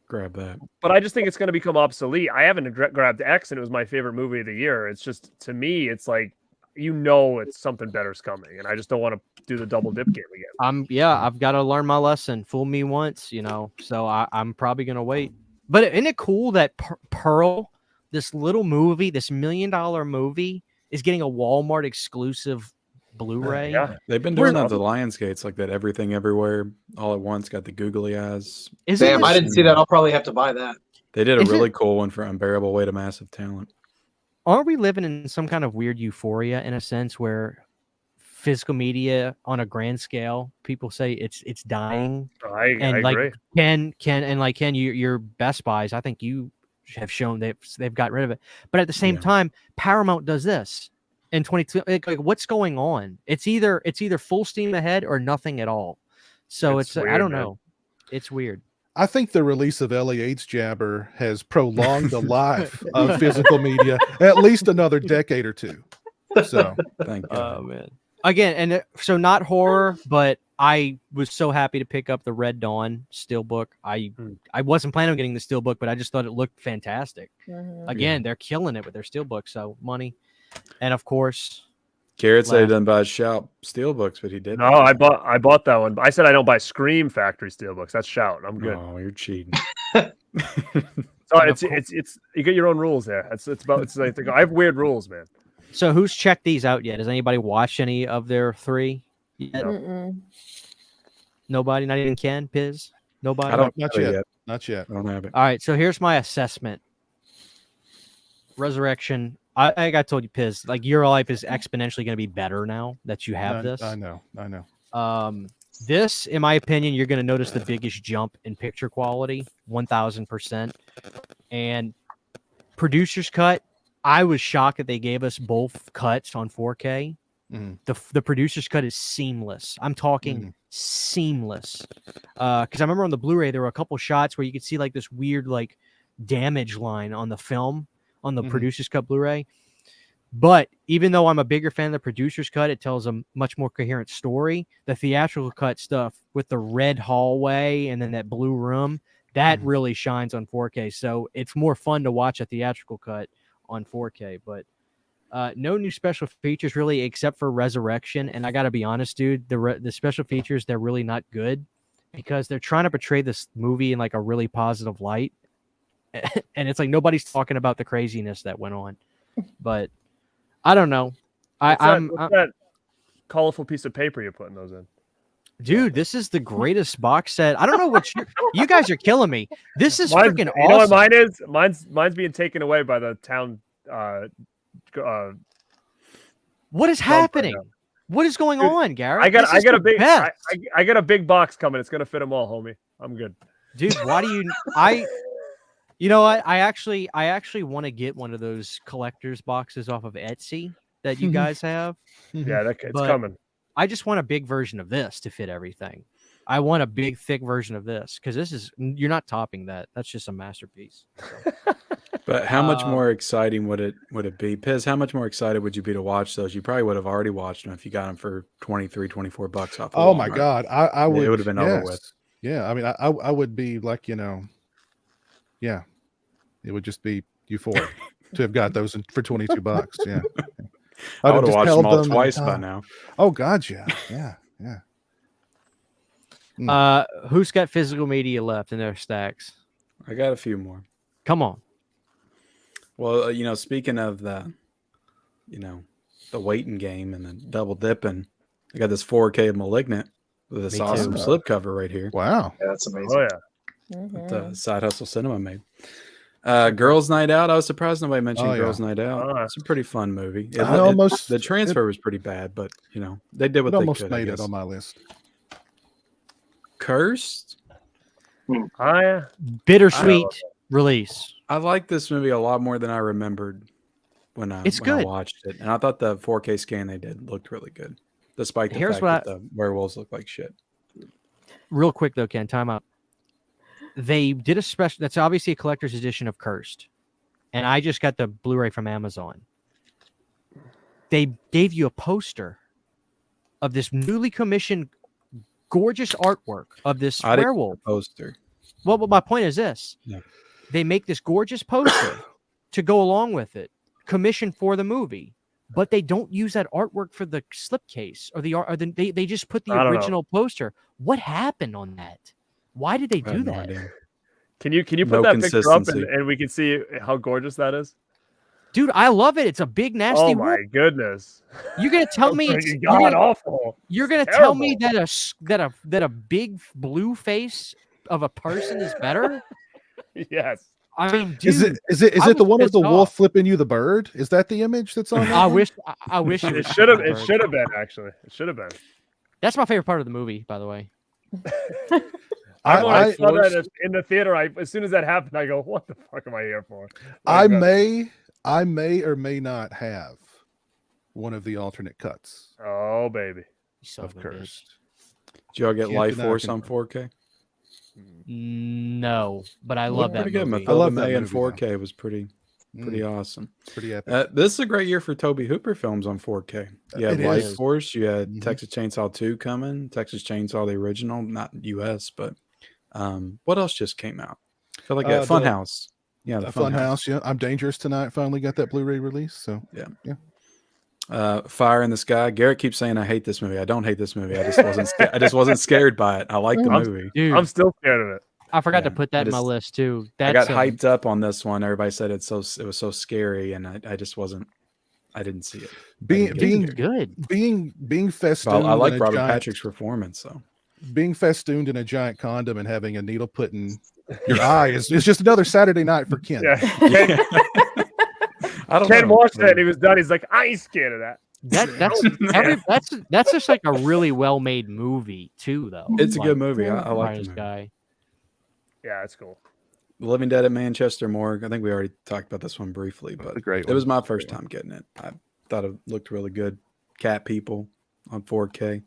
grab that. but I just think it's going to become obsolete. I haven't grabbed X, and it was my favorite movie of the year. It's just to me, it's like it's something better's coming, and I just don't want to do the double dip game again. I've got to learn my lesson. Fool me once, so I'm probably gonna wait. But isn't it cool that Pearl, this little movie, this $1 million movie, is getting a Walmart exclusive Blu-ray? Yeah. They've been doing that to Lionsgate's, like that Everything Everywhere All at Once, got the googly eyes. Damn, I didn't see that. I'll probably have to buy that. They did a Is it- really cool one for Unbearable Weight of Massive Talent. Aren't we living in some kind of weird euphoria in a sense where physical media on a grand scale. People say it's dying. I And like agree. Ken, your Best Buys, I think you have shown they've got rid of it. But at the same Yeah. time, Paramount does this in 22. Like what's going on? It's either full steam ahead or nothing at all. So It's I weird, don't man. know. It's weird. I think the release of LAH Jabber has prolonged the life of physical media at least another decade or two. So Thank God. Oh man. Again, and so not horror, but I was so happy to pick up the Red Dawn Steelbook. I wasn't planning on getting the Steelbook, but I just thought it looked fantastic. Mhm. Again, they're killing it with their Steelbook, so money. And of course, Garrett said he Last- doesn't buy Shout Steelbooks, but he did. No, I bought that one. I said I don't buy Scream Factory Steelbooks. That's Shout. I'm good. Oh, you're cheating. So And of it's you get your own rules there. It's like I have weird rules, man. so who's checked these out yet? Has anybody watched any of their three yet? Mm-mm. Nobody, not even Ken, Piz? Nobody? I don't not have it yet. Not yet. I don't have it. All right, so here's my assessment. Resurrection. I told you, Piz, like your life is exponentially going to be better now that you have this. I know. This, in my opinion, you're going to notice the biggest jump in picture quality, 1000%. And producer's cut, I was shocked that they gave us both cuts on 4K. Mhm. The producer's cut is seamless. I'm talking seamless. Because I remember on the Blu-ray there were a couple shots where you could see like this weird like damage line on the film on the producer's cut Blu-ray. But even though I'm a bigger fan of the producer's cut, it tells a much more coherent story. The theatrical cut stuff with the red hallway and then that blue room, that really shines on 4K. So it's more fun to watch a theatrical cut on 4K. But no new special features really, except for Resurrection. And I got to be honest, dude, the special features, they're really not good because they're trying to portray this movie in like a really positive light. And it's like nobody's talking about the craziness that went on. But I don't know. What's that colorful piece of paper you're putting those in? Dude, this is the greatest box set. I don't know what you guys are killing me. This is freaking awesome. You know what mine is? Mine's being taken away by the town. What is happening? What is going on, Garrett? I got a big best. I got a big box coming. It's gonna fit them all, homie. I'm good. Dude, why do you know what? I actually want to get one of those collector's boxes off of Etsy that you guys have. Yeah, it's But coming. I just want a big version of this to fit everything. I want a big, thick version of this because you're not topping that. That's just a masterpiece. So. But how much more exciting would it be? Piz, how much more excited would you be to watch those? You probably would have already watched them if you got them for $23, $24 off. Of Oh my Walmart. God. I would. It would have been over with. Yeah. I mean, I would be like, yeah, it would just be euphoric to have got those for $22. Yeah. I would have just watched held them all them twice and, by now. Oh God. Yeah. Who's got physical media left in their stacks? I got a few more. Come on. Well, speaking of the waiting game and the double dipping, I got this 4K Malignant with this Me awesome too. slipcover right here Wow. Yeah, that's amazing. Oh yeah. that the Side Hustle Cinema made. Girls Night Out. I was surprised nobody mentioned Oh, yeah. Girls Night Out. Oh. It's a pretty fun movie. The transfer was pretty bad, but they did what It they almost could. made it on my list. Cursed. Oh yeah. Bittersweet release. I like this movie a lot more than I remembered when I good. watched it, and I thought the 4K scan they did looked really good, despite the Here's fact what that the werewolves look like shit. Real quick though, Ken, time out. They did a special. That's obviously a collector's edition of Cursed, and I just got the Blu-ray from Amazon. They gave you a poster of this newly commissioned, gorgeous artwork of this werewolf Poster. Well, but my point is this: Yeah. They make this gorgeous poster to go along with it, commissioned for the movie, but they don't use that artwork for the slipcase or they just put the original poster. What happened on that? Why did they do that? Idea. Can you put No that picture up consistency. and we can see how gorgeous that is? Dude, I love it. It's a big nasty Oh wolf. my goodness! You're gonna tell me It's god awful. You're gonna tell me that a big blue face of a person is better? Yes. I mean, dude, Is it I the was one of pissed the wolf off. flipping you the bird? Is that the image that's on? I wish it It was should have. Bird. It should have been actually. It should have been. That's my favorite part of the movie, by the way. When I saw forced- that in the theater, as soon as that happened, I go, "What the fuck am I here for?" I Like, may or may not have one of the alternate cuts Oh baby. So of Cursed. Did y'all get Can't Life deny Force confirm. on 4K? No, but I Looked love that pretty good. movie. I love Mathilda that May in movie, though. 4K was pretty awesome. It's pretty epic. This is a great year for Toby Hooper films on 4K. You had It Life is. Force, you had Mhm. Texas Chainsaw 2 coming, Texas Chainsaw the original, not US, but what else just came out? I feel like The Funhouse. Yeah, the Funhouse. Yeah, I'm Dangerous Tonight finally got that Blu-ray release. So Fire in the Sky. Garrett keeps saying I hate this movie. I don't hate this movie. I just wasn't. I just wasn't scared by it. I like the movie. Dude, I'm still scared of it. I forgot to Yeah, put that in my list too. I got That's hyped up on this one. Everybody said it was so scary, and I just wasn't. I didn't see it. being good. being festooned. Well, I like in a Robert giant, Patrick's performance, though. being festooned in a giant condom and having a needle put in your eye is just another Saturday night for Ken. Yeah. Yeah. I don't Ken know. watched that and he was done. He's like, I ain't scared of that. That's just like a really well made movie too, though. It's a Like, good movie. I like this the movie. guy. Yeah, it's cool. The Living Dead at Manchester Morgue. I think we already talked about this one briefly, but a great it was one. my first time getting it. I thought it looked really good. Cat People on 4K.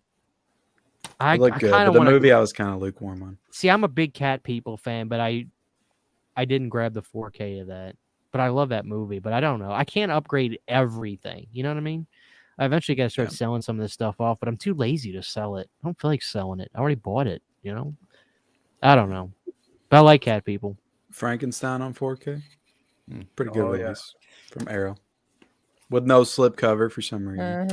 I It looked good, kind but of the want movie to I was kind of lukewarm on. see. I'm a big Cat People fan, but I didn't grab the 4K of that. But I love that movie. But I don't know. I can't upgrade everything. You know what I mean? I eventually got to start selling some of this stuff off, but I'm too lazy to sell it. I don't feel like selling it. I already bought it. You know? I don't know. But I like Cat People. Frankenstein on 4K. Pretty good Oh, yeah. release from Arrow. With no slip cover for some reason.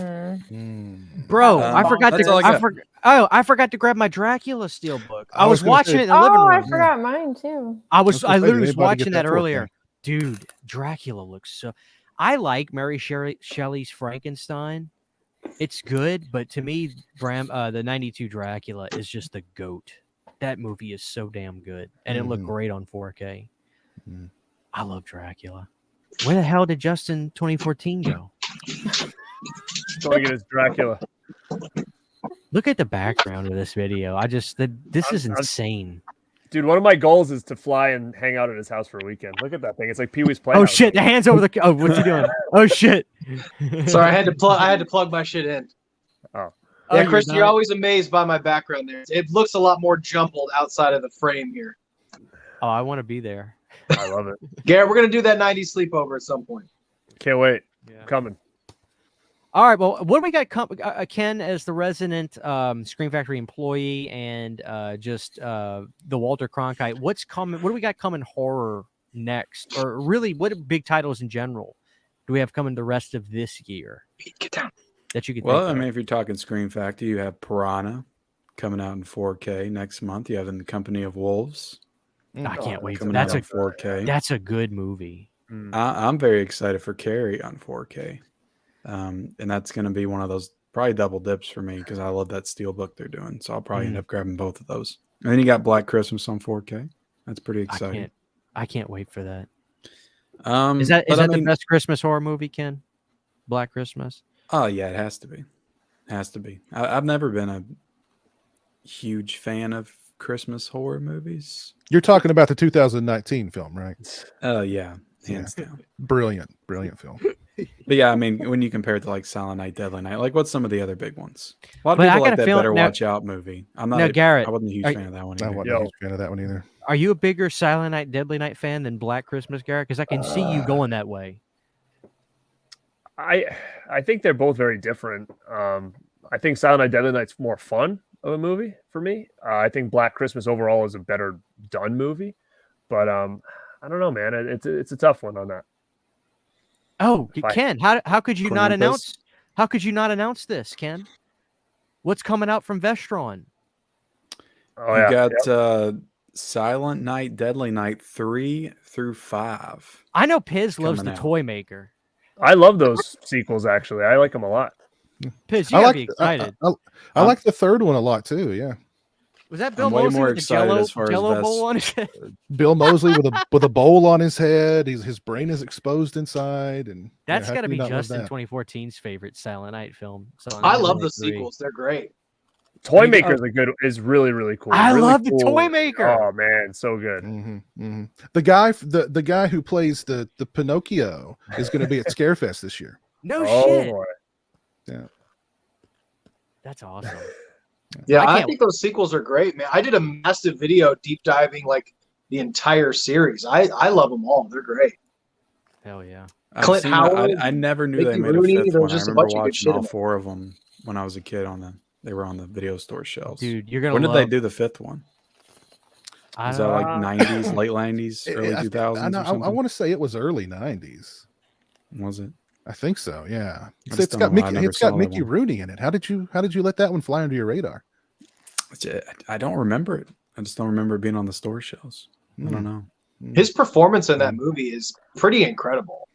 Mhm. Bro, I forgot that's all I got. I forgot to grab my Dracula steelbook. I I was was gonna watching say- it in the living Oh, I room. forgot mine too. I was gonna say, literally did was anybody watching get that that 4K? earlier. Dude, Dracula looks so. I like Mary Shelley's Frankenstein. It's good, but to me, the '92 Dracula is just the goat. That movie is so damn good, and it looked Mhm. great on 4K. Mhm. I love Dracula. Where the hell did Justin 2014 go? Going at his Dracula. Look at the background of this video. This is insane. Dude, one of my goals is to fly and hang out at his house for a weekend. Look at that thing. It's like Pee-wee's Oh Playhouse. shit! The hands over the. Oh, what's he doing? Oh shit! Sorry, I had to plug my shit in. Oh. Yeah, you're Chris, not- you're always amazed by my background there. It looks a lot more jumbled outside of the frame here. Oh, I want to be there. I love it. Garrett, we're gonna do that '90s sleepover at some point. Can't wait. Yeah. Coming. All right. Well, what do we got? Ken as the resident Screen Factory employee and the Walter Cronkite. What's coming? What do we got coming horror next? Or really, what big titles in general do we have coming the rest of this year Get down. that you could? Well, think I of? mean, if you're talking Scream Factory, you have Piranha coming out in 4K next month. You have In the Company of Wolves I can't wait. coming That's out a in 4K. that's a good movie. I'm very excited for Carrie on 4K. And that's going to be one of those probably double dips for me because I love that steelbook they're doing. So I'll probably end up grabbing both of those. And then you got Black Christmas on 4K. That's pretty exciting. I can't wait for that. Is Is that the best Christmas horror movie, Ken? Black Christmas. Oh yeah, it has to be. Has to be. I've never been a huge fan of Christmas horror movies. You're talking about the 2019 film, right? Oh yeah, hands down. Brilliant film. But yeah, I mean, when you compare it to like Silent Night, Deadly Night, like what's some of the other big ones? A lot of But I people got like a that feeling- Better now- Watch Out movie. I'm not. Now, Garrett, I wasn't a huge fan of that one. I Either. wasn't a huge fan of that one either. Are you a bigger Silent Night, Deadly Night fan than Black Christmas, Garrett? Because I can see you going that way. I think they're both very different. I think Silent Night, Deadly Night's more fun of a movie for me. I think Black Christmas overall is a better done movie, but I don't know, man. It's a tough one on that. Oh, Fine. Ken, how could you not Krampus. announce? How could you not announce this, Ken? What's coming out from Vestron? Oh You yeah, got Silent Night, Deadly Night 3 through 5. I know Piz loves Coming the out. Toy Maker. I love those sequels. Actually, I like them a lot. Piz, you I gotta like be excited. I like the third one a lot too. Yeah. Was that Bill I'm way Mosley more with the excited as far as Jello bowl best- on his head? Bill Mosley with a bowl on his head. His brain is exposed inside, and That's how got to can you be not love Justin that? 2014's favorite Silent Night film. Silent I Night love the 93. sequels. They're great. Toy you Maker go. is really, really cool. I Really love the cool. Toy Maker. Oh man, so good. The guy who plays the Pinocchio is going to be at Scarefest this year. No Oh shit. boy. Yeah. That's awesome. Yeah, I I can't- think those sequels are great, man. I did a massive video deep diving like the entire series. I love them all. They're great. Hell yeah. I've Clint seen Howard, I never knew they Mickey made Rooney, a fifth there one. was I just a remember bunch of good watching shit all in it. 4 of them when I was a kid. They were on the video store shelves. Dude, you're gonna When did love they do the 5th one? I Was don't that like Uh, 90s, late 90s, early 2000s or something? I want to say it was early 90s. Was it? I think so. Yeah. just It's don't got know why I Mickey. never It's got saw that Mickey one. Rooney in it. How did you let that one fly under your radar? I don't remember it. I just don't remember it being on the store shelves. I don't know. His performance in that movie is pretty incredible.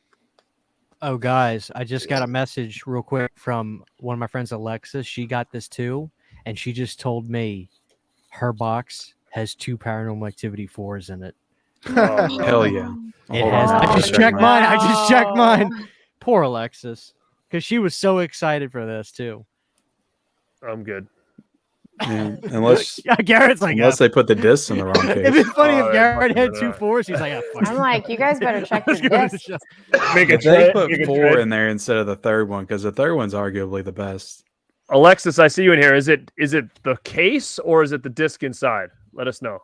Oh, guys, I just got a message real quick from one of my friends, Alexis. She got this too, and she just told me her box has 2 Paranormal Activity 4s in it. Oh, Hell yeah. It Hold has. on, I I'll just check checked mine. I just checked Wow. mine. Poor Alexis, because she was so excited for this too. I'm good. Yeah, unless Yeah, Garrett's like, they put the discs in the wrong it'd case. be funny Oh, if that's Garrett fucking had good. 2 4s. He's like, fuck. I'm like, you guys better check your Let's go to the discs. show. Make a If they trade. put Make a 4 trade. in there instead of the 3rd one, because the 3rd one's arguably the best. Alexis, I see you in here. Is it the case or is it the disc inside? Let us know.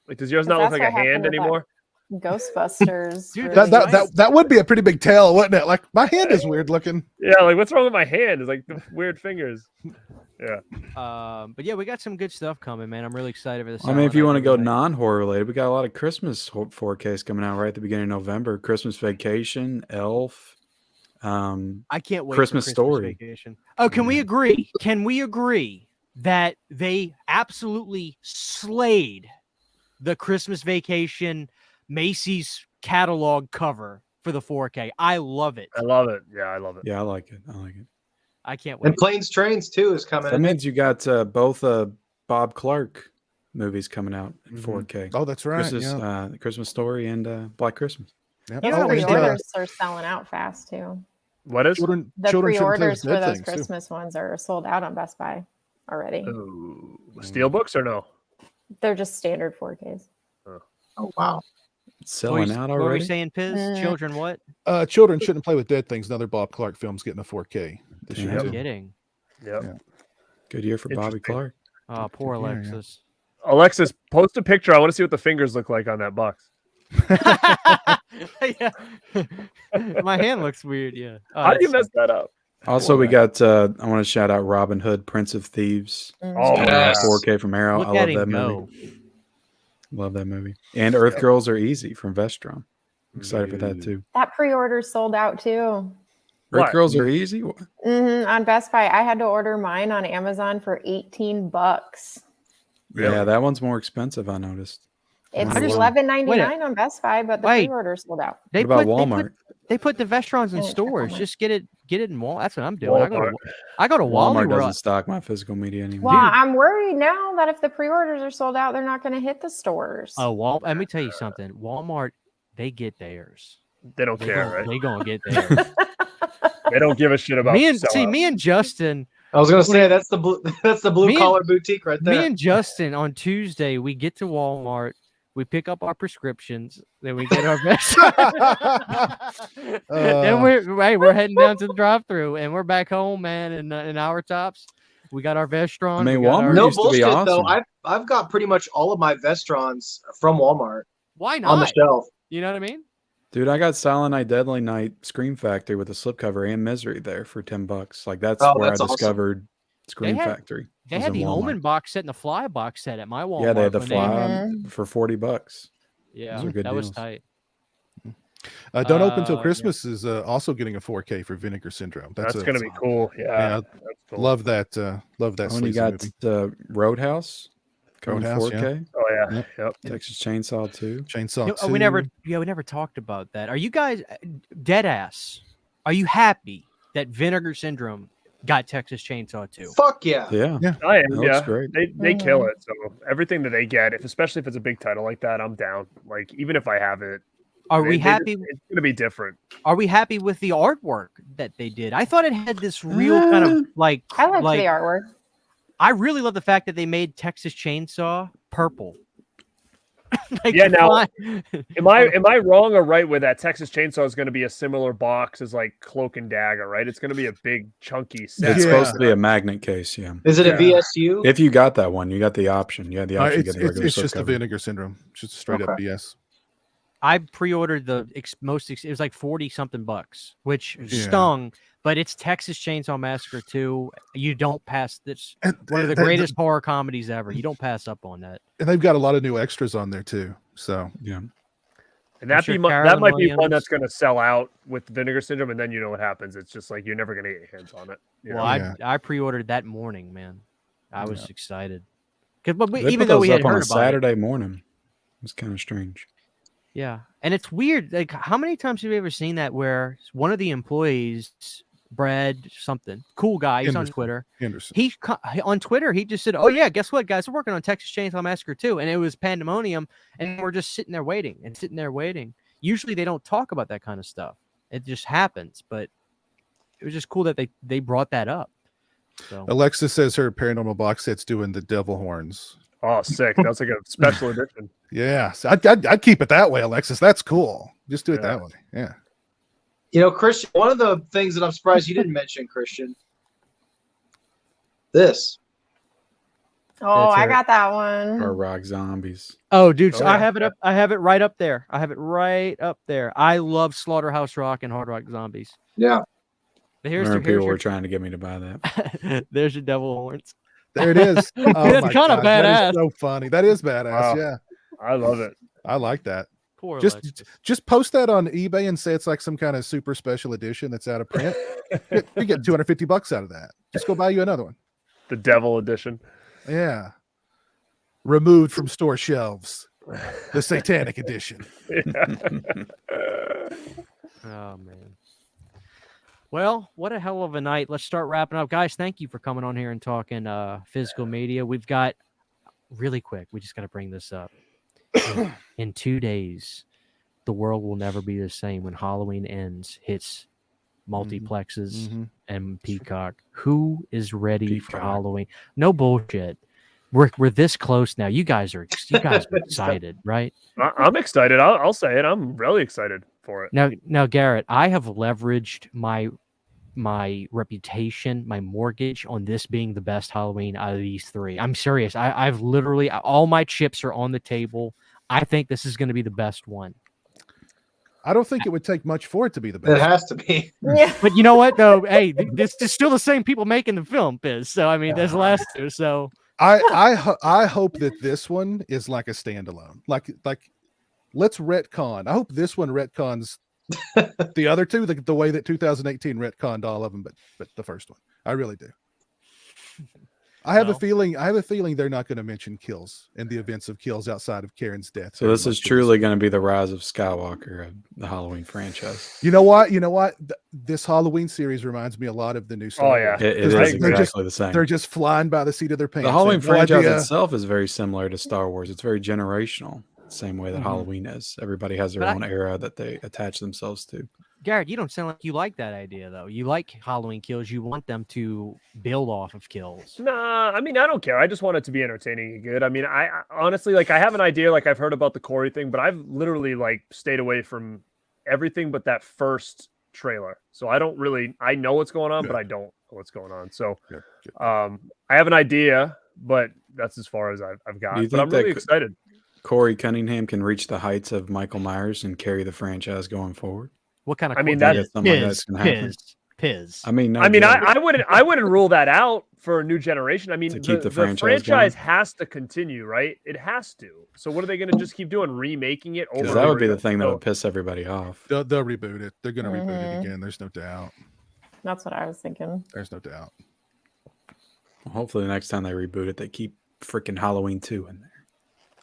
Like, does yours not look That's like a what happened hand with that anymore? Ghostbusters. Dude, really That would be a pretty big tell, wouldn't it? Like my hand is weird looking. Yeah, like what's wrong with my hand? It's like the weird fingers. Yeah. But yeah, we got some good stuff coming, man. I'm really excited for this. I mean, if you want to go non-horror related, we got a lot of Christmas 4Ks coming out right at the beginning of November. Christmas Vacation, Elf. I can't wait. Christmas for Story. Vacation. Oh, can we agree? Can we agree that they absolutely slayed the Christmas Vacation Macy's catalog cover for the 4K? I love it. I love it. Yeah, I love it. Yeah, I like it. I can't wait. And Planes, Trains too is coming. That means you got both Bob Clark movies coming out in 4K. Oh, that's right. Christmas, Yeah. Christmas Story and Black Christmas. Yep. You know The what we and, did? pre-orders are selling out fast too. What is? children The shouldn't play pre-orders with for dead those things, too. Christmas ones are sold out on Best Buy already. Ooh, steelbooks or no? They're just standard 4Ks. Oh wow. It's selling out What were we already. saying, Piz? Mm. Children, what? Children shouldn't play with dead things. Another Bob Clark film's getting a 4K this Yeah. year. No too. kidding. Yep. Yeah. Good year for Bobby Interesting. Clark. Oh, poor Yeah, yeah. Alexis. Alexis, post a picture. I want to see what the fingers look like on that box. Yeah. My hand looks weird. Yeah. Oh, How do you that's- mess that up? Also, we got. I want to shout out Robin Hood, Prince of Thieves. Oh, Coming out yes. 4K from Arrow. Look I at love him that go. movie. Love that movie. And Earth Girls Are Easy from Vestron. Excited for that too. That pre-order sold out too. Earth What? Girls Are Easy. What? On Best Buy, I had to order mine on Amazon for $18. Yeah, that one's more expensive. I noticed. It's I just- $11.99 on Best Buy, but the Wait. pre-order sold out. They What about put, Walmart? They put the Vestrons in Yeah, check stores. Walmart. Just get it in Walmart. That's what I'm doing. Walmart. I go to Wally Walmart World. doesn't stock my physical media anymore. Well, I'm worried now that if the pre-orders are sold out, they're not going to hit the stores. Oh, let me tell you something. Walmart, they get theirs. They don't They care, gonna, right? They gonna get theirs. They don't give a shit about sellout. me and Justin, I was gonna say that's the blue Me and- collar boutique right there. me and Justin on Tuesday, we get to Walmart. We pick up our prescriptions, then we get our best. Then we're heading down to the drive-through, and we're back home, man. In our tops, we got our Vestron. I mean, we got our- Walmart No used to be bullshit though. awesome. I've got pretty much all of my Vestrons from Walmart Why not? on the shelf. You know what I mean? Dude, I got Silent Night, Deadly Night, Scream Factory with a slipcover and Misery there for $10. Like that's Oh, where that's I awesome. discovered Scream had- Factory. They was had in the Walmart. Omen box set and the Fly box set at my Walmart. Yeah, they had the when Fly for $40. Yeah, Those are good that was deals. tight. Don't Open Till Yeah. Christmas is also getting a 4K for Vinegar Syndrome. That's a- gonna be cool. Yeah, Yeah, that's cool. love that. Love that. Oh, and you sleazy got movie. Roadhouse coming Roadhouse, 4K. Oh yeah, Yep. yep. Texas Chainsaw 2. Chainsaw. No, 2. we never talked about that. Are you guys dead ass? Are you happy that Vinegar Syndrome got Texas Chainsaw 2. Fuck yeah. Yeah. I am. That looks Yeah, great. they kill it. So everything that they get, especially if it's a big title like that, I'm down. Like even if I have it, Are we happy? It's gonna be different. Are we happy with the artwork that they did? I thought it had this real kind of like I liked the artwork. I really love the fact that they made Texas Chainsaw purple. Like, Yeah, now fine. am I wrong or right with that? Texas Chainsaw is going to be a similar box as like Cloak and Dagger, right? It's going to be a big chunky set. It's Yeah. supposed to be a magnet case, yeah. Is it a Yeah. VSU? If you got that one, you got the option. You had the option to get the regular It's just the slipcover. Vinegar Syndrome. Just straight up Okay. BS. I pre-ordered the it was like 40 something bucks, which Yeah. stung, but it's Texas Chainsaw Massacre 2. You don't pass this And one of the greatest horror comedies ever. You don't pass up on that. and they've got a lot of new extras on there too. So Yeah. And that sure that Carolyn might be one Williams- that's going to sell out with Vinegar Syndrome, and then you know what happens. It's just like you're never going to get your hands on it. You Well, know? Yeah. I pre-ordered that morning, man. I was Yeah. excited. But They even put though those we had up on heard a about it, Saturday morning. It's kind of strange. yeah, and it's weird. Like, how many times have you ever seen that where one of the employees, Brad something, cool guy, he's on Henderson. Twitter. Henderson. On Twitter, he just said, "Oh yeah, guess what, guys? We're working on Texas Chainsaw Massacre 2," and it was pandemonium, and we're just sitting there waiting. Usually, they don't talk about that kind of stuff. It just happens, but it was just cool that they brought that up. So Alexis says her paranormal box set's doing the devil horns. Oh, sick! That was like a special edition. Yeah, so I'd keep it that way, Alexis. That's cool. Just do it Yeah. that way. Yeah. You know, Christian, one of the things that I'm surprised you didn't mention, Christian. This. Oh, That's I it. got that one. Or rock zombies. Oh, dude, so Oh, I yeah. have it up. I have it right up there. I love Slaughterhouse Rock and Hard Rock Zombies. Yeah. But I here's remember your, people were trying to get me to buy that. there's your devil horns. There it is. Oh, That's my kinda gosh, that badass. is so funny. That is badass. Wow. Yeah. I love it. I like that. Poor Just Alexis. just post that on eBay and say it's like some kind of super special edition that's out of print. You get $250 out of that. Just go buy you another one. The Devil edition. Yeah. Removed from store shelves. The Satanic edition. Oh man. Well, what a hell of a night. Let's start wrapping up. Guys, thank you for coming on here and talking physical media. We've got really quick, we just got to bring this up. In 2 days, the world will never be the same when Halloween ends, hits multiplexes Mhm. and Peacock. Who is ready for Peacock. Halloween? No bullshit. We're this close now. You guys are excited, right? I'm excited. I'll say it. I'm really excited for it. Now, Garrett, I have leveraged my reputation, my mortgage on this being the best Halloween out of these three. I'm serious. I've literally all my chips are on the table. I think this is going to be the best one. I don't think it would take much for it to be the It best. has to be. Yeah. But you know what though? Hey, this is still the same people making the film, Biz. So I mean, there's the last two. So I hope that this one is like a standalone. Like let's retcon. I hope this one retcons the other two the way that 2018 retconned all of them, but the first one. I really do. I have a feeling they're not going to mention kills and the events of kills outside of Karen's death. So this is truly going to be the rise of Skywalker of the Halloween franchise. You know what? This Halloween series reminds me a lot of the new Star Oh, Wars. yeah. It Because is they're exactly the same. They're just flying by the seat of their pants. The Halloween They have no franchise idea. itself is very similar to Star Wars. It's very generational, same way that Mhm. Halloween is. Everybody has their But own era that they attach themselves to. Garrett, you don't sound like you like that idea though. You like Halloween kills. You want them to build off of kills. Nah, I mean, I don't care. I just want it to be entertaining and good. I mean, I honestly, like, I have an idea, like, I've heard about the Corey thing, but I've literally, like, stayed away from everything but that first trailer. So I know what's going on, but I don't know what's going on. So, Good. I have an idea, but that's as far as I've got. Do you But I'm think really that excited. Corey Cunningham can reach the heights of Michael Myers and carry the franchise going forward? What kind of? I mean, quote- that's something like that's gonna happen. Piz. I mean, no I mean, joke. I wouldn't rule that out for a new generation. I mean, To keep the the franchise franchise going? has to continue, right? It has to. So what are they going to just keep doing? Remaking it over? Because and that would over be the again? thing that So- would piss everybody off. They'll reboot it. They're going to reboot it Mhm. again. There's no doubt. That's what I was thinking. There's no doubt. Well, hopefully, the next time they reboot it, they keep freaking Halloween 2 in there.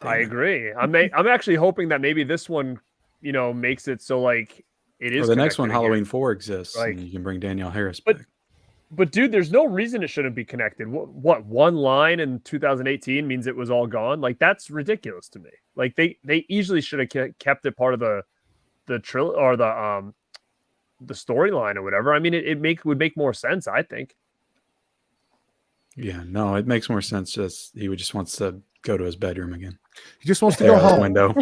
I Damn it. agree. I'm actually hoping that maybe this one, makes it so like it Or is. the next one, connected again. Halloween 4 exists, Like- and you can bring Danielle Harris But- back. But dude, there's no reason it shouldn't be connected. What one line in 2018 means it was all gone? Like that's ridiculous to me. Like they easily should have kept it part of the or the storyline or whatever. I mean, it would make more sense, I think. Yeah, no, it makes more sense. He just wants to go to his bedroom again. He just wants to go home. Window.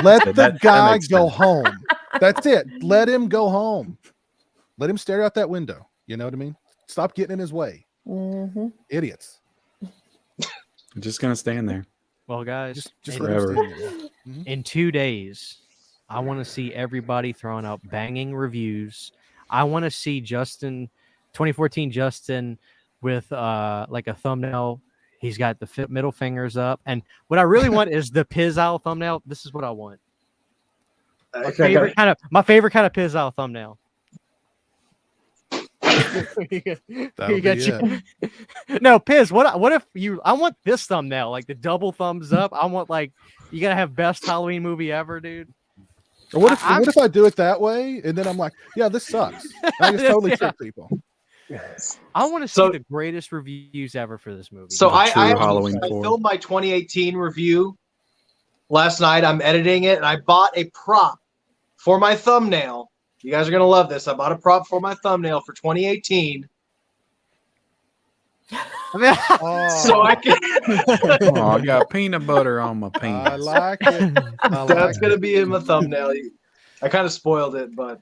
Let the that guy makes go sense. home. That's it. Let him go home. Let him stare out that window. You know what I mean? Stop getting in his way. Mm-hmm. Idiots. I'm just gonna stand there. Well, guys, Just in, let him Forever. stand there. Mhm. in 2 days, I want to see everybody throwing out banging reviews. I want to see 2014 Justin with like a thumbnail. He's got the middle fingers up, and what I really want is the Pizzile thumbnail. This is what I want. My favorite kind of Pizzile thumbnail. That'll be it. No, Piz, what if I want this thumbnail, like the double thumbs up. I want like you gotta have best Halloween movie ever, dude. Or what if I do it that way and then I'm like, yeah, this sucks. I just totally trick people. I want to see the greatest reviews ever for this movie. So I Halloween 4. filmed my 2018 review last night. I'm editing it, and I bought a prop for my thumbnail. You guys are gonna love this. I bought a prop for my thumbnail for 2018, so I can. Oh, I got peanut butter on my penis. I like it. That's gonna be in my thumbnail. I kind of spoiled it, but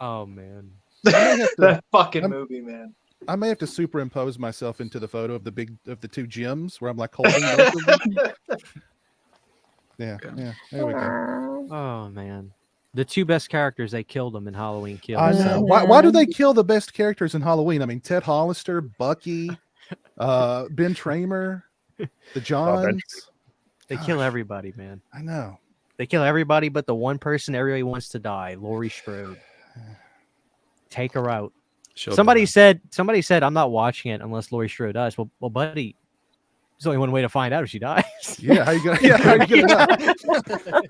oh man, that fucking movie, man. I may have to superimpose myself into the photo of the two gyms where I'm like holding both of them. Yeah. There we go. oh man, the two best characters, they killed them in Halloween Kills. I know. Why do they kill the best characters in Halloween? I mean, Ted Hollister, Bucky, Ben Tramer, the Johns. They kill everybody, man. I know. They kill everybody but the one person everybody wants to die, Laurie Strode. Take her out. Somebody said, I'm not watching it unless Laurie Strode dies. Well, buddy, there's only one way to find out if she dies. Yeah, how you gonna know?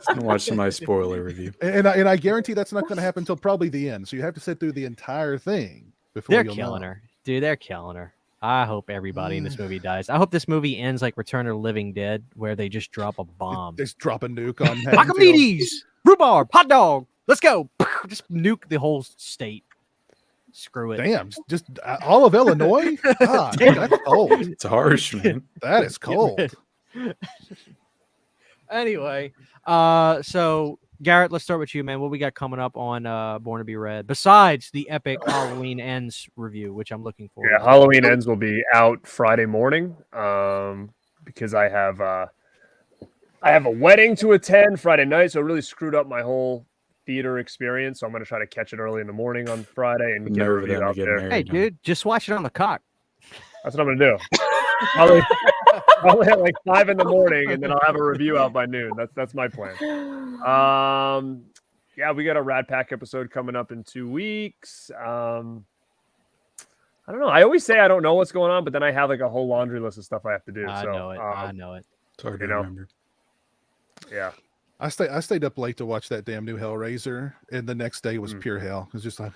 Gonna watch somebody's spoiler review. And I guarantee that's not going to happen until probably the end. So you have to sit through the entire thing before They're you'll killing know. her. Dude, they're killing her. I hope everybody in this movie dies. I hope this movie ends like Return of the Living Dead, where they just drop a bomb. Just drop a nuke on Haddonfield. Archimedes! Rhubarb! Hot dog! Let's go! Just nuke the whole state. Screw it. Damn, just all of Illinois? God, that's cold. It's harsh, man. That is cold. Anyway, so Garrett, let's start with you, man. What we got coming up on Born to Be Red besides the epic Halloween Ends review, which I'm looking forward to. Halloween Ends will be out Friday morning because I have a wedding to attend Friday night, so it really screwed up my whole theater experience. So I'm going to try to catch it early in the morning on Friday and get a review out there. Hey, dude, just watch it on the cock. That's what I'm going to do. Probably at like 5 in the morning, and then I'll have a review out by noon. That's my plan. Yeah, we got a Rat Pack episode coming up in 2 weeks. I don't know. I always say I don't know what's going on, but then I have like a whole laundry list of stuff I have to do. I know it. It's hard to remember. Yeah. I stayed up late to watch that damn new Hellraiser, and the next day was pure hell. It was just like,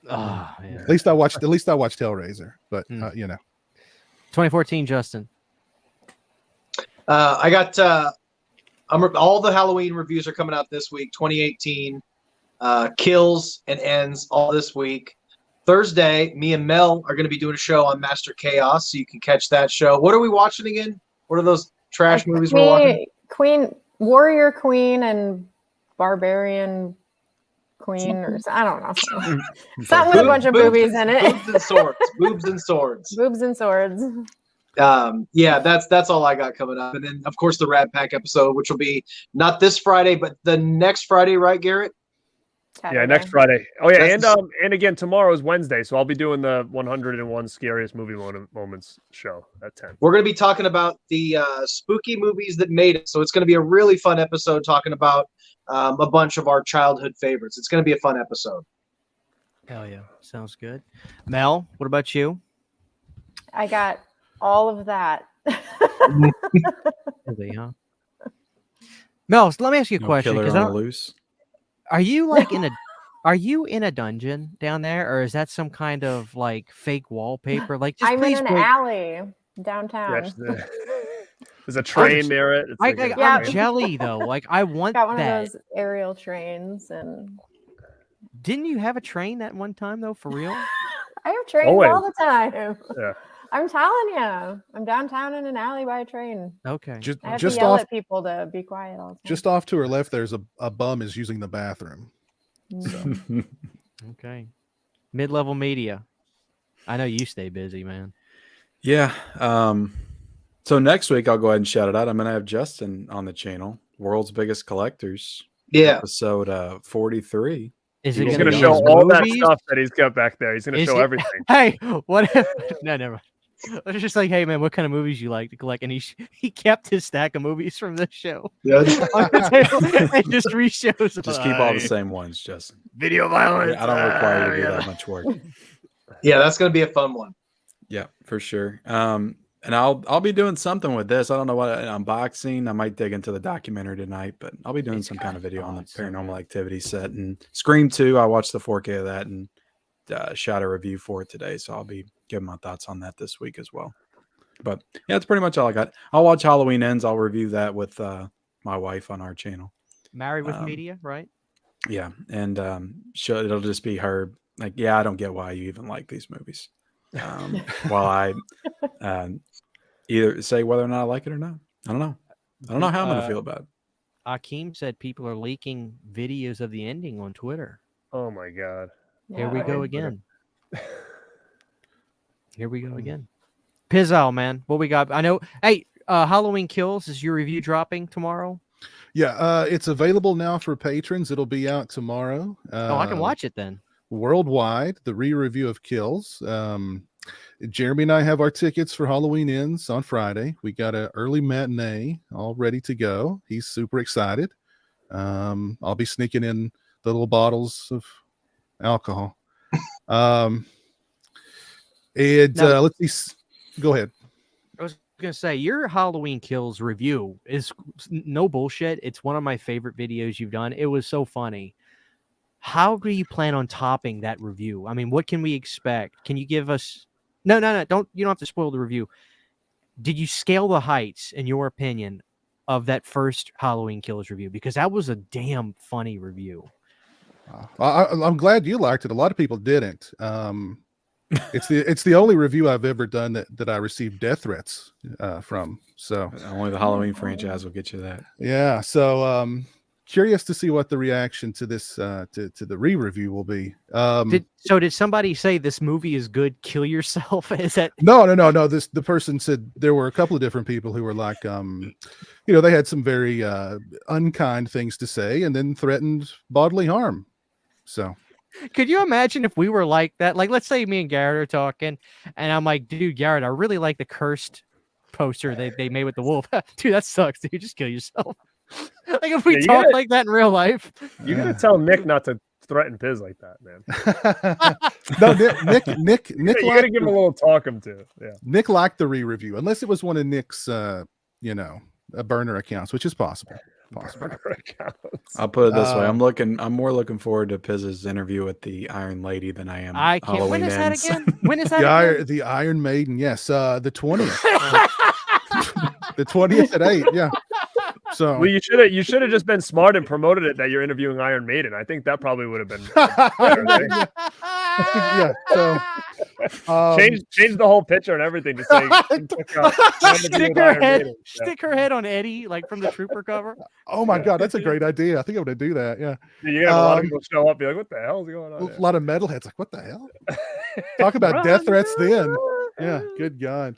at least I watched Hellraiser, but you know. 2014, Justin. I got all the Halloween reviews are coming out this week. 2018 kills and ends all this week. Thursday, me and Mel are going to be doing a show on Master Chaos, so you can catch that show. What are we watching again? What are those trash movies we're watching? Warrior Queen and Barbarian Queen, or I don't know. Something with a bunch of boobies in it. Boobs and swords. Boobs and swords. Boobs and swords. Yeah, that's all I got coming up. And then of course the Rat Pack episode, which will be not this Friday, but the next Friday, right, Garrett? Saturday. Yeah, next Friday. Oh yeah, That's and again tomorrow is Wednesday, so I'll be doing the 101 scariest movie moments show at 10. We're going to be talking about the spooky movies that made it. So it's going to be a really fun episode talking about a bunch of our childhood favorites. It's going to be a fun episode. Hell yeah. Sounds good. Mel, what about you? I got all of that. Really, huh? Mel, let me ask you a No question. Killer 'Cause on the Loose. Are you like Are you in a dungeon down there, or is that some kind of like fake wallpaper? Like, just I'm in please an break. alley downtown. There's a train near it. It's like a Yeah. I'm jelly though. Like, I want Got one that. of those aerial trains, and Didn't you have a train that one time though? For real? I have trains Always. all the time. Yeah. I'm telling you, I'm downtown in an alley by a train. Okay. I have to Just yell off at people to be quiet all the time. just off to her left, there's a bum is using the bathroom. Mm. Okay. Mid-level media. I know you stay busy, man. Yeah. So next week I'll go ahead and shout it out. I'm gonna have Justin on the channel, World's Biggest Collectors. Yeah. Episode 43. Is it He's going going to to be show his all that movies? stuff that he's got back there. He's going to Is show it- everything. Hey, what if? No, never mind. It's just like, hey, man, what kind of movies you like to collect? And he kept his stack of movies from the show Yeah. on the table and just re-shows them. Just keep all the same ones, Justin. Video violence. I don't require you to do that much work. Yeah, that's gonna be a fun one. Yeah, for sure. And I'll be doing something with this. I don't know what unboxing. I might dig into the documentary tonight, but I'll be doing some kind of video on the it's so Paranormal Activity set. And Scream 2, I watched the 4K of that and shot a review for it today. So I'll be giving my thoughts on that this week as well. But yeah, that's pretty much all I got. I'll watch Halloween Ends. I'll review that with my wife on our channel. Married with Media, right? Yeah, and it'll just be her. Like, yeah, I don't get why you even like these movies. While I either say whether or not I like it or not. I don't know. I don't know how I'm going to feel about it. Akeem said people are leaking videos of the ending on Twitter. Oh my God. Here we Yeah. go again. Here we go again. Pizzle, man. What we got? I know. Hey, Halloween Kills, is your review dropping tomorrow? Yeah, it's available now for patrons. It'll be out tomorrow. Oh, I can watch it then. Worldwide, the re-review of Kills. Jeremy and I have our tickets for Halloween Ends on Friday. We got an early matinee all ready to go. He's super excited. I'll be sneaking in the little bottles of alcohol. Let's see. Go ahead. I was going to say, your Halloween Kills review is no bullshit. It's one of my favorite videos you've done. It was so funny. How do you plan on topping that review? I mean, what can we expect? Can you give us... No. You don't have to spoil the review. Did you scale the heights, in your opinion, of that first Halloween Kills review? Because that was a damn funny review. I'm glad you liked it. A lot of people didn't. It's the only review I've ever done that I received death threats from. So Only the Halloween franchise will get you that. yeah. So curious to see what the reaction to this to the re-review will be. Did somebody say this movie is good? Kill yourself? Is that No. The person said there were a couple of different people who were like, they had some very unkind things to say and then threatened bodily harm. So could you imagine if we were like that? Like, let's say me and Garrett are talking, and I'm like, dude, Garrett, I really like the cursed poster they made with the wolf. Dude, that sucks. Dude, just kill yourself. Like, if we talk like that in real life. You gotta tell Nick not to threaten Piz like that, man. No, Nick You gotta give him a little talking to. Yeah. Nick liked the re-review, unless it was one of Nick's a burner accounts, which is possible. I'll put it this way: I'm more looking forward to Piz's interview with the Iron Lady than I am. I can't. Halloween When is Ends. that again? When is that again? The Iron Maiden, yes, the 20th, the 20th at 8, yeah. So Well, you should have just been smart and promoted it that you're interviewing Iron Maiden. I think that probably would have been yeah. So change the whole picture and everything to say stick her head on Eddie, like from the Trooper cover. Oh my God, that's a great idea. I think I'm gonna do that. Yeah. You got a lot of people show up, be like, "What the hell is going on?" A lot of metalheads like, what the hell? Talk about death threats then. Yeah, good God.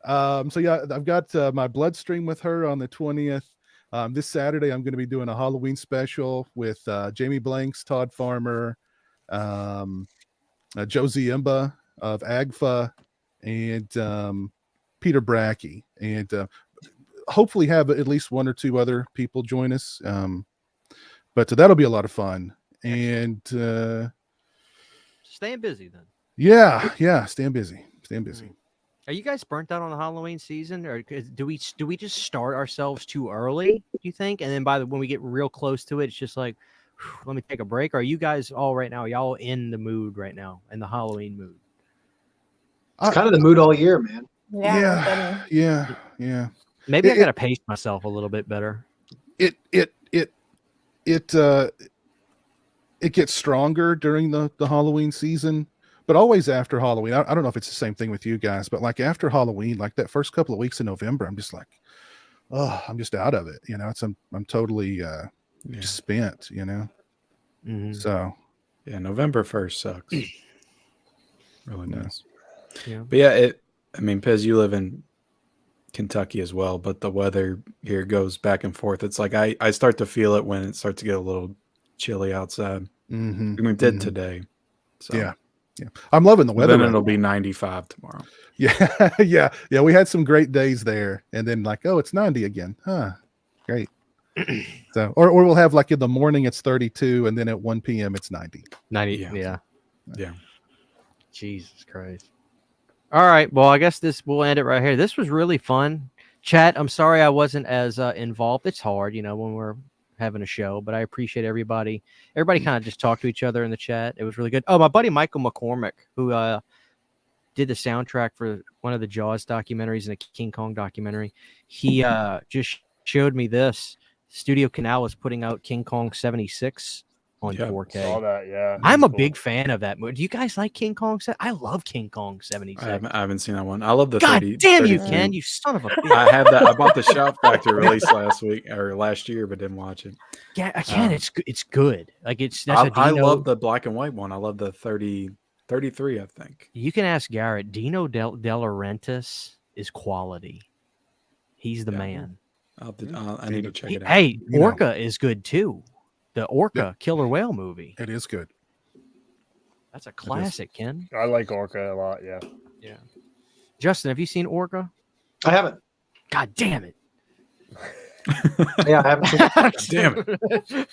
So yeah, I've got my bloodstream with her on the 20th. This Saturday, I'm going to be doing a Halloween special with Jamie Blanks, Todd Farmer, Josie Imba of AGFA, and Peter Brackey, and hopefully have at least one or two other people join us. But that'll be a lot of fun. And Staying busy then. yeah, staying busy. Are you guys burnt out on the Halloween season, or do we just start ourselves too early? Do you think? And then when we get real close to it, it's just like, let me take a break. Are you guys all right now? Y'all in the mood right now, in the Halloween mood? It's kind of the mood all year, man. Yeah. Maybe I got to pace myself a little bit better. It gets stronger during the Halloween season, but always after Halloween. I don't know if it's the same thing with you guys, but like after Halloween, like that first couple of weeks in November, I'm just like, oh, I'm just out of it. You know, I'm totally just spent, you know. Mm-hmm. So yeah, November 1st sucks. Really does. Yeah. But yeah, I mean, Pez, you live in Kentucky as well, but the weather here goes back and forth. It's like I start to feel it when it starts to get a little chilly outside. mm-hmm, I mean, it did today. So yeah. I'm loving the weather. Then it'll be 95 tomorrow. Yeah. We had some great days there, and then like, oh, it's 90 again. Huh. Great. So, or we'll have like in the morning it's 32, and then at 1 p.m. it's 90. 90. Yeah. Jesus Christ. All right. Well, I guess we'll end it right here. This was really fun. Chat, I'm sorry I wasn't as involved. It's hard, you know, when we're having a show, but I appreciate everybody. Everybody kind of just talked to each other in the chat. It was really good. Oh, my buddy Michael McCormick, who did the soundtrack for one of the Jaws documentaries and a King Kong documentary. He just showed me this. Studio Canal is putting out King Kong 76 on 4K. Saw that, yeah. I'm a Cool. big fan of that movie. Do you guys like King Kong? I love King Kong 76. I haven't seen that one. I love the God 30. damn you, 33. Ken! You son of a bitch. I had that. I bought the Shout Factor release last year, but didn't watch it. Yeah, I can. It's good. Like I love the black and white one. I love the 33. I think You can ask Garrett. Dino De Laurentiis is quality. He's the man. I need to check it out. Hey, Orca is good too. The Orca killer whale movie. It is good. That's a classic, Ken. I like Orca a lot. Yeah. Justin, have you seen Orca? I haven't. God damn it. Yeah, I haven't seen Damn it.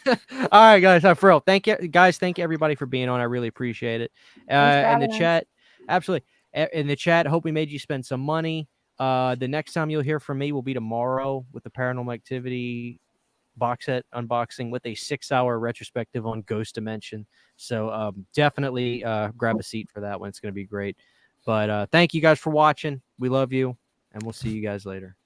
All right, guys. For real. Thank you, guys. Thank you, everybody, for being on. I really appreciate it. In the chat, absolutely. In the chat, hope we made you spend some money. The next time you'll hear from me will be tomorrow with the Paranormal Activity box set unboxing with a 6-hour retrospective on Ghost Dimension. So definitely grab a seat for that one. It's going to be great. But thank you guys for watching. We love you, and we'll see you guys later.